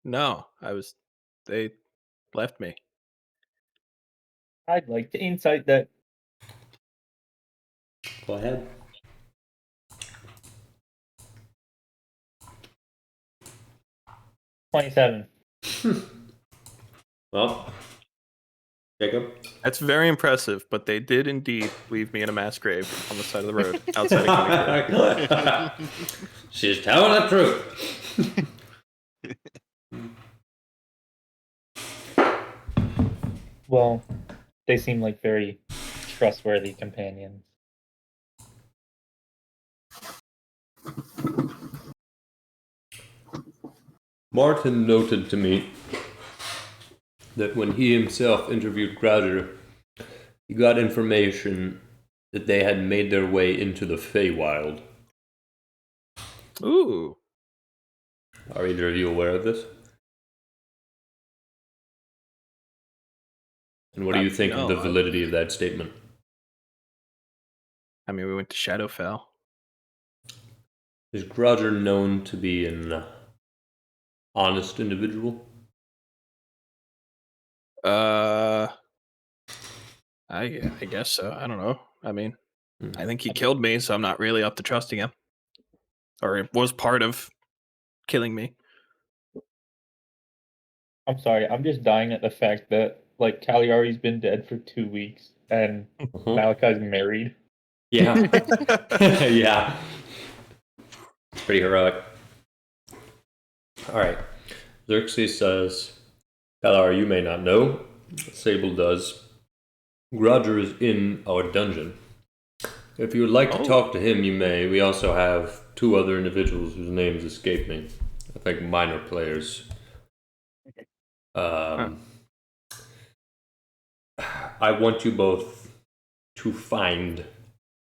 No, they left me. I'd like to insight that. Go ahead. $27. Well, Jacob? That's very impressive, but they did indeed leave me in a mass grave on the side of the road outside of Königsberg. She's telling the truth. Well, they seem like very trustworthy companions. Martin noted to me that when he himself interviewed Grouger, he got information that they had made their way into the Feywild. Ooh. Are either of you aware of this? And what do you think of the validity of that statement? I mean, we went to Shadowfell. Is Grouger known to be an honest individual? I guess so. I don't know. I mean, I think he killed me, so I'm not really up to trusting him. Or it was part of killing me. I'm sorry, I'm just dying at the fact that like Cagliari's been dead for 2 weeks and Malachi's married. Yeah. Yeah. Pretty heroic. Alright. Xerxes says, Cagliari, you may not know. Sable does. Grouger is in our dungeon. If you would like to talk to him, you may. We also have 2 other individuals whose names escape me. I think minor players. I want you both to find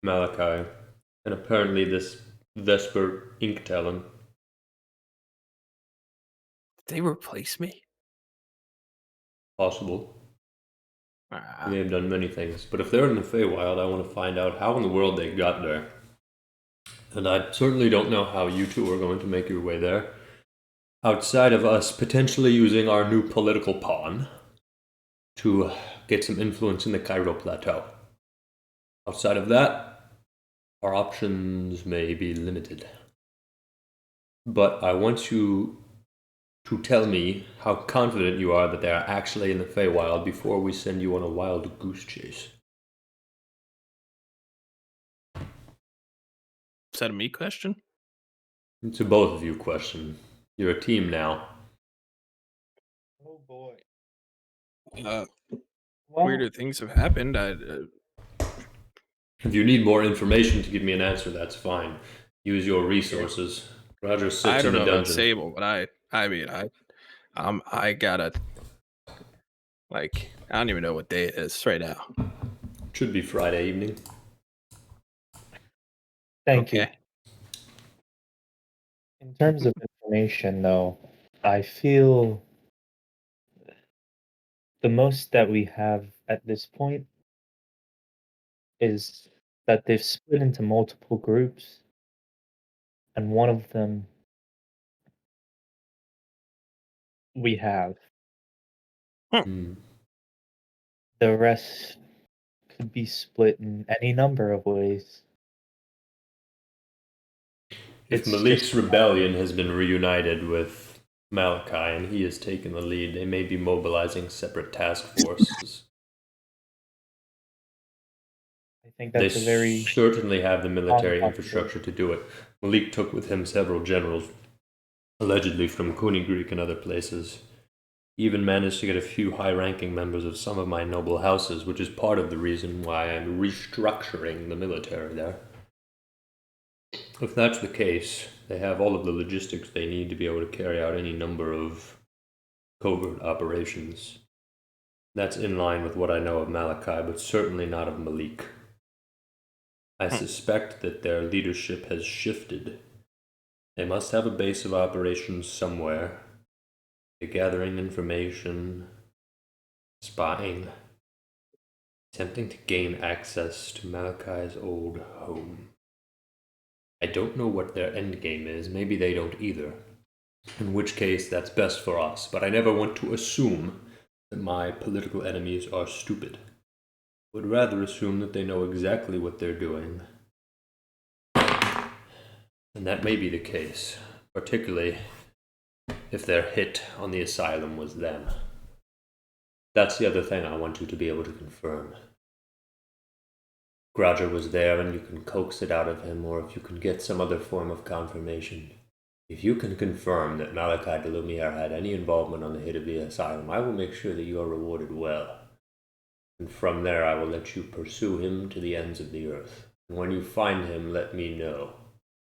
Malachi and apparently this Vesper Inktalon. Did they replace me? Possible. They have done many things, but if they're in the Feywild, I want to find out how in the world they got there. And I certainly don't know how you two are going to make your way there. Outside of us potentially using our new political pawn to get some influence in the Cairo Plateau. Outside of that, our options may be limited. But I want you to tell me how confident you are that they are actually in the Feywild before we send you on a wild goose chase. Is that a me question? It's a both of you question. You're a team now. Oh boy. Weirder things have happened. If you need more information to give me an answer, that's fine. Use your resources. Roger sits I in don't the know about dungeon. Sable, but I gotta, like, I don't even know what day it is right now. Should be Friday evening. Thank you. Okay. In terms of information, though, I feel the most that we have at this point is that they've split into multiple groups, and one of them we have. Hmm. The rest could be split in any number of ways. If It's Malik's just rebellion has been reunited with Malachi and he has taken the lead, they may be mobilizing separate task forces. I think They that's a very certainly have the military strong infrastructure to do it. Malik took with him several generals, allegedly from Kuni Greek and other places. He even managed to get a few high-ranking members of some of my noble houses, which is part of the reason why I'm restructuring the military there. If that's the case, they have all of the logistics they need to be able to carry out any number of covert operations. That's in line with what I know of Malachi, but certainly not of Malik. I suspect that their leadership has shifted. They must have a base of operations somewhere. They're gathering information, spying, attempting to gain access to Malachi's old home. I don't know what their endgame is. Maybe they don't either. In which case, that's best for us. But I never want to assume that my political enemies are stupid. I would rather assume that they know exactly what they're doing. And that may be the case, particularly if their hit on the asylum was them. That's the other thing I want you to be able to confirm. Roger was there and you can coax it out of him, or if you can get some other form of confirmation. If you can confirm that Malachi de Lumiere had any involvement on the hit of the asylum, I will make sure that you are rewarded well. And from there I will let you pursue him to the ends of the earth. And when you find him, let me know.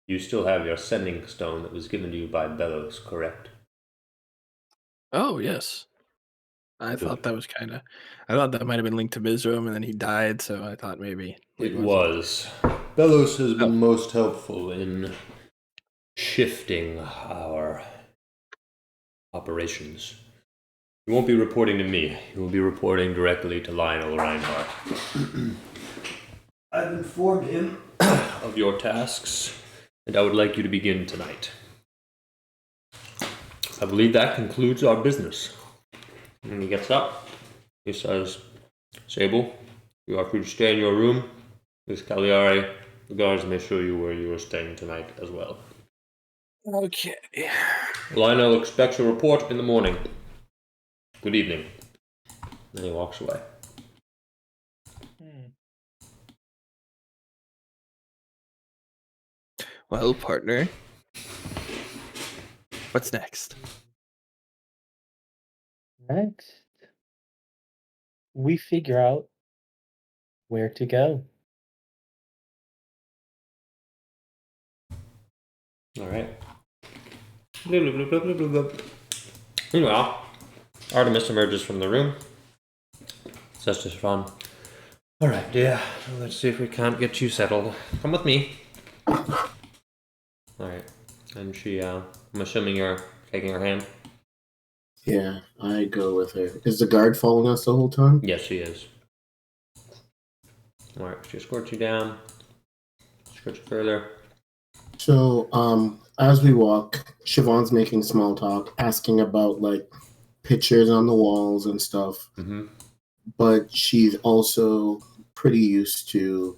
You still have your sending stone that was given to you by Bellows, correct? Oh, yes. I thought that was kind of. I thought that might have been linked to Mizram, and then he died, so I thought maybe It was. Bellows has been Oh. most helpful in shifting our operations. You won't be reporting to me. You will be reporting directly to Lionel Reinhardt. I've informed him of your tasks, and I would like you to begin tonight. I believe that concludes our business. And he gets up. He says, Sable, you are free to stay in your room. Miss Cagliari, the guards may show you where you are staying tonight as well. Okay. Lionel expects a report in the morning. Good evening. And he walks away. Well, partner, what's next? Next, we figure out where to go. Alright. Meanwhile, Artemis emerges from the room. Says to Stefan, Alright, dear, let's see if we can't get you settled. Come with me. Alright. And she, I'm assuming you're taking her hand? Yeah, I go with her. Is the guard following us the whole time? Yes, she is. Alright, she escorts you down. Escorts you further. So, as we walk, Siobhan's making small talk, asking about like pictures on the walls and stuff. Mm-hmm. But she's also pretty used to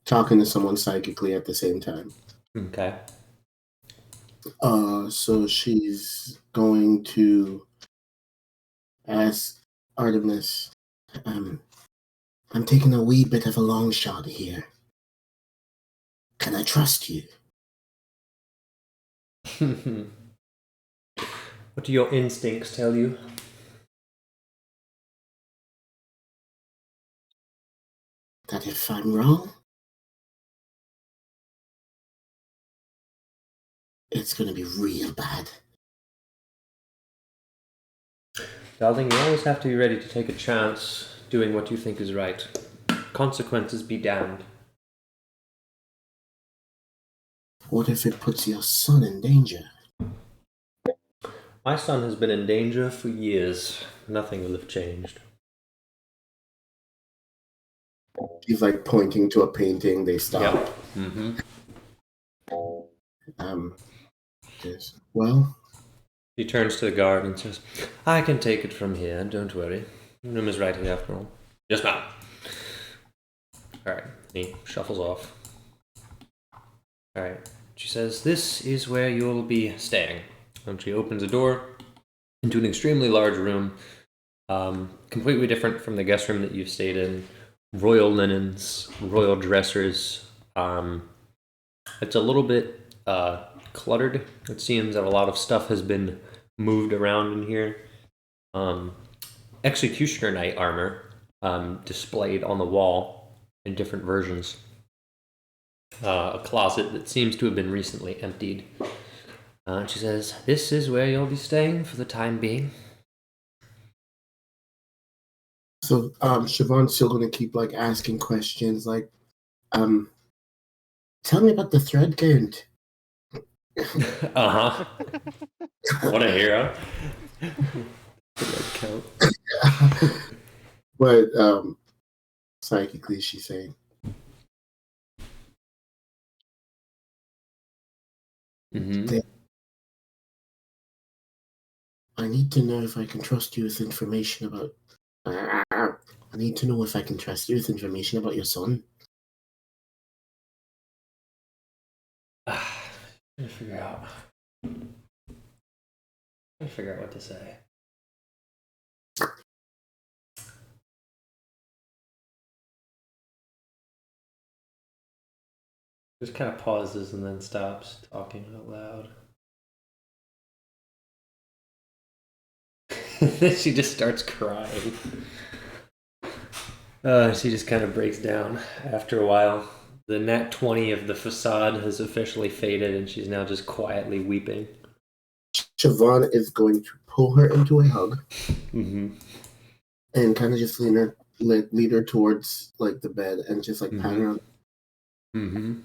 talking to someone psychically at the same time. Okay. So she's going to ask Artemis, I'm taking a wee bit of a long shot here. Can I trust you? What do your instincts tell you? That if I'm wrong, it's going to be real bad. Darling, you always have to be ready to take a chance doing what you think is right. Consequences be damned. What if it puts your son in danger? My son has been in danger for years. Nothing will have changed. He's like pointing to a painting. They stop. Yep. Mm-hmm. Well, He turns to the guard and says, I can take it from here, don't worry. The room is right here after all. Yes, ma'am. Alright, he shuffles off. Alright, she says, this is where you'll be staying. And she opens a door into an extremely large room, completely different from the guest room that you've stayed in. Royal linens, royal dressers. It's a little bit cluttered. It seems that a lot of stuff has been moved around in here. Executioner Knight armor displayed on the wall in different versions. A closet that seems to have been recently emptied. She says, this is where you'll be staying for the time being. so Siobhan's still going to keep like asking questions like, tell me about the thread count. Uh-huh. What a hero. Count. But psychically she's saying, Mm-hmm. I need to know if I can trust you with information about. I need to know if I can trust you with information about your son. Trying to figure out what to say. Just kind of pauses and then stops talking out loud. Then she just starts crying. She just kind of breaks down after a while. The nat 20 of the facade has officially faded and she's now just quietly weeping. Siobhan is going to pull her into a hug Mm-hmm. and kind of just lead her towards like the bed and just like pat her on. Mm-hmm.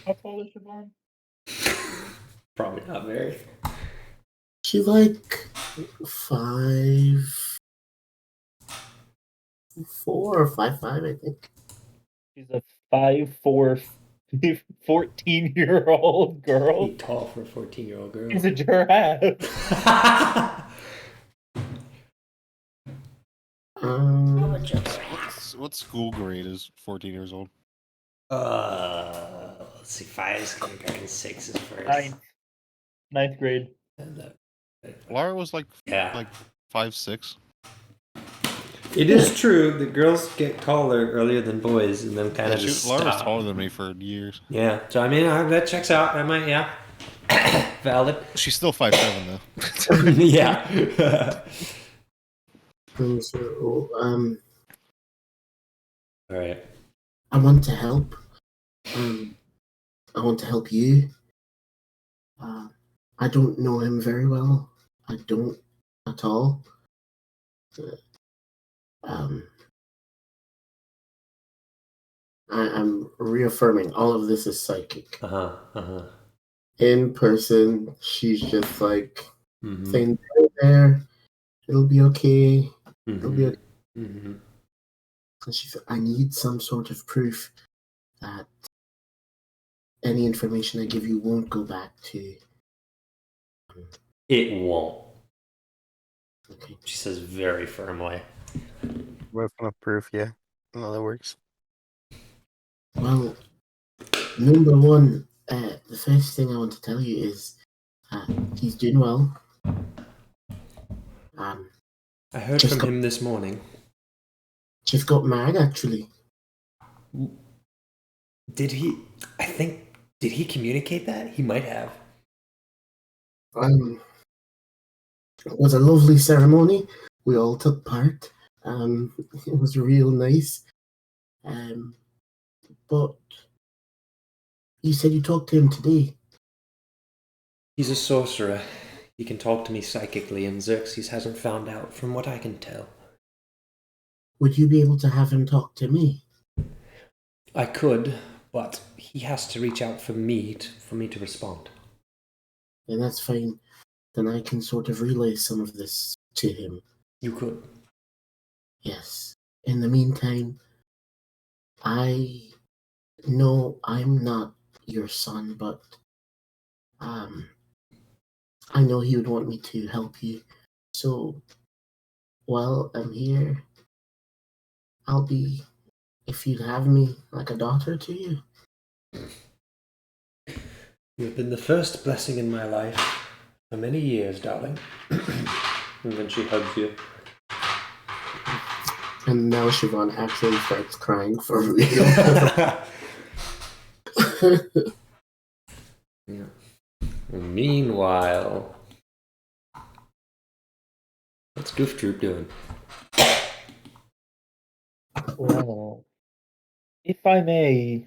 How tall is Siobhan? Probably not very. She's like 5'4" or 5'5", I think. She's a 5'4", 14-year-old girl. Pretty tall for a 14-year-old girl. She's a giraffe. What school grade is 14 years old? Let's see, 5 is kindergarten, 6 is first. Ninth grade. And, Lara was like yeah. like 5'6". It is true that girls get taller earlier than boys and then kind of just Lara was stop. taller than me for years. Yeah, so I mean, that checks out. I might, yeah. Valid. She's still 5'7" though. Yeah. So, All right. I want to help. I want to help you. I don't know him very well. I don't at all. I'm reaffirming all of this is psychic. In person, she's just like saying, there, it'll be okay. It'll be okay. And she said, I need some sort of proof that any information I give you won't go back to. It won't. Okay. She says very firmly. With enough proof, yeah. No, that works. Well, number one, the first thing I want to tell you is he's doing well. I heard from him this morning. Just got married, actually. Did he communicate that? He might have. It was a lovely ceremony. We all took part. It was real nice. But you said you talked to him today. He's a sorcerer. He can talk to me psychically, and Xerxes hasn't found out, from what I can tell. Would you be able to have him talk to me? I could, but he has to reach out for me to respond. And that's fine. Then I can sort of relay some of this to him. You could. Yes. In the meantime, I know I'm not your son, but I know he would want me to help you. So while I'm here, I'll be, if you'd have me, like a daughter to you. You have been the first blessing in my life for many years, darling. And then she hugs you. And now Siobhan actually starts crying for real. Yeah. Meanwhile, what's Goof Troop doing? Well, if I may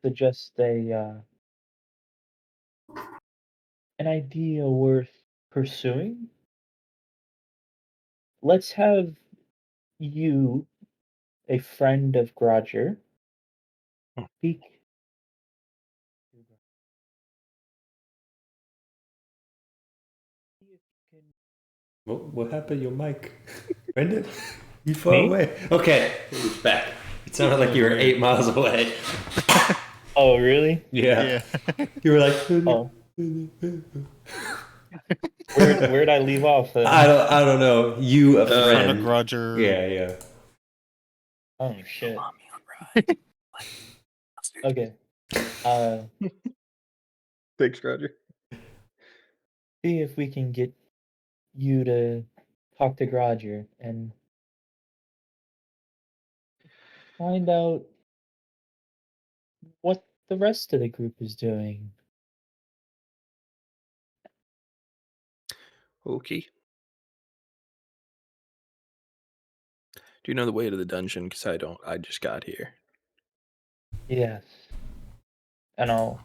suggest an idea worth pursuing, let's have you, a friend of Grodger, speak. What happened to your mic? Brendan? You far Me? away. Okay, it's back. It sounded like you were 8 miles away. Oh, really? Yeah. You were like, Oh. Where'd I leave off then? I don't know. You, a Friend friend. of Roger. Yeah. Oh shit. Okay. Thanks, Roger. See if we can get you to talk to Grodger and find out what the rest of the group is doing. Okay. Do you know the way to the dungeon? Because I don't. I just got here. Yes. And I'll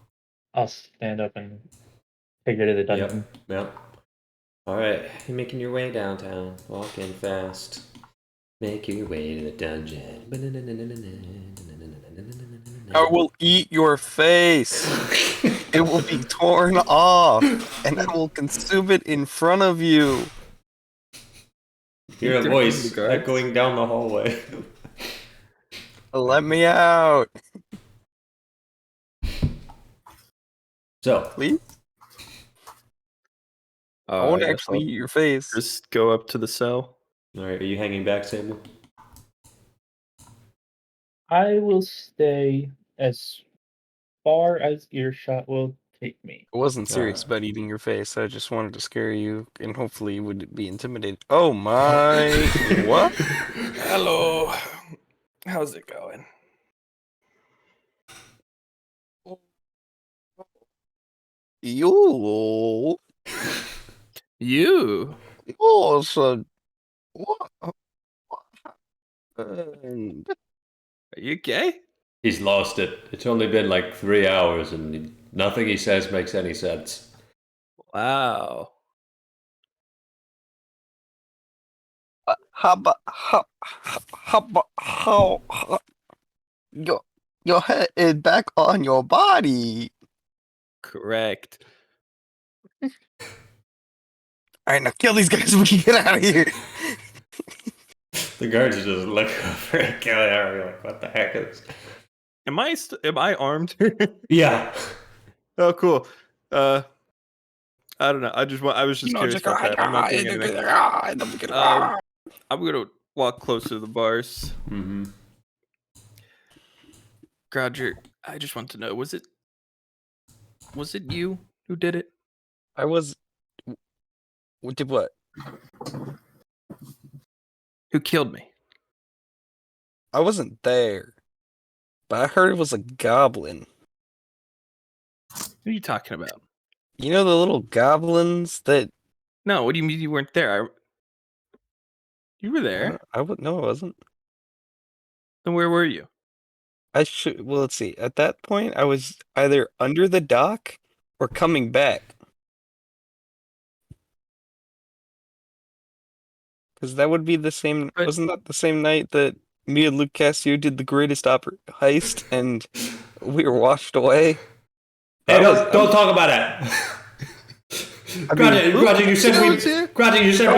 stand up and take her to the dungeon. Yep. Alright, you're making your way downtown. Walking fast. Make your way to the dungeon. I will eat your face. It will be torn off, and I will consume it in front of you. Hear a voice echoing down the hallway. Let me out. So, Please? I won't actually eat your face. Just go up to the cell. alright, are you hanging back, Sable? I will stay as far as earshot will take me. I wasn't serious about eating your face. I just wanted to scare you, and hopefully you would be intimidated. Oh my! What? Hello. How's it going? You. You. Oh, so what? happened? Are you gay? He's lost it. It's only been like 3 hours, and nothing he says makes any sense. Wow. How your head is back on your body. Correct. All right, now kill these guys so we can get out of here. The guards are just looking over at Kelly, like, what the heck is this? Am I armed? Yeah. Oh, cool. I don't know. I was just curious about that. I'm not doing anything. I'm gonna walk closer to the bars. Mm-hmm. Grodger, I just want to know, was it you who did it? I was. Did what? Who killed me? I wasn't there, but I heard it was a goblin. Who are you talking about? You know the little goblins that? No, what do you mean you weren't there? You were there. No, I wasn't. Then where were you? I should. Well, let's see. At that point, I was either under the dock We're coming back. Because that would be the same. But- Wasn't that the same night that me and Luke Cassio did the greatest heist and we were washed away? Hey, That was- don't talk about that. I mean, Granted, you said we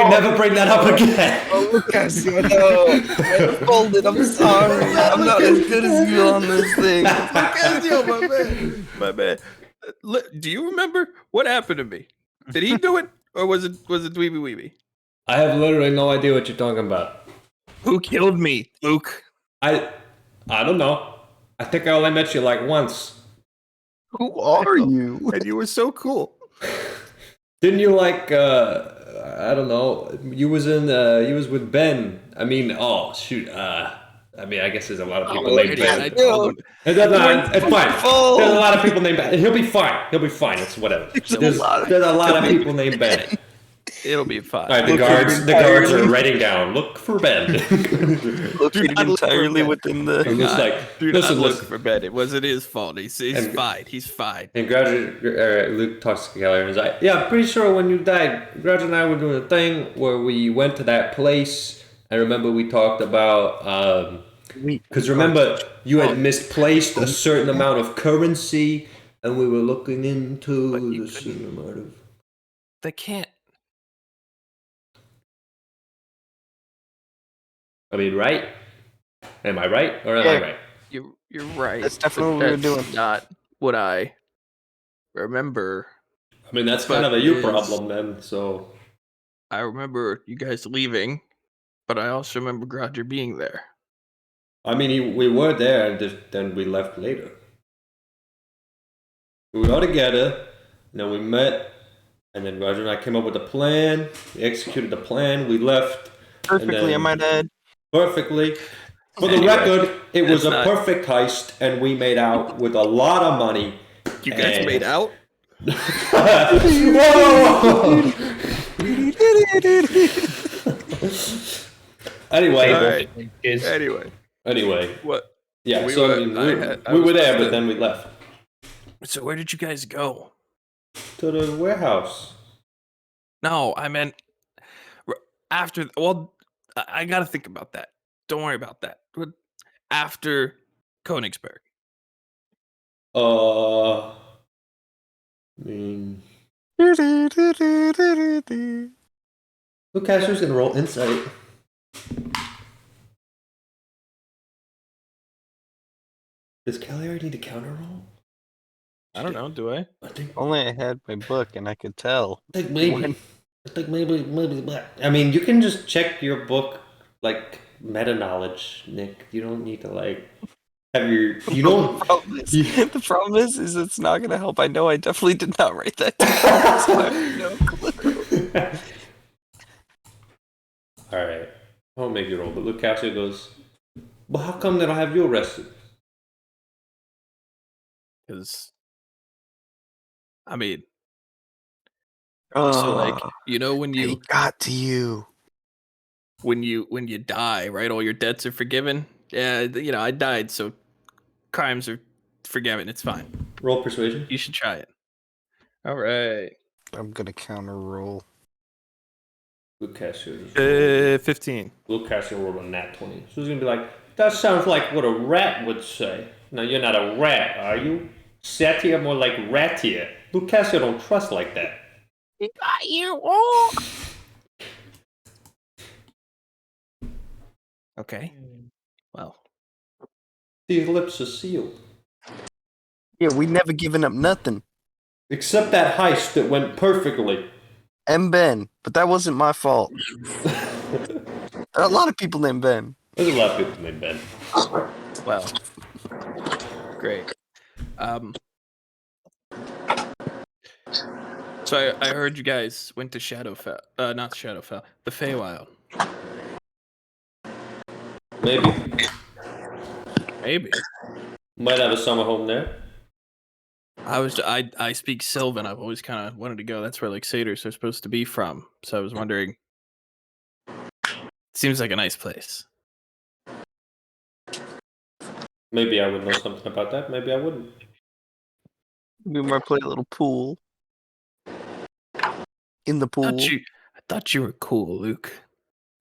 never bring that up again. oh, Luke Cassio, no. I folded. I'm sorry. I'm not as good as you on this thing. My man. Do you remember what happened to me? Did he do it, or was it Dweeby Weeby? I have literally no idea what you're talking about. Who killed me, Luke? I don't know. I think I only met you like once. Who are you? And you were so cool. Didn't you like? I don't know. You was with Ben. I mean, oh shoot. I mean, I guess there's a lot of people named Ben. I told him. It's fine. There's a lot of people named Ben. He'll be fine. It's whatever. There's a lot of people named Ben. It'll be fine. All right, the guards are writing down. Look for Ben. Located entirely within the. I'm just like, Do listen. not look for Ben. It wasn't his fault. He's fine. He's fine. And Luke talks to Keller and he's like, yeah, I'm pretty sure when you died, Grudge and I were doing a thing where we went to that place. I remember we talked about, because remember you had misplaced a certain amount of currency and we were looking into the certain amount of. They can't. I mean, right? Am I right or am I right? You're right. That's definitely what we were doing. Not what I remember. I mean, that's But kind of a you is- problem then, so. I remember you guys leaving, but I also remember Roger being there. I mean, we were there and then we left later. We were all together, and then we met, and then Roger and I came up with a plan. We executed the plan. We left. Perfectly, I might add. Perfectly. For the Anyway, record, it was a that's not- perfect heist, and we made out with a lot of money. You guys And- made out? Whoa! Anyway, All right. Is Anyway, what? yeah. We So were- I mean, I we was were there, supposed but to- then we left So where did you guys go? to the warehouse. No, I meant after. Well, I got to think about that. Don't worry about that. But after Königsberg. I mean, Luke Castro's gonna roll insight. Does Kelly already need a counter roll? I don't know. Do I? I think Only I had my book and I could tell. maybe. I mean, you can just check your book, like meta knowledge, Nick. You don't need to like have your. You don't. The problem is it's not gonna help. I know I definitely did not write that down. So I have no clue. All right, I'll make you roll. But Luke Casio goes. Well, how come they don't have you arrested? Because I mean, so like you know when He you got to you. when you die, right? All your debts are forgiven. Yeah, you know I died, so crimes are forgiven. It's fine. Roll persuasion. You should try it. All right. I'm gonna counter roll. Luke Casio. 15. Luke Casio rolled a nat 20. So he's gonna be like, that sounds like what a rat would say. No, you're not a rat, are you? Satyr, more like ratier. Luke Casio don't trust like that. He got you all. Okay. Well, These lips are sealed. Yeah, we never given up nothing. Except that heist that went perfectly. And Ben, but that wasn't my fault. There are a lot of people named Ben. There's a lot of people named Ben. well. Great. So I heard you guys went to Shadowfell. Not Shadowfell. The Feywild. Maybe. Maybe. Might have a summer home there. I speak Sylvan. I've always kind of wanted to go. That's where like satyrs are supposed to be from. So I was wondering. Seems like a nice place. Maybe I would know something about that. Maybe I wouldn't. We might play a little pool. In the pool. I thought you were cool, Luke.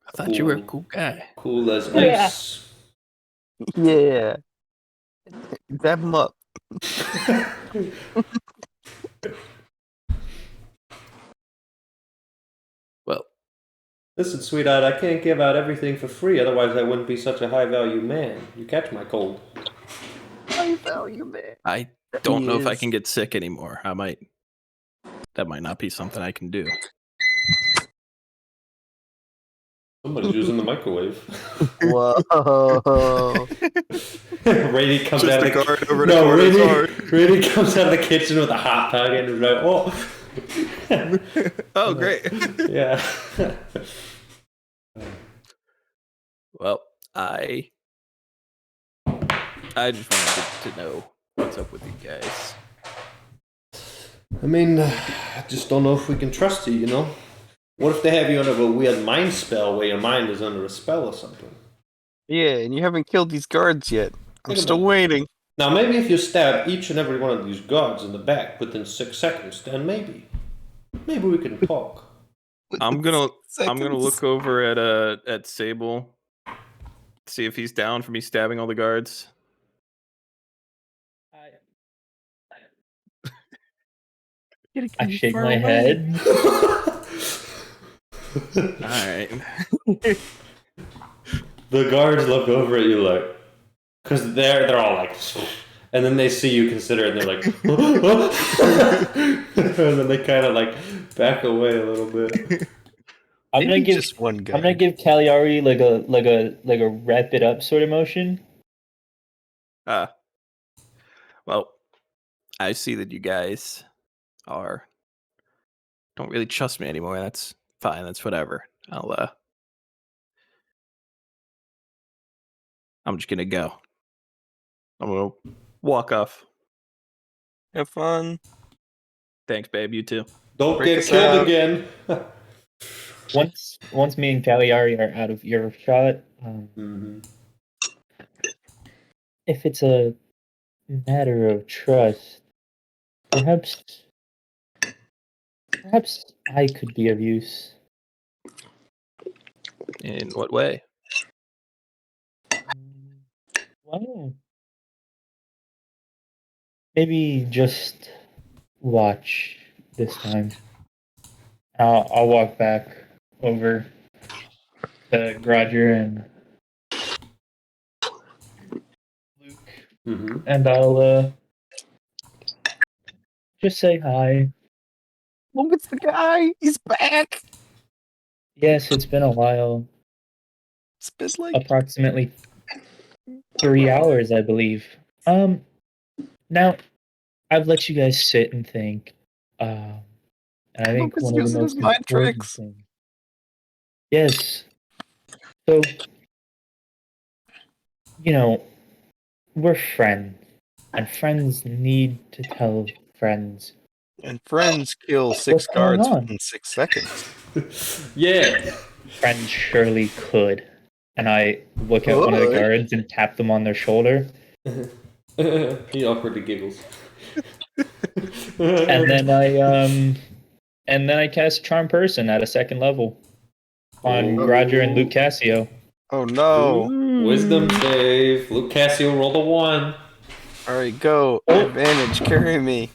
I thought you were a cool guy. Cool as Yeah. ice. Yeah. Dab him up. Well, Listen, sweetheart, I can't give out everything for free, otherwise I wouldn't be such a high-value man. You catch my cold. I value man. I don't know if I is. can get sick anymore. That might not be something I can do. Somebody's using the microwave. Whoa. Rady comes Just out the of the guard over the corner, sorry. Rady comes out of the kitchen with a hot dog and is like, oh. Oh, great. Yeah. Well, I just wanted to know what's up with you guys. I mean, I just don't know if we can trust you, you know? What if they have you under a weird mind spell where your mind is under a spell or something? Yeah, and you haven't killed these guards yet. I'm Think still about it. waiting. Now, maybe if you stab each and every one of these guards in the back within 6 seconds, then maybe we can talk. I'm gonna Seconds. look over at Sable, see if he's down for me stabbing all the guards. I shake my head. All right. The guards look over at you like, because they're all like, and then they see you consider it, and they're like, and then they kind of like back away a little bit. I'm gonna Maybe give just one guy. I'm gonna give Cagliari like a wrap it up sort of motion. Well, I see that you guys don't really trust me anymore. That's fine. That's whatever. I'm just gonna go. I'm gonna walk off. Have fun. Thanks, babe. You too. Don't Break get us killed out. again. Once me and Cagliari are out of earshot, if it's a matter of trust, perhaps I could be of use. In what way? Well, maybe just watch this time. I'll walk back over to Roger and Luke, and I'll just say hi. Look at the guy. He's back. Yes, it's been a while. It's been like Approximately 3 hours, I believe. Now I've let you guys sit and think. And I think Lucas one of the using most his mind important tricks. things. Yes. So, we're friends, and friends need to tell friends. and friends kill 6 What's going guards on? within 6 seconds. Yeah. Friends surely could. And I look at one of the Could? guards and tap them on their shoulder, He awkwardly giggles. and then I cast Charm Person at a 2nd level on Roger and Luke Cassio. Oh no. Wisdom save. Luke Cassio rolled a 1. Alright, go. Advantage, carry me.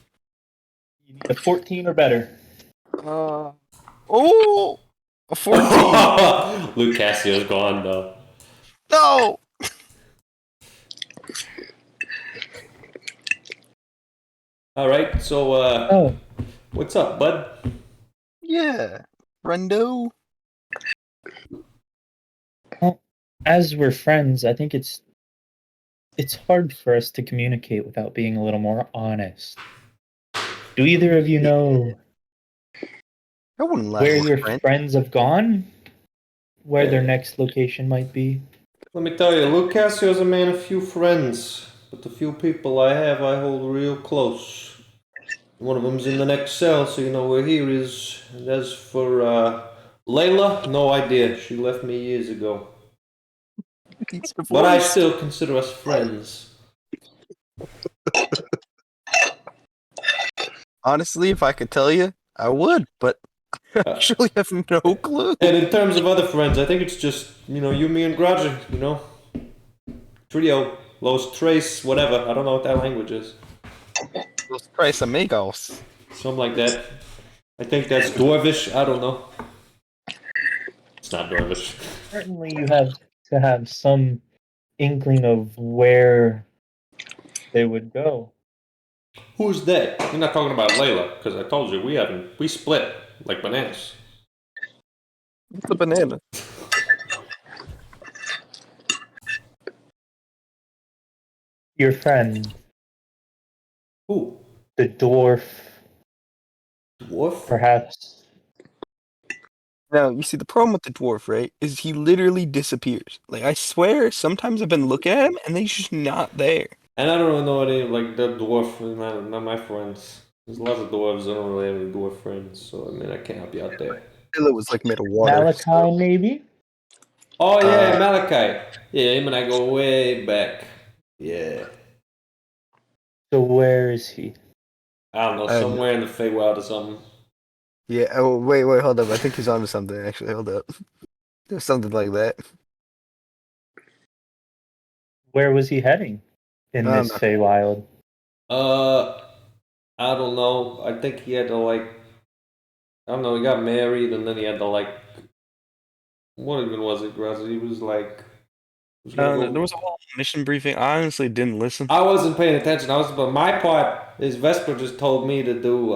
You need a 14 or better. Oh! A 14! Luke Cassio's gone though. No! Alright, so what's up, bud? Yeah. Rendo? As we're friends, I think it's hard for us to communicate without being a little more honest. Do either of you know I wouldn't lie where to your a friend. friends have gone? Where their next location might be? Let me tell you, Luke Cassio's a man of few friends, but the few people I have I hold real close. One of them's in the next cell, so you know where he is. And as for Layla, no idea. She left me years ago. He's But I divorced. still consider us friends. Honestly, if I could tell you, I would, but I actually have no clue. And in terms of other friends, I think it's just, you, me, and Grudge, Trio, Los Tres, whatever. I don't know what that language is. Los Tres Amigos. Something like that. I think that's Dwarvish. I don't know. It's not Dwarvish. Certainly, you have to have some inkling of where they would go. Who's they? You're not talking about Layla, because I told you we split like bananas. What's the banana? Your friend, Who? the dwarf, Dwarf? perhaps. Now, you see, the problem with the dwarf, right, is he literally disappears. Like, I swear, sometimes I've been looking at him, and he's just not there. And I don't really know any, like, the dwarf, not my friends. There's lots of dwarves, I don't really have any dwarf friends, so, I can't help you out there. It was, like, made of water. Malachi, maybe? Oh, yeah, Malachi. Yeah, him and I go way back. Yeah. So where is he? I don't know, somewhere in the Feywild or something. Yeah, oh, wait, hold up. I think he's onto something, actually. Hold up. There's something like that. Where was he heading in this Feywild? I don't know. I think he had to, like, I don't know, he got married and then he had to, like, what even was it, Gruz? He was like... There was a whole mission briefing. I honestly didn't listen. I wasn't paying attention. But my part is Vesper just told me to do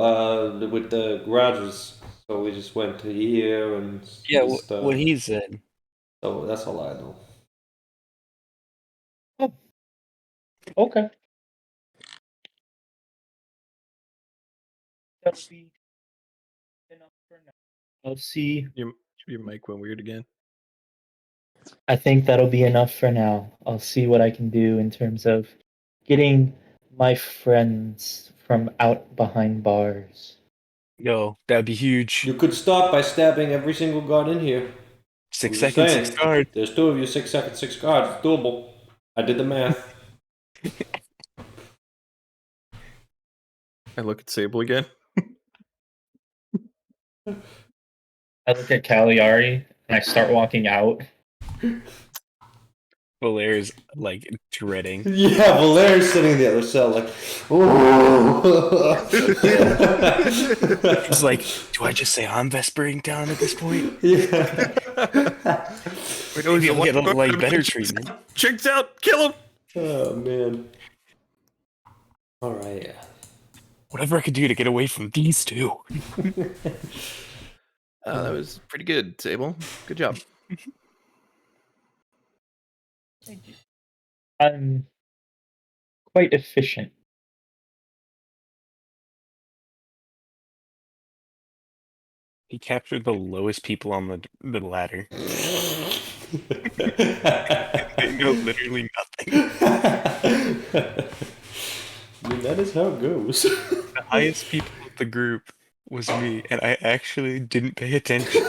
with the garages. So we just went to here and Yeah, what he said. So that's all I know. Oh. Okay. That'll be enough for now. I'll see. Your mic went weird again. I think that'll be enough for now. I'll see what I can do in terms of getting my friends from out behind bars. Yo, that'd be huge. You could start by stabbing every single guard in here. 6 seconds, 6 guards. There's 2 of you, 6 seconds, 6 guards. It's doable. I did the math. I look at Sable again. I look at Cagliari and I start walking out. Valaire's like dreading. Yeah, Valaire's sitting in the other cell like, He's like, do I just say I'm Vespering down at this point? Yeah. We're going to get like better treatment. Chicks out, kill him. Oh man. All right. Whatever I could do to get away from these two. That was pretty good, Sable. Good job. Thank you. I'm quite efficient. He captured the lowest people on the ladder. They know literally nothing. I mean, that is how it goes. The highest people of the group was me, and I actually didn't pay attention.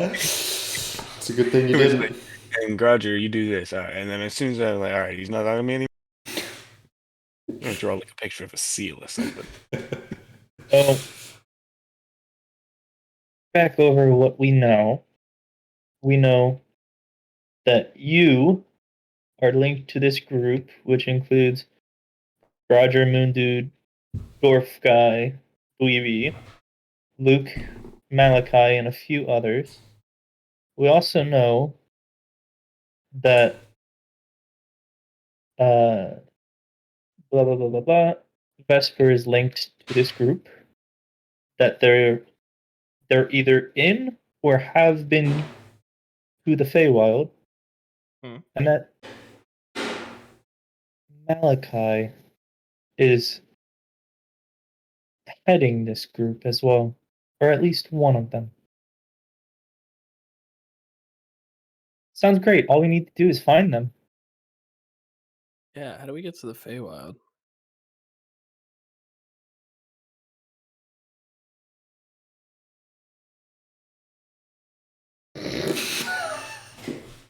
It's a good thing you didn't. Like, and Roger, you do this, all right. And then as soon as I was like, all right, he's not talking to me anymore. I'm gonna draw like a picture of a seal or something. So, back over what we know. We know that you are linked to this group, which includes Roger, Moondude, Dwarf Guy, Weavy, Luke, Malachi, and a few others. We also know that blah blah blah blah blah. Vesper is linked to this group. That they're either in or have been to the Feywild, and that Malachi is heading this group as well, or at least one of them. Sounds great. All we need to do is find them. Yeah, how do we get to the Feywild?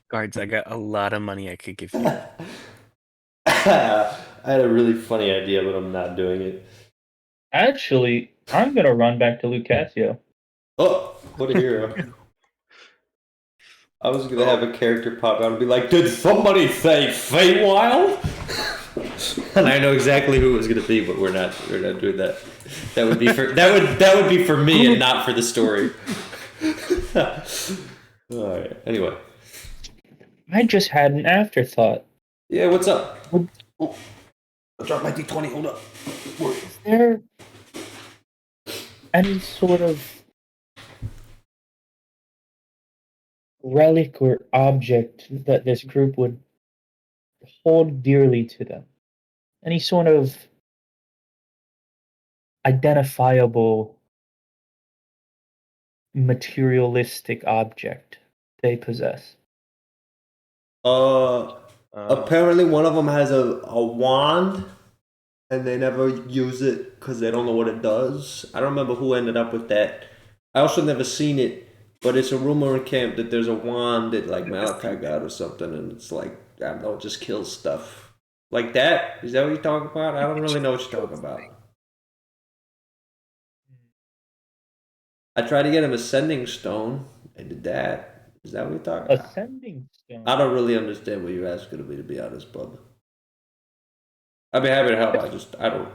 Guards, I got a lot of money I could give you. I had a really funny idea, but I'm not doing it. Actually, I'm gonna run back to Lucasio. Oh, what a hero. I was gonna have a character pop out and be like, "Did somebody say Feywild?" And I know exactly who it was gonna be, but we're not doing that. That would be for me and not for the story. Alright, anyway. I just had an afterthought. Yeah, what's up? Oh, I dropped my D20, hold up. Is there any sort of relic or object that this group would hold dearly to them? Any sort of identifiable materialistic object they possess? Apparently one of them has a wand, and they never use it because they don't know what it does. I don't remember who ended up with that. I also never seen it, but it's a rumor in camp that there's a wand that like Malachi got or something, and it's like, I don't know, it just kills stuff. Like that? Is that what you're talking about? I don't really know what you're talking about. I tried to get him a sending stone. I did that. Is that what you're talking about? Ascending stone. I don't really understand what you're asking of me, to be honest, bub. I'd be happy to help. I don't.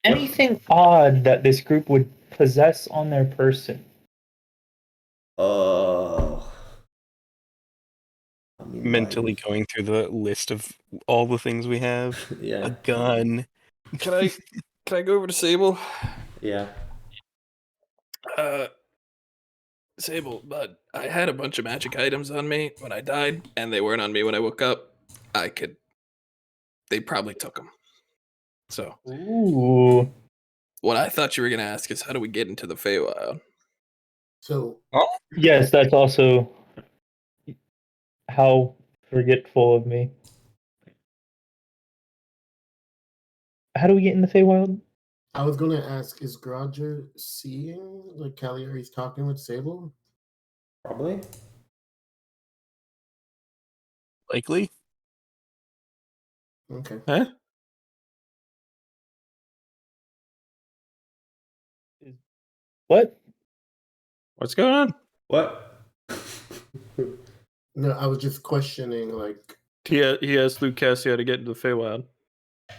Anything odd that this group would possess on their person? I mean, Mentally going through the list of all the things we have. Yeah. A gun. Can I go over to Sable? Yeah. Sable, but I had a bunch of magic items on me when I died, and they weren't on me when I woke up. They probably took them. So, Ooh. what I thought you were gonna ask is, how do we get into the Feywild? So Yes, that's also how forgetful of me. How do we get in the Feywild? I was gonna ask, is Grodger seeing like Cagliari's talking with Sable? Probably. Likely. Okay. Huh? What? What's going on? What? No, I was just questioning like He asked Luke Cassie how to get into the Feywild.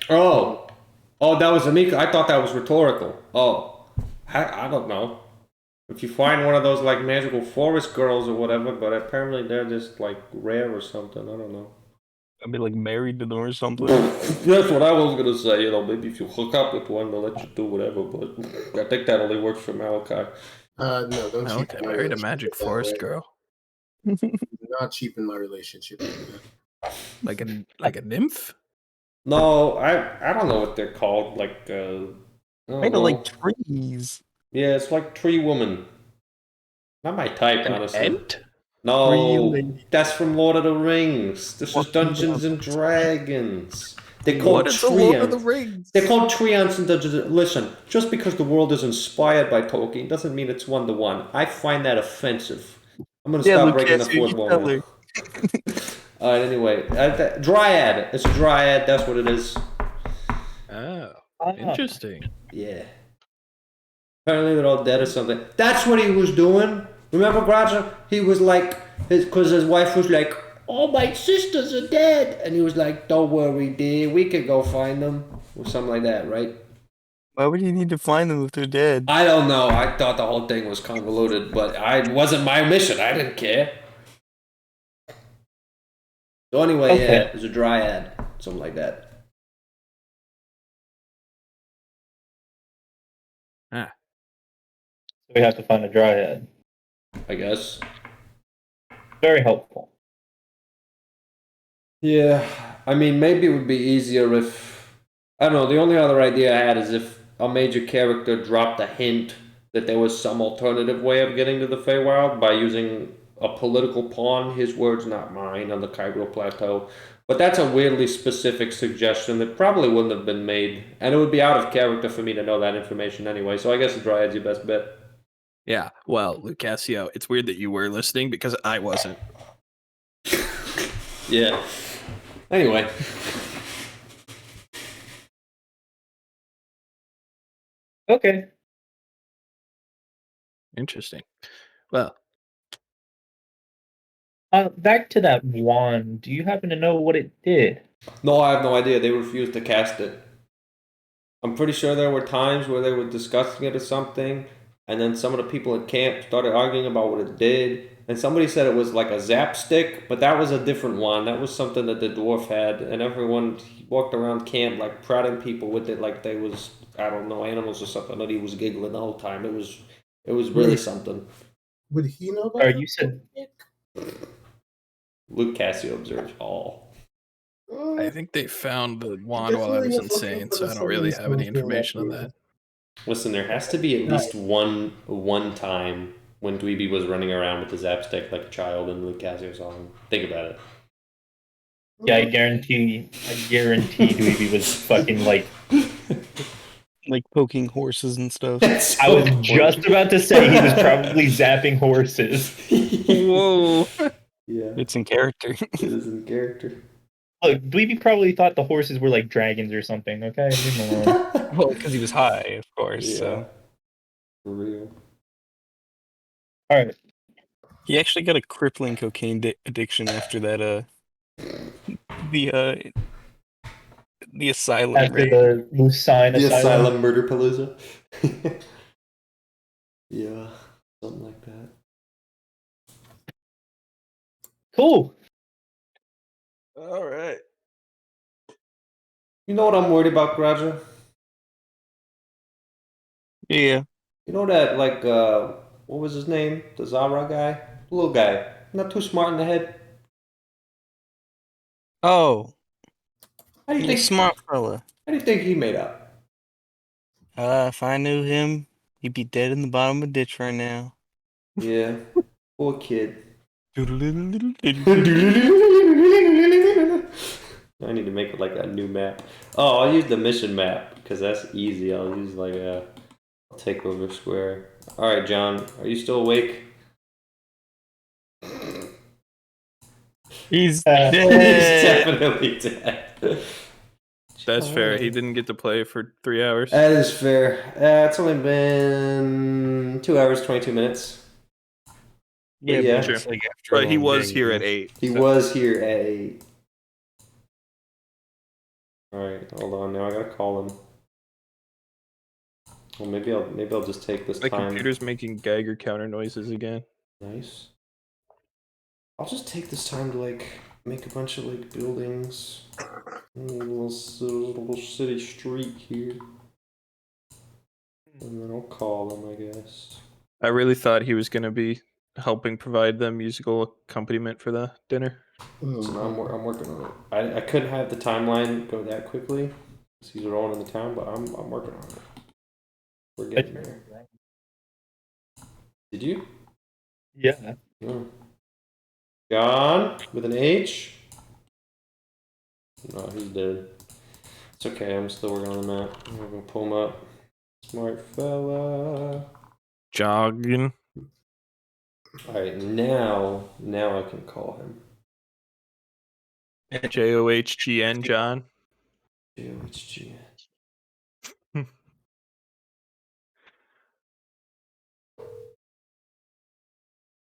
Oh, that was Amika. I thought that was rhetorical. Oh, I don't know. If you find one of those like magical forest girls or whatever, but apparently they're just like rare or something. I don't know. I'd be like married to them or something. That's what I was gonna say. You know, maybe if you hook up with one, they'll let you do whatever. But I think that only works for Malachi. no, don't I cheapen I my married a relationship magic that forest way. girl, Do not cheapen my relationship. like a nymph. No, I don't know what they're called. Like I don't Kind know. of like trees. Yeah, it's like Tree Woman. Not my type, An honestly. ent? No, Really? that's from Lord of the Rings. This is What? Dungeons and Dragons. They call What is the Lord of the treants. Rings? They're called treants in Dungeons. Listen, just because the world is inspired by Tolkien doesn't mean it's 1-to-1. I find that offensive. I'm gonna Yeah, stop breaking the Lucas, you fourth wall tell now. her. Alright, anyway. Dryad. It's a dryad, that's what it is. Oh, Ah. interesting. Yeah. Apparently they're all dead or something. That's what he was doing. Remember, Groucho? He was like, because his wife was like, "All my sisters are dead," and he was like, "Don't worry, dear, we can go find them," or something like that, right? Why would you need to find them if they're dead? I don't know. I thought the whole thing was convoluted, but it wasn't my mission. I didn't care. So anyway, Okay. yeah, it was a dryad, something like that. We have to find a dryad. I guess. Very helpful. Yeah, I mean, maybe it would be easier if, I don't know, the only other idea I had is if a major character dropped a hint that there was some alternative way of getting to the Feywild by using a political pawn, his words, not mine, on the Kyril Plateau. But that's a weirdly specific suggestion that probably wouldn't have been made, and it would be out of character for me to know that information anyway, so I guess the Dryad's your best bet. Yeah, well, Lucasio, it's weird that you were listening because I wasn't. Yeah. Anyway. Okay. Interesting. Well, Back to that wand. Do you happen to know what it did? No, I have no idea. They refused to cast it. I'm pretty sure there were times where they were discussing it or something, and then some of the people at camp started arguing about what it did. And somebody said it was like a zap stick, but that was a different one. That was something that the dwarf had, and everyone walked around camp like prodding people with it like they was, I don't know, animals or something. And he was giggling the whole time. It was really something. Would he know about Or it? you said Luke Cassio observes all. I think they found the wand while I was insane, so I don't really have any information on that. Listen, there has to be at least one time when Dweeby was running around with the zap stick like a child and Luke Cassio saw him. Think about it. yeah, I guarantee Dweeby was fucking like. Like poking horses and stuff. I was just about to say he was probably zapping horses. Whoa. Yeah, It's in character. it is in character. Look, Dweeby probably thought the horses were like dragons or something. Okay, leave him alone. Well, because he was high, of course. Yeah, So for real. All right. he actually got a crippling cocaine addiction after that. The asylum After raid. the Lucine The Asylum. Asylum Murder Palooza. Yeah, something like that. Cool. All right. You know what I'm worried about, Roger? Yeah. You know that, like, what was his name? The Zara guy? The little guy. Not too smart in the head. Oh, How do you he's a think? smart fella. How do you think he made up? If I knew him, he'd be dead in the bottom of a ditch right now. Yeah, poor kid. I need to make it like a new map. Oh, I'll use the mission map because that's easy. I'll use like a takeover square. All right, John, are you still awake? He's He's dead. definitely dead. That's fair. He didn't get to play for 3 hours. That is fair. It's only been 2 hours 22 minutes. Yeah, Yeah. but it's like after a But he long was day, here you at know? 8. He so- was here at 8. Alright, hold on. Now I gotta call him. Well, maybe I'll just take this My time. computer's making Geiger counter noises again. Nice. I'll just take this time to like make a bunch of like buildings. A little city street here. And then I'll call him, I guess. I really thought he was going to be helping provide the musical accompaniment for the dinner. So I'm working on it. I couldn't have the timeline go that quickly because he's rolling in the town, but I'm working on it. We're getting there. Did you? Yeah. No. John with an H? No, he's dead. It's okay, I'm still working on the map. I'm gonna pull him up. Smart fella. Jogging. Alright, now I can call him. JOHGN, John. JOHG.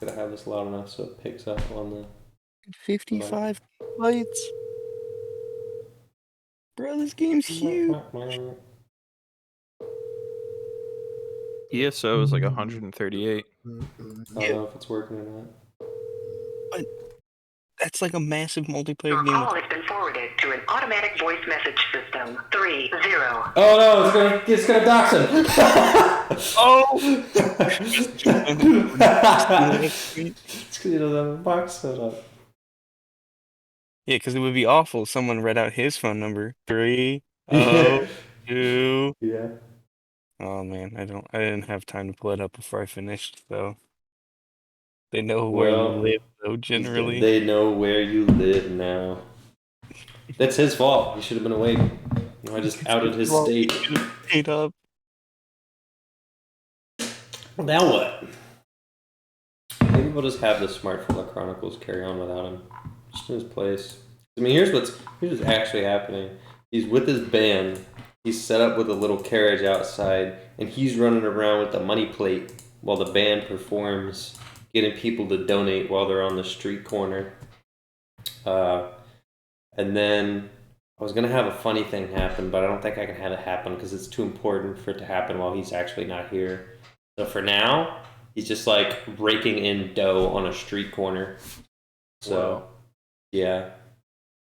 Gotta have this loud enough so it picks up on the 55 bytes. Bro, this game's huge. ESO is like 138. I don't know if it's working or not. That's like a massive multiplayer Your game. call has been forwarded to an automatic voice message system. 30. Oh no, it's gonna dox him. Oh! It's because he doesn't have a box set up. Yeah, because it would be awful if someone read out his phone number. 3 Yeah. 2. Yeah. Oh man, I didn't have time to pull it up before I finished, so they know where Well, you live though generally. They know where you live now. That's his fault. He should have been awake. I just outed his Well, state. Ate up. Now what? Maybe we'll just have the Smart Fella Chronicles carry on without him. Just in his place. I mean, here's what's actually happening. He's with his band. He's set up with a little carriage outside, and he's running around with the money plate while the band performs, getting people to donate while they're on the street corner. And then I was gonna have a funny thing happen, but I don't think I can have it happen because it's too important for it to happen while he's actually not here. So for now, he's just like raking in dough on a street corner. So, yeah.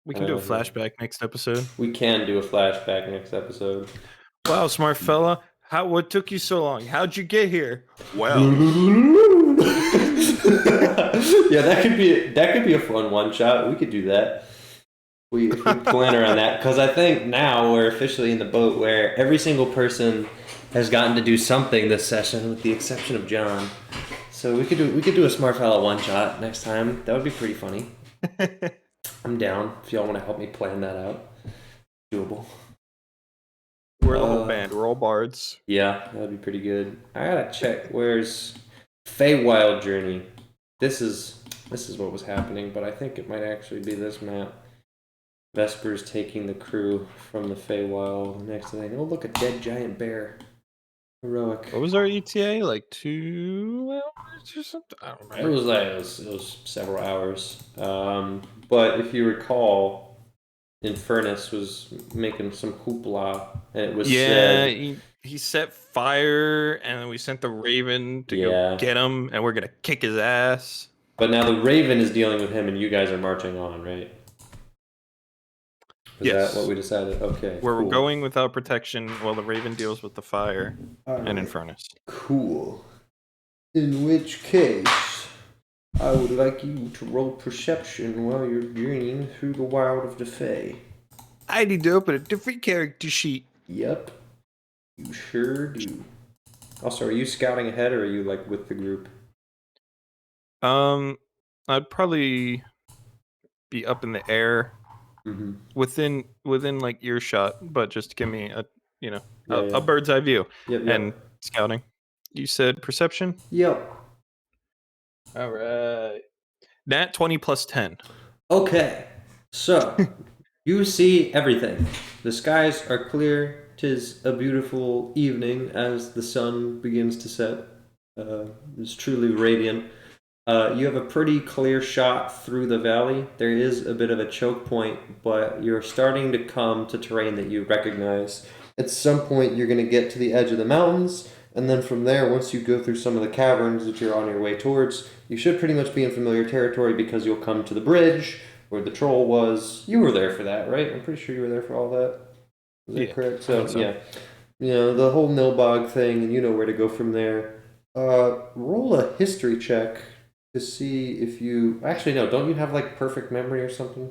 We can do a flashback next episode. We can do a flashback next episode. Wow, smart fella. What took you so long? How'd you get here? Well, yeah, that could be a fun one shot. We could do that. We plan around that because I think now we're officially in the boat where every single person has gotten to do something this session, with the exception of John. So we could do a smart fella one shot next time. That would be pretty funny. I'm down if y'all want to help me plan that out. Doable. We're a little band. We're all bards. Yeah, that'd be pretty good. I gotta check. Where's Feywild Journey? This is what was happening, but I think it might actually be this map. Vesper's taking the crew from the Feywild. Next thing, oh look, a dead giant bear. Heroic. What was our ETA? Like 2 hours or something? I don't remember. It was several hours. But if you recall, Infernus was making some hoopla, and it was said, he set fire, and then we sent the Raven to go get him, and we're gonna kick his ass. But now the Raven is dealing with him, and you guys are marching on, right? Is that what we decided? Okay. We're going without protection while the Raven deals with the fire and Infernus. Cool. In which case, I would like you to roll perception while you're journeying through the wild of the Fae. I need to open a different character sheet. Yep. You sure do. Also, are you scouting ahead or are you like with the group? I'd probably be up in the air. Mm-hmm. Within like earshot, but just give me a bird's eye view. Yep. And scouting. You said perception? Yep. All right. Nat 20 plus 10. Okay. So you see everything. The skies are clear. 'Tis a beautiful evening as the sun begins to set. It's truly radiant. You have a pretty clear shot through the valley. There is a bit of a choke point, but you're starting to come to terrain that you recognize. At some point, you're going to get to the edge of the mountains, and then from there, once you go through some of the caverns that you're on your way towards, you should pretty much be in familiar territory because you'll come to the bridge where the troll was. You were there for that, right? I'm pretty sure you were there for all that. Is that correct? So, yeah. You know, the whole Nilbog thing, and you know where to go from there. Roll a history check to see if you... Actually, no, don't you have, like, perfect memory or something?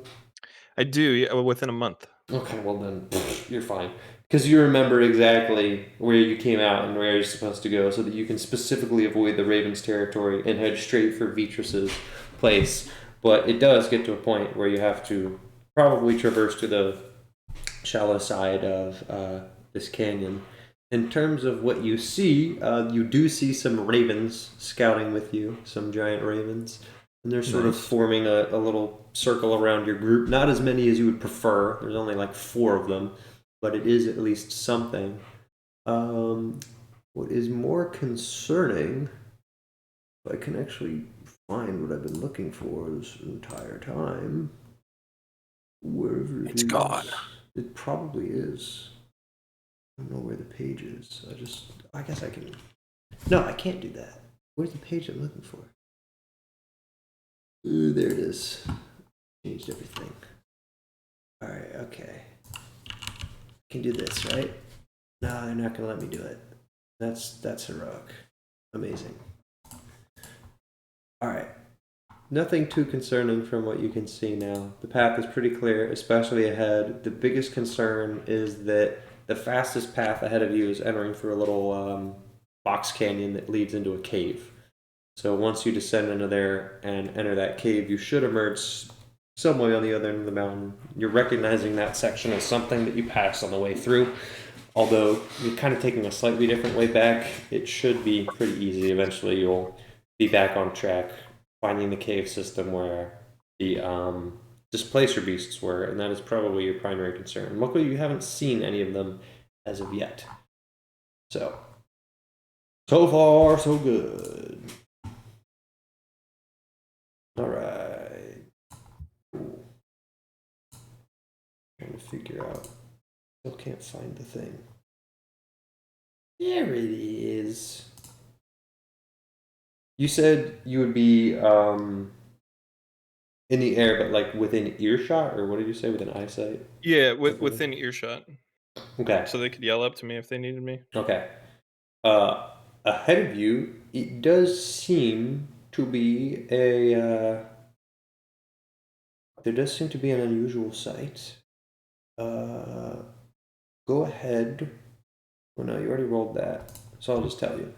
I do, yeah, within a month. Okay, well then, you're fine. Because you remember exactly where you came out and where you're supposed to go so that you can specifically avoid the Raven's territory and head straight for Vitrus's place. But it does get to a point where you have to probably traverse to the shallow side of this canyon. In terms of what you see, you do see some ravens scouting with you, some giant ravens. And they're sort of forming a little circle around your group. Not as many as you would prefer. There's only like 4 of them. But it is at least something. What is more concerning, if I can actually find what I've been looking for this entire time, wherever it's gone. It probably is. I don't know where the page is. I guess I can... No, I can't do that. Where's the page I'm looking for? Ooh, there it is. Changed everything. Alright, okay. Can do this, right? No, they're not gonna let me do it. That's heroic. Amazing. Alright. Nothing too concerning from what you can see now. The path is pretty clear, especially ahead. The biggest concern is that the fastest path ahead of you is entering through a little box canyon that leads into a cave. So once you descend into there and enter that cave, you should emerge some way on the other end of the mountain. You're recognizing that section as something that you passed on the way through. Although you're kind of taking a slightly different way back, it should be pretty easy. Eventually you'll be back on track, finding the cave system where the displacer beasts were, and that is probably your primary concern. Luckily you haven't seen any of them as of yet. So far, so good. Alright. Cool. Trying to figure out. Still can't find the thing. There it is. You said you would be in the air, but like within earshot, or what did you say, within eyesight? Yeah, within earshot. Okay. So they could yell up to me if they needed me. Okay. Ahead of you, it does seem to be a. There does seem to be an unusual sight. Go ahead. Oh no, you already rolled that, so I'll just tell you.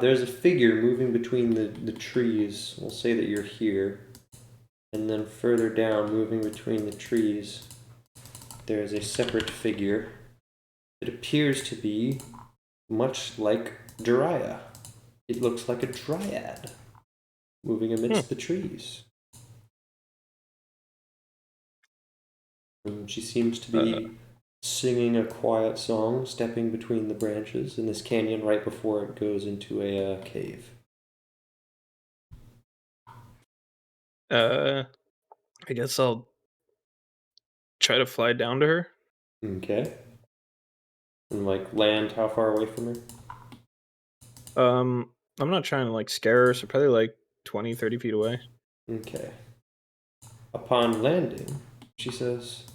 There's a figure moving between the trees. We'll say that you're here. And then further down, moving between the trees, there is a separate figure. It appears to be much like Jiraiya. It looks like a dryad moving amidst the trees. And she seems to be singing a quiet song, stepping between the branches in this canyon right before it goes into a cave. I guess I'll try to fly down to her. Okay. And like land how far away from her? I'm not trying to like scare her, so probably like 20, 30 feet away. Okay. Upon landing, she says,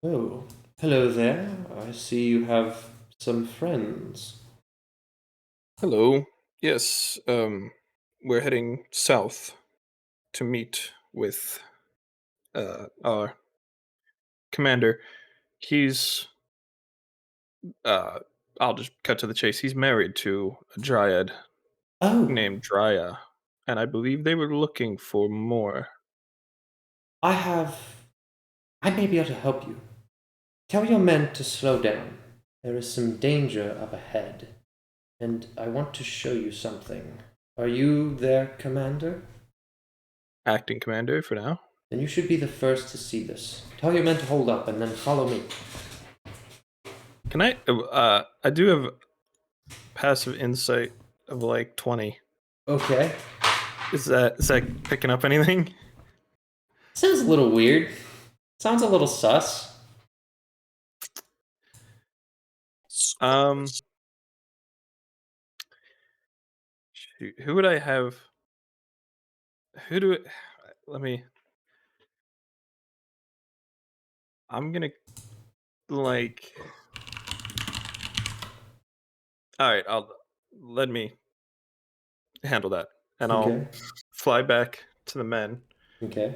"Oh, hello there. I see you have some friends." Hello. Yes, we're heading south to meet with our commander. He's I'll just cut to the chase. He's married to a dryad Oh, named Drya, and I believe they were looking for more. I may be able to help you. Tell your men to slow down. There is some danger up ahead, and I want to show you something. Are you their commander? Acting commander for now. Then you should be the first to see this. Tell your men to hold up and then follow me. Can I I do have passive insight of like 20. Okay. Is that picking up anything? Sounds a little weird. Sounds a little sus. Shoot, who would I have? Who do it? Let me. I'm gonna like. All right, let me handle that, and I'll Okay. fly back to the men. Okay.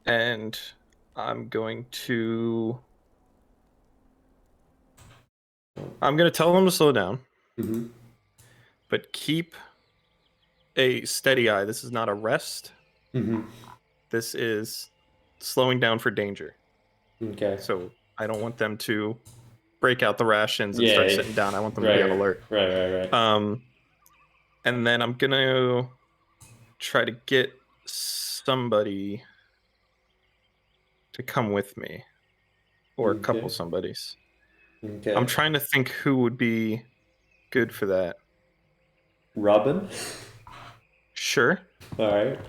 And I'm going to tell them to slow down, Mm-hmm. but keep a steady eye. This is not a rest. Mm-hmm. This is slowing down for danger. Okay. So I don't want them to break out the rations and Yeah, start yeah. sitting down. I want them to be on alert. Right. And then I'm gonna try to get somebody to come with me, or a couple somebodies. Okay. I'm trying to think who would be good for that. Robin? Sure. All right.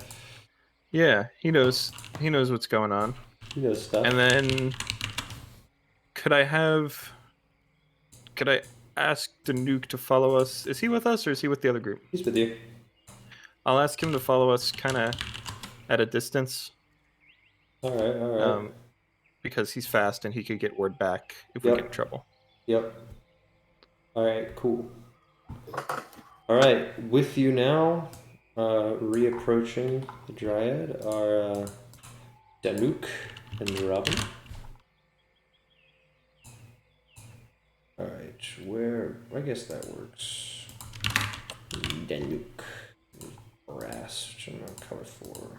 Yeah, he knows what's going on. He knows stuff. And then could I ask Danuke to follow us? Is he with us or is he with the other group? He's with you. I'll ask him to follow us kind of at a distance. All right. Because he's fast and he could get word back if we get in trouble. Yep. All right, cool. All right, with you now, reapproaching the Dryad are Danuke and Robin. All right, I guess that works. Danuke. Brass, which I'm going to cover for.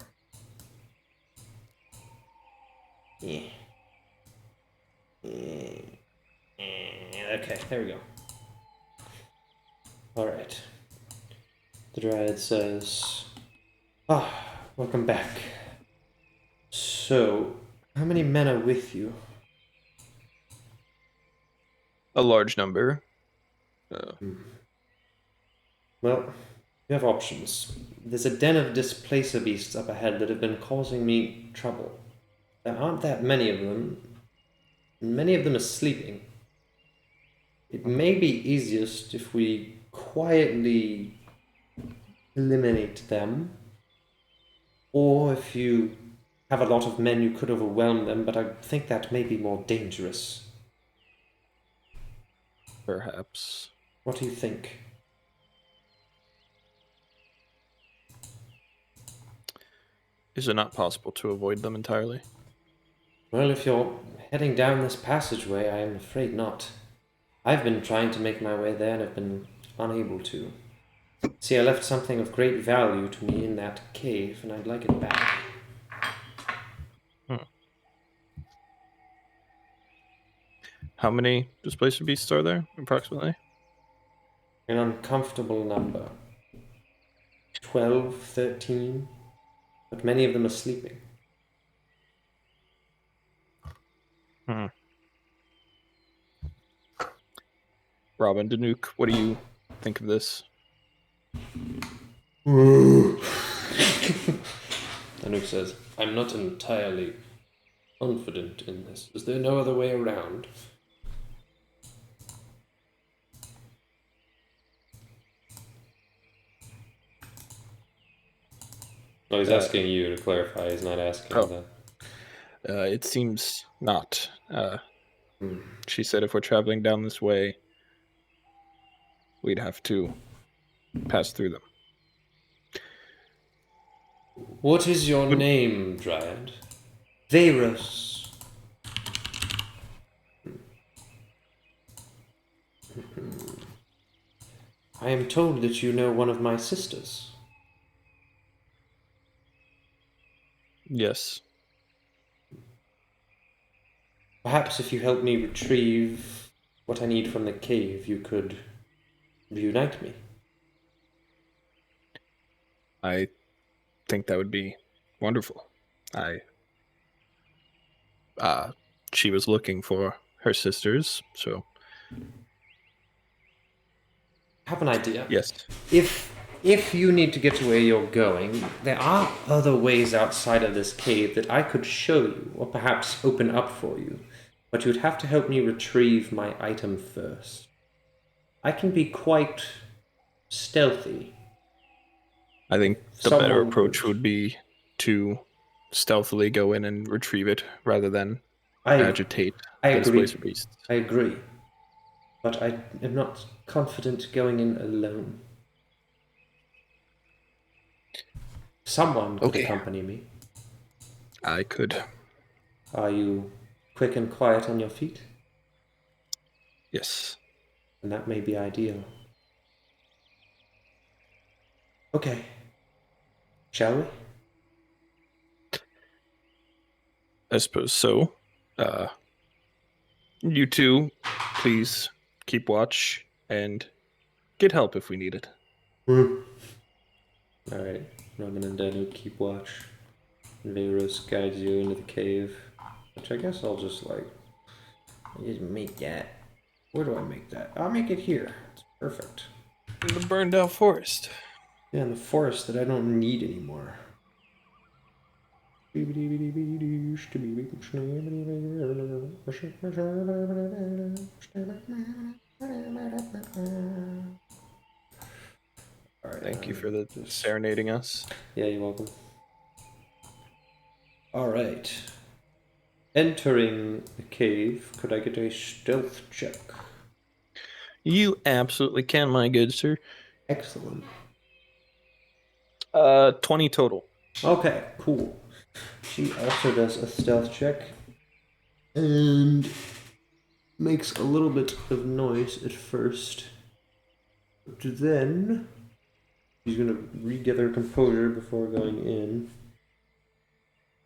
Yeah. Okay, there we go. Alright. The Dryad says, welcome back. So, how many men are with you? a large number. Well, you have options. There's a den of displacer beasts up ahead that have been causing me trouble. There aren't that many of them. Many of them are sleeping. It may be easiest if we quietly eliminate them. Or if you have a lot of men, you could overwhelm them, but I think that may be more dangerous. Perhaps. What do you think? Is it not possible to avoid them entirely? Well, if you're heading down this passageway, I am afraid not. I've been trying to make my way there and have been unable to. See, I left something of great value to me in that cave, and I'd like it back. How many displacer beasts are there, approximately? An uncomfortable number. 12, 13, but many of them are sleeping. Robin, Danuk, what do you think of this? Danuk says, I'm not entirely confident in this. Is there no other way around? Oh, he's asking you to clarify. He's not asking that. It seems not. She said if we're traveling down this way, we'd have to pass through them. What is your name, Dryad? Varus. I am told that you know one of my sisters. Yes. Perhaps if you help me retrieve what I need from the cave, you could reunite me. I think that would be wonderful. She was looking for her sisters, so... I have an idea. Yes. If you need to get to where you're going, there are other ways outside of this cave that I could show you, or perhaps open up for you. But you'd have to help me retrieve my item first. I can be quite stealthy. I think the better approach would be to stealthily go in and retrieve it rather than agitate the displacer beasts. I agree. But I am not confident going in alone. Someone could accompany me. I could. Are you quick and quiet on your feet? Yes. And that may be ideal. Okay. Shall we? I suppose so. You two, please keep watch and get help if we need it. Alright. Robin and Danu keep watch. Varus guides you into the cave. Which I guess I'll just make that. Where do I make that? I'll make it here. It's perfect. In the burned out forest. Yeah, in the forest that I don't need anymore. Alright, Thank you for the serenading us. Yeah, you're welcome. Alright. Entering the cave, could I get a stealth check? You absolutely can, my good sir. Excellent. 20 total. Okay, cool. She also does a stealth check and makes a little bit of noise at first. But then she's gonna regather her composure before going in.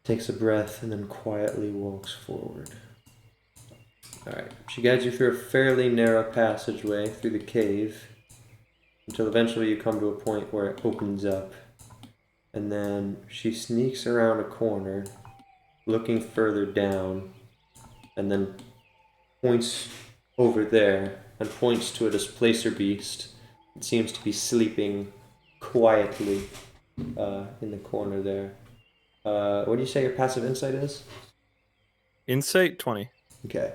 Takes a breath and then quietly walks forward. Alright, she guides you through a fairly narrow passageway through the cave until eventually you come to a point where it opens up. And then she sneaks around a corner, looking further down, and then points over there and points to a displacer beast. It seems to be sleeping quietly in the corner there. What do you say your passive insight is? Insight 20. Okay.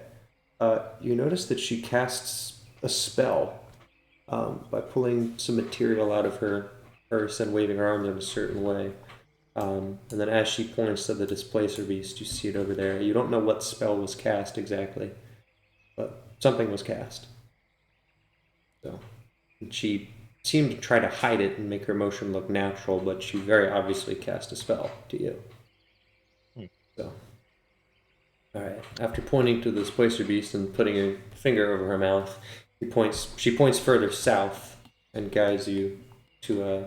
You notice that she casts a spell by pulling some material out of her purse and waving her arms in a certain way. And then as she points to the displacer beast, you see it over there. You don't know what spell was cast exactly, but something was cast. So, and she seemed to try to hide it and make her motion look natural, but she very obviously cast a spell to you. So, alright. After pointing to the displacer beast and putting her finger over her mouth, she points further south and guides you to a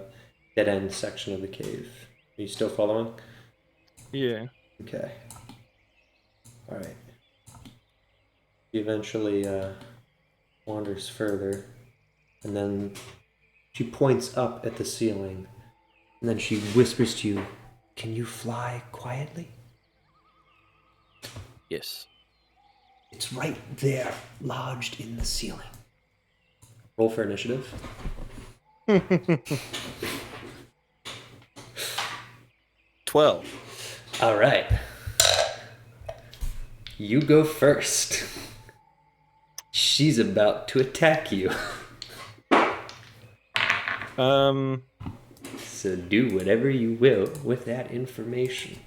dead-end section of the cave. Are you still following? Yeah. Okay. Alright. She eventually wanders further, and then she points up at the ceiling, and then she whispers to you, "Can you fly quietly?" Yes. It's right there, lodged in the ceiling. Roll for initiative. 12. Alright. You go first. She's about to attack you. So do whatever you will with that information.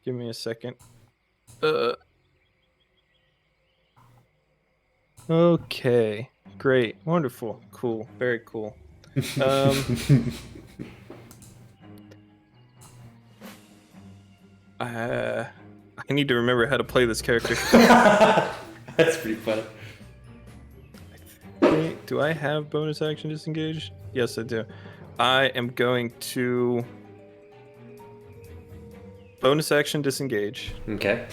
Give me a second. Okay. Great. Wonderful. Cool. Very cool. I need to remember how to play this character. That's pretty funny. Do I have bonus action disengage? Yes, I do. I am going to bonus action disengage. Okay.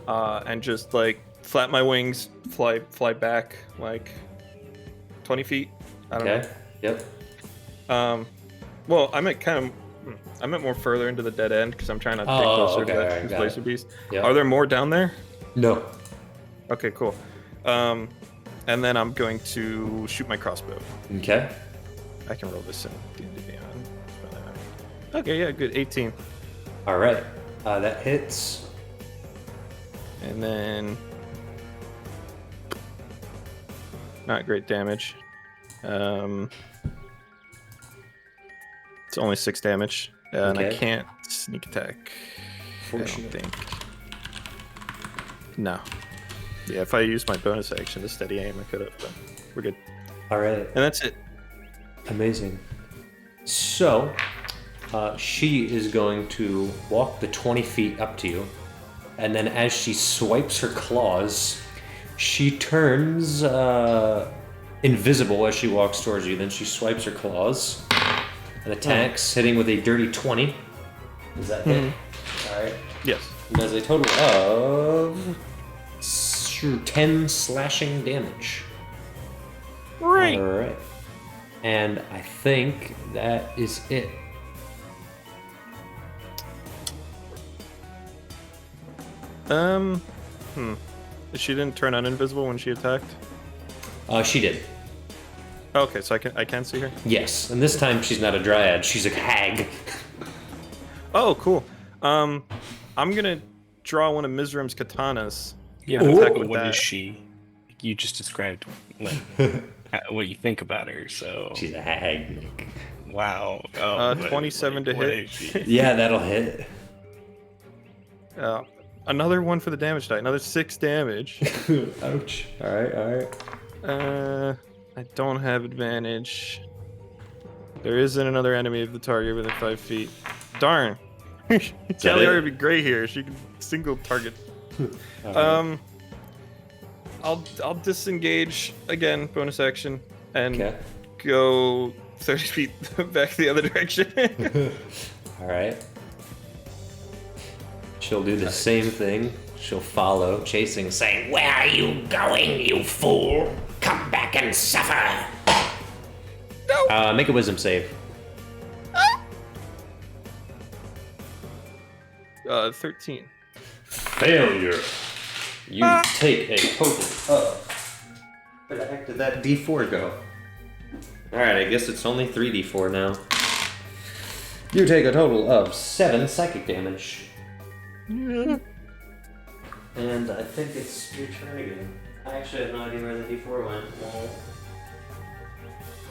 And just like flap my wings, fly back like 20 feet. I don't know. Yep. Well, I meant more further into the dead end because I'm trying to get closer to that displacer beast. Yep. Are there more down there? No. Okay, cool. And then I'm going to shoot my crossbow. Okay. I can roll this in D&D Beyond. Okay, yeah, good. 18. All right. That hits. And then not great damage. It's only 6 damage. And I Okay. can't sneak attack. I don't think. No. Yeah, if I used my bonus action to steady aim, I could have, but we're good. All right. And that's it. Amazing. So, she is going to walk the 20 feet up to you, and then as she swipes her claws, she turns invisible as she walks towards you. Then she swipes her claws and attacks, hitting with a dirty 20. Does that hit? All right. Yes. And does a total of 10 slashing damage. Right. All right. And I think that is it. She didn't turn uninvisible when she attacked? She did. Okay, so I can see her? Yes, and this time she's not a dryad, she's a hag. Oh, cool. I'm gonna draw one of Mizrim's katanas. Yeah, and attack with what that. is she? You just described like, what you think about her, so... She's a hag, Nick. Wow. Oh, 27 to what hit. is she? Yeah, that'll hit. Another one for the damage die. Another 6 damage. Ouch. Alright. I don't have advantage. There isn't another enemy of the target within 5 feet. Darn. Talia would be great here. She can single target. Right. I'll disengage again, bonus action, and Okay. go 30 feet back the other direction. Alright. She'll do the same thing. She'll follow, chasing, saying, Where are you going, you fool? Come back and suffer. make a wisdom save. 13. Failure. You take a total of... Where the heck did that D4 go? Alright, I guess it's only 3D4 now. You take a total of 7 psychic damage. And I think it's your turn again. I actually have no idea where the D4 went.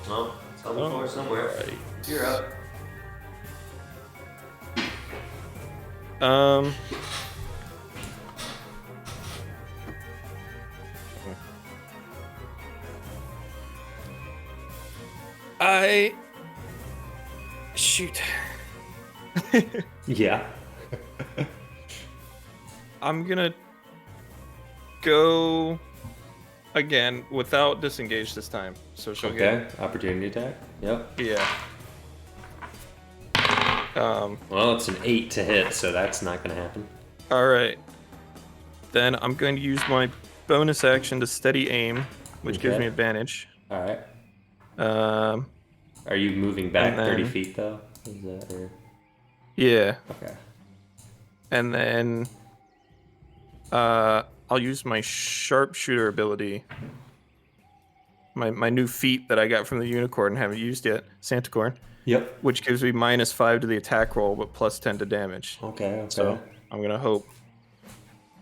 Oh, it's on the floor somewhere. Right. You're up. Shoot. Yeah. I'm gonna go again without disengage this time. So she'll Okay, opportunity attack. Yep. get. Yeah. Well, it's an 8 to hit, so that's not gonna happen. Alright. Then I'm going to use my bonus action to steady aim, which gives Okay. me advantage. Alright. Um, Are you moving back And then- 30 feet, though? Is that, or... yeah. Okay. And then I'll use my sharpshooter ability. My new feat that I got from the unicorn and haven't used yet, Santacorn, Yep. which gives me -5 to the attack roll but +10 to damage. Okay, okay. So I'm gonna hope.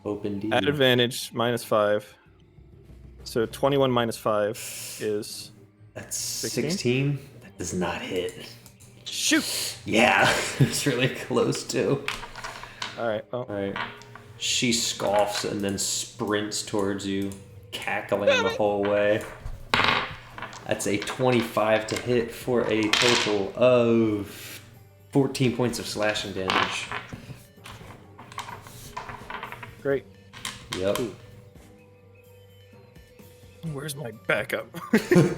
Hope indeed. At advantage, -5. So 21 -5 is That's 16? 16? That does not hit. shoot. Yeah, it's really close, too. All right. Well, Alright. She scoffs and then sprints towards you, cackling the whole way. That's a 25 to hit for a total of 14 points of slashing damage. great. Yep. Where's my backup?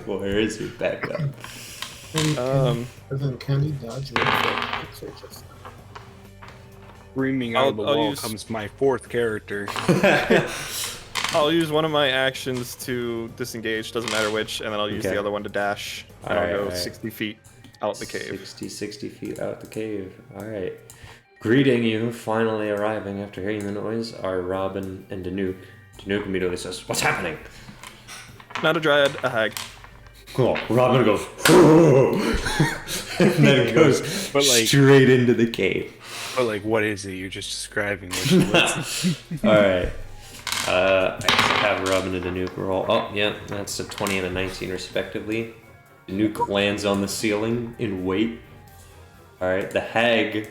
Where is your backup? Then can he dodge reflex or just Screaming out of the I'll wall use- comes my fourth character. I'll use one of my actions to disengage, doesn't matter which, and then I'll use Okay. the other one to dash. And Alright, I'll go alright. 60 feet out the cave. 60 feet out the cave. Alright. Greeting you, finally arriving after hearing the noise, are Robin and Danuke. Danuke immediately says, "What's happening?" Not a dryad, a hag. Cool. Robin goes, and then goes But, like- straight into the cave. But like, what is it? You're just describing what Alright. I have Robin and Danuke roll. Oh, yeah, that's a 20 and a 19 respectively. Danuke lands on the ceiling in wait. Alright, the hag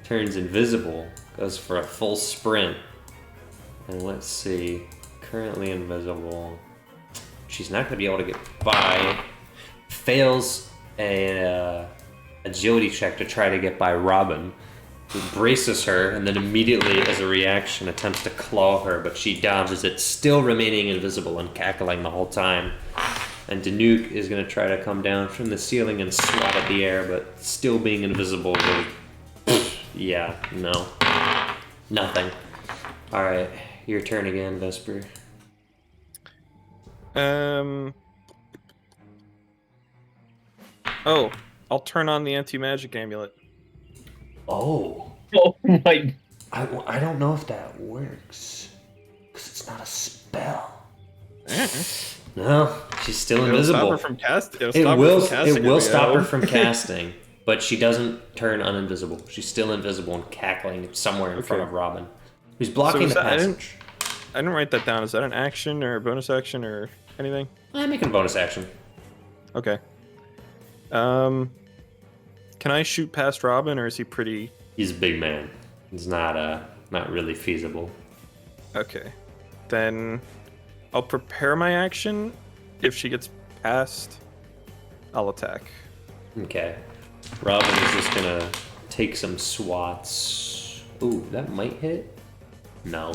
turns invisible, goes for a full sprint. And let's see. Currently invisible. She's not going to be able to get by. Fails a agility check to try to get by Robin, who braces her and then immediately, as a reaction, attempts to claw her, but she dodges it, still remaining invisible and cackling the whole time. And Danuke is going to try to come down from the ceiling and swat at the air, but still being invisible. Yeah, no. Nothing. Alright, your turn again, Vesper. Oh, I'll turn on the anti-magic amulet. Oh. Oh my. I don't know if that works. Because it's not a spell. No, she's still It'll stop invisible. her from casting. It will stop her from casting, but she doesn't turn uninvisible. She's still invisible and cackling somewhere in front of Robin, who's blocking the passage. I didn't write that down. Is that an action or a bonus action or anything? I'm making a bonus action. Okay. Can I shoot past Robin, or is he pretty? He's a big man. It's not really feasible. Okay. Then I'll prepare my action. If she gets past, I'll attack. Okay. Robin is just gonna take some swats. Ooh, that might hit? No.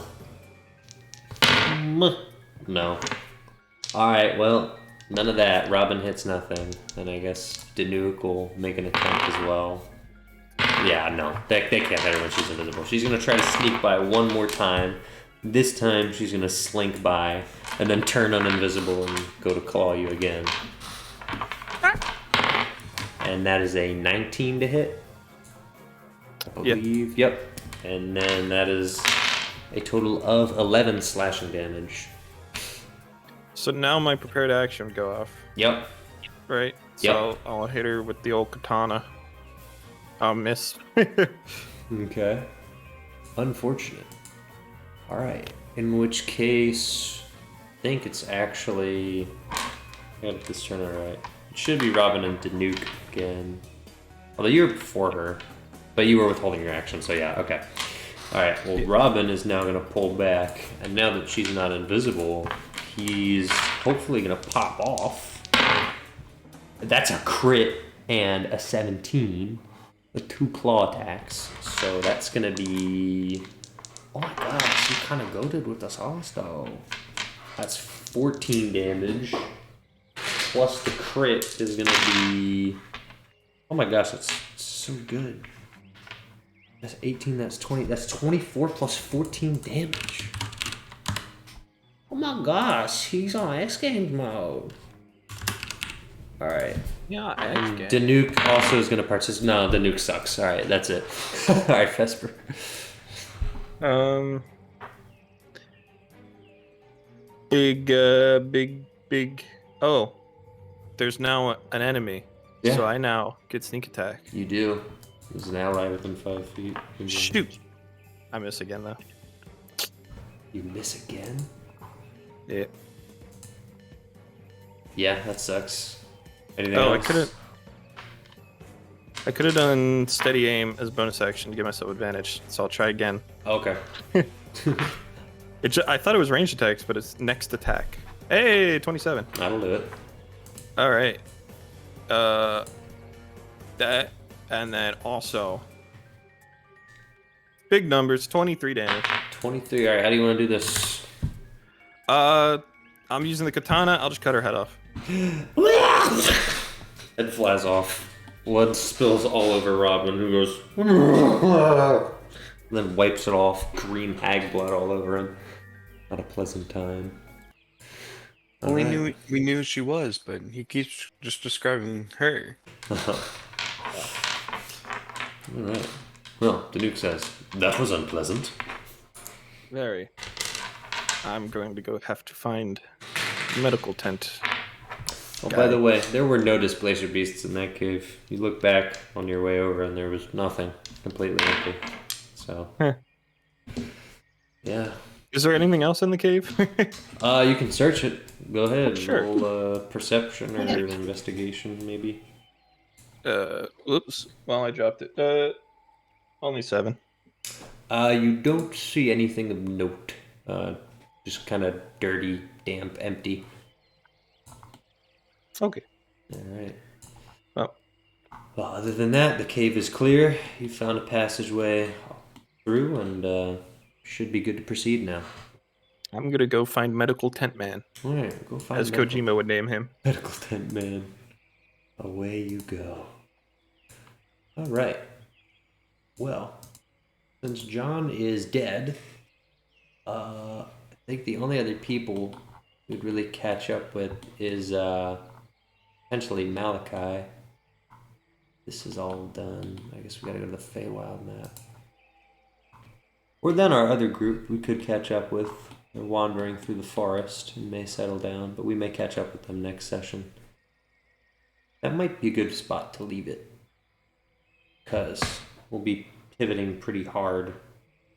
No. Alright, well, none of that. Robin hits nothing. And I guess Danuke will make an attempt as well. Yeah, no. They can't hit her when she's invisible. She's gonna try to sneak by one more time. This time she's gonna slink by and then turn uninvisible and go to claw you again. And that is a 19 to hit. I believe. Yep. And then that is a total of 11 slashing damage. So now my prepared action would go off, Yep. right? Yep. So I'll hit her with the old katana. I'll miss. Okay. Unfortunate. Alright. In which case, I think it's actually... I got this turn right. It should be Robin and Danuke again. Although you were before her. But you were withholding your action, so yeah, okay. Alright, well Robin is now going to pull back. And now that she's not invisible, he's hopefully going to pop off. That's a crit and a 17. With 2 claw attacks. So that's going to be... Oh my gosh, you kind of goated with the sauce though. That's 14 damage. Plus the crit is going to be... Oh my gosh, that's so good. That's 18, that's 20, that's 24 plus 14 damage. Oh my gosh, he's on X Games mode. Alright. Yeah, Danuke also is going to participate. No, Danuke sucks. Alright, that's it. Alright, Vesper. Big. Oh, there's now an enemy. Yeah. So I now get sneak attack. You do. There's an ally within 5 feet. Shoot. I miss again though. You miss again? Yeah. Yeah, that sucks. Anything Oh, else? I could have done steady aim as bonus action to give myself advantage. So I'll try again. Okay. I thought it was ranged attacks, but it's next attack. Hey, 27. That'll do it. All right. That, and then also big numbers, 23 damage. 23. Alright, how do you want to do this? I'm using the katana. I'll just cut her head off. Head flies off. Blood spills all over Robin, who goes... and then wipes it off. Green hag blood all over him. Not a pleasant time. Well, we Alright. knew who she was, but he keeps just describing her. Alright. Well, Danuke says, that was unpleasant. Very. I'm going to have to find a medical tent. Oh, by the way, there were no displacer beasts in that cave. You look back on your way over and there was nothing. Completely empty. So, yeah. Is there anything else in the cave? You can search it. Go ahead. Sure. Roll perception or investigation, maybe. Oops. Well, I dropped it. Only 7. You don't see anything of note. Just kind of dirty, damp, empty. Okay. Alright. Well. Well, other than that, the cave is clear. You found a passageway through and should be good to proceed now. I'm gonna go find Medical Tent Man, Alright, go find as Kojima would name him. Medical Tent Man. Away you go. Alright. Well, since John is dead, I think the only other people we'd really catch up with is potentially Malachi. This is all done. I guess we gotta go to the Feywild map. Or then our other group we could catch up with. They're wandering through the forest and may settle down, but we may catch up with them next session. That might be a good spot to leave it, because we'll be pivoting pretty hard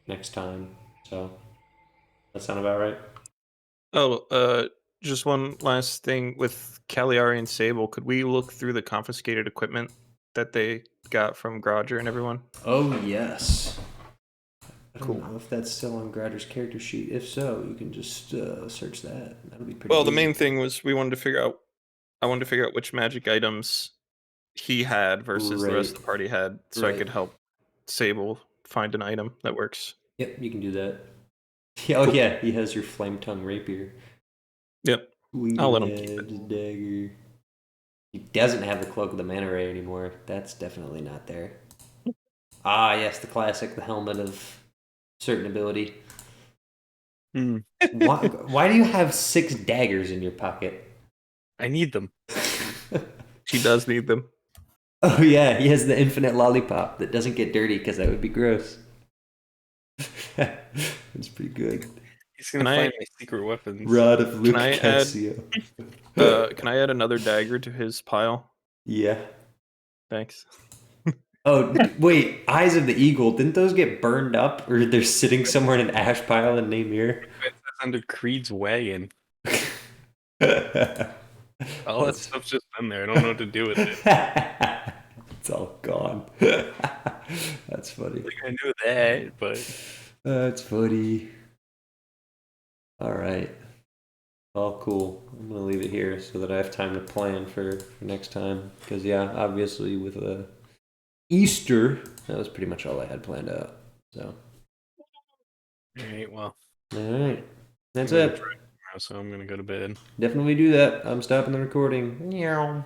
next time. So, that sound about right? Oh, just one last thing with Cagliari and Sable. Could we look through the confiscated equipment that they got from Grodger and everyone? Oh, yes. I don't know if that's still on Gradder's character sheet. If so, you can just search that. That'll be pretty Well, the easy. main thing was I wanted to figure out which magic items he had versus the rest of the party had, so I could help Sable find an item that works. Yep, you can do that. Yeah, oh, yeah, he has your flame tongue rapier. Yep. I'll let him keep it. Dagger. He doesn't have the cloak of the mana ray anymore. That's definitely not there. Ah, yes, the classic, the helmet of certain ability. Why do you have 6 daggers in your pocket? I need them. She does need them. Oh yeah, he has the infinite lollipop that doesn't get dirty because that would be gross. It's pretty good. He's gonna Can I- find my secret weapons. Rod of Luke Can I add- Cassio. Can I add another dagger to his pile? Yeah. Thanks. Oh, wait. Eyes of the Eagle. Didn't those get burned up? Or they're sitting somewhere in an ash pile in Namir? It's under Creed's wagon. All that stuff's just in there. I don't know what to do with it. It's all gone. That's funny. I knew that, but That's funny. All right. Well, cool. I'm gonna leave it here so that I have time to plan for next time. Because yeah, obviously with Easter, that was pretty much all I had planned out. So. all right. Well, All right. That's I'm gonna it. try tomorrow, so I'm gonna go to bed. Definitely do that. I'm stopping the recording. Meow.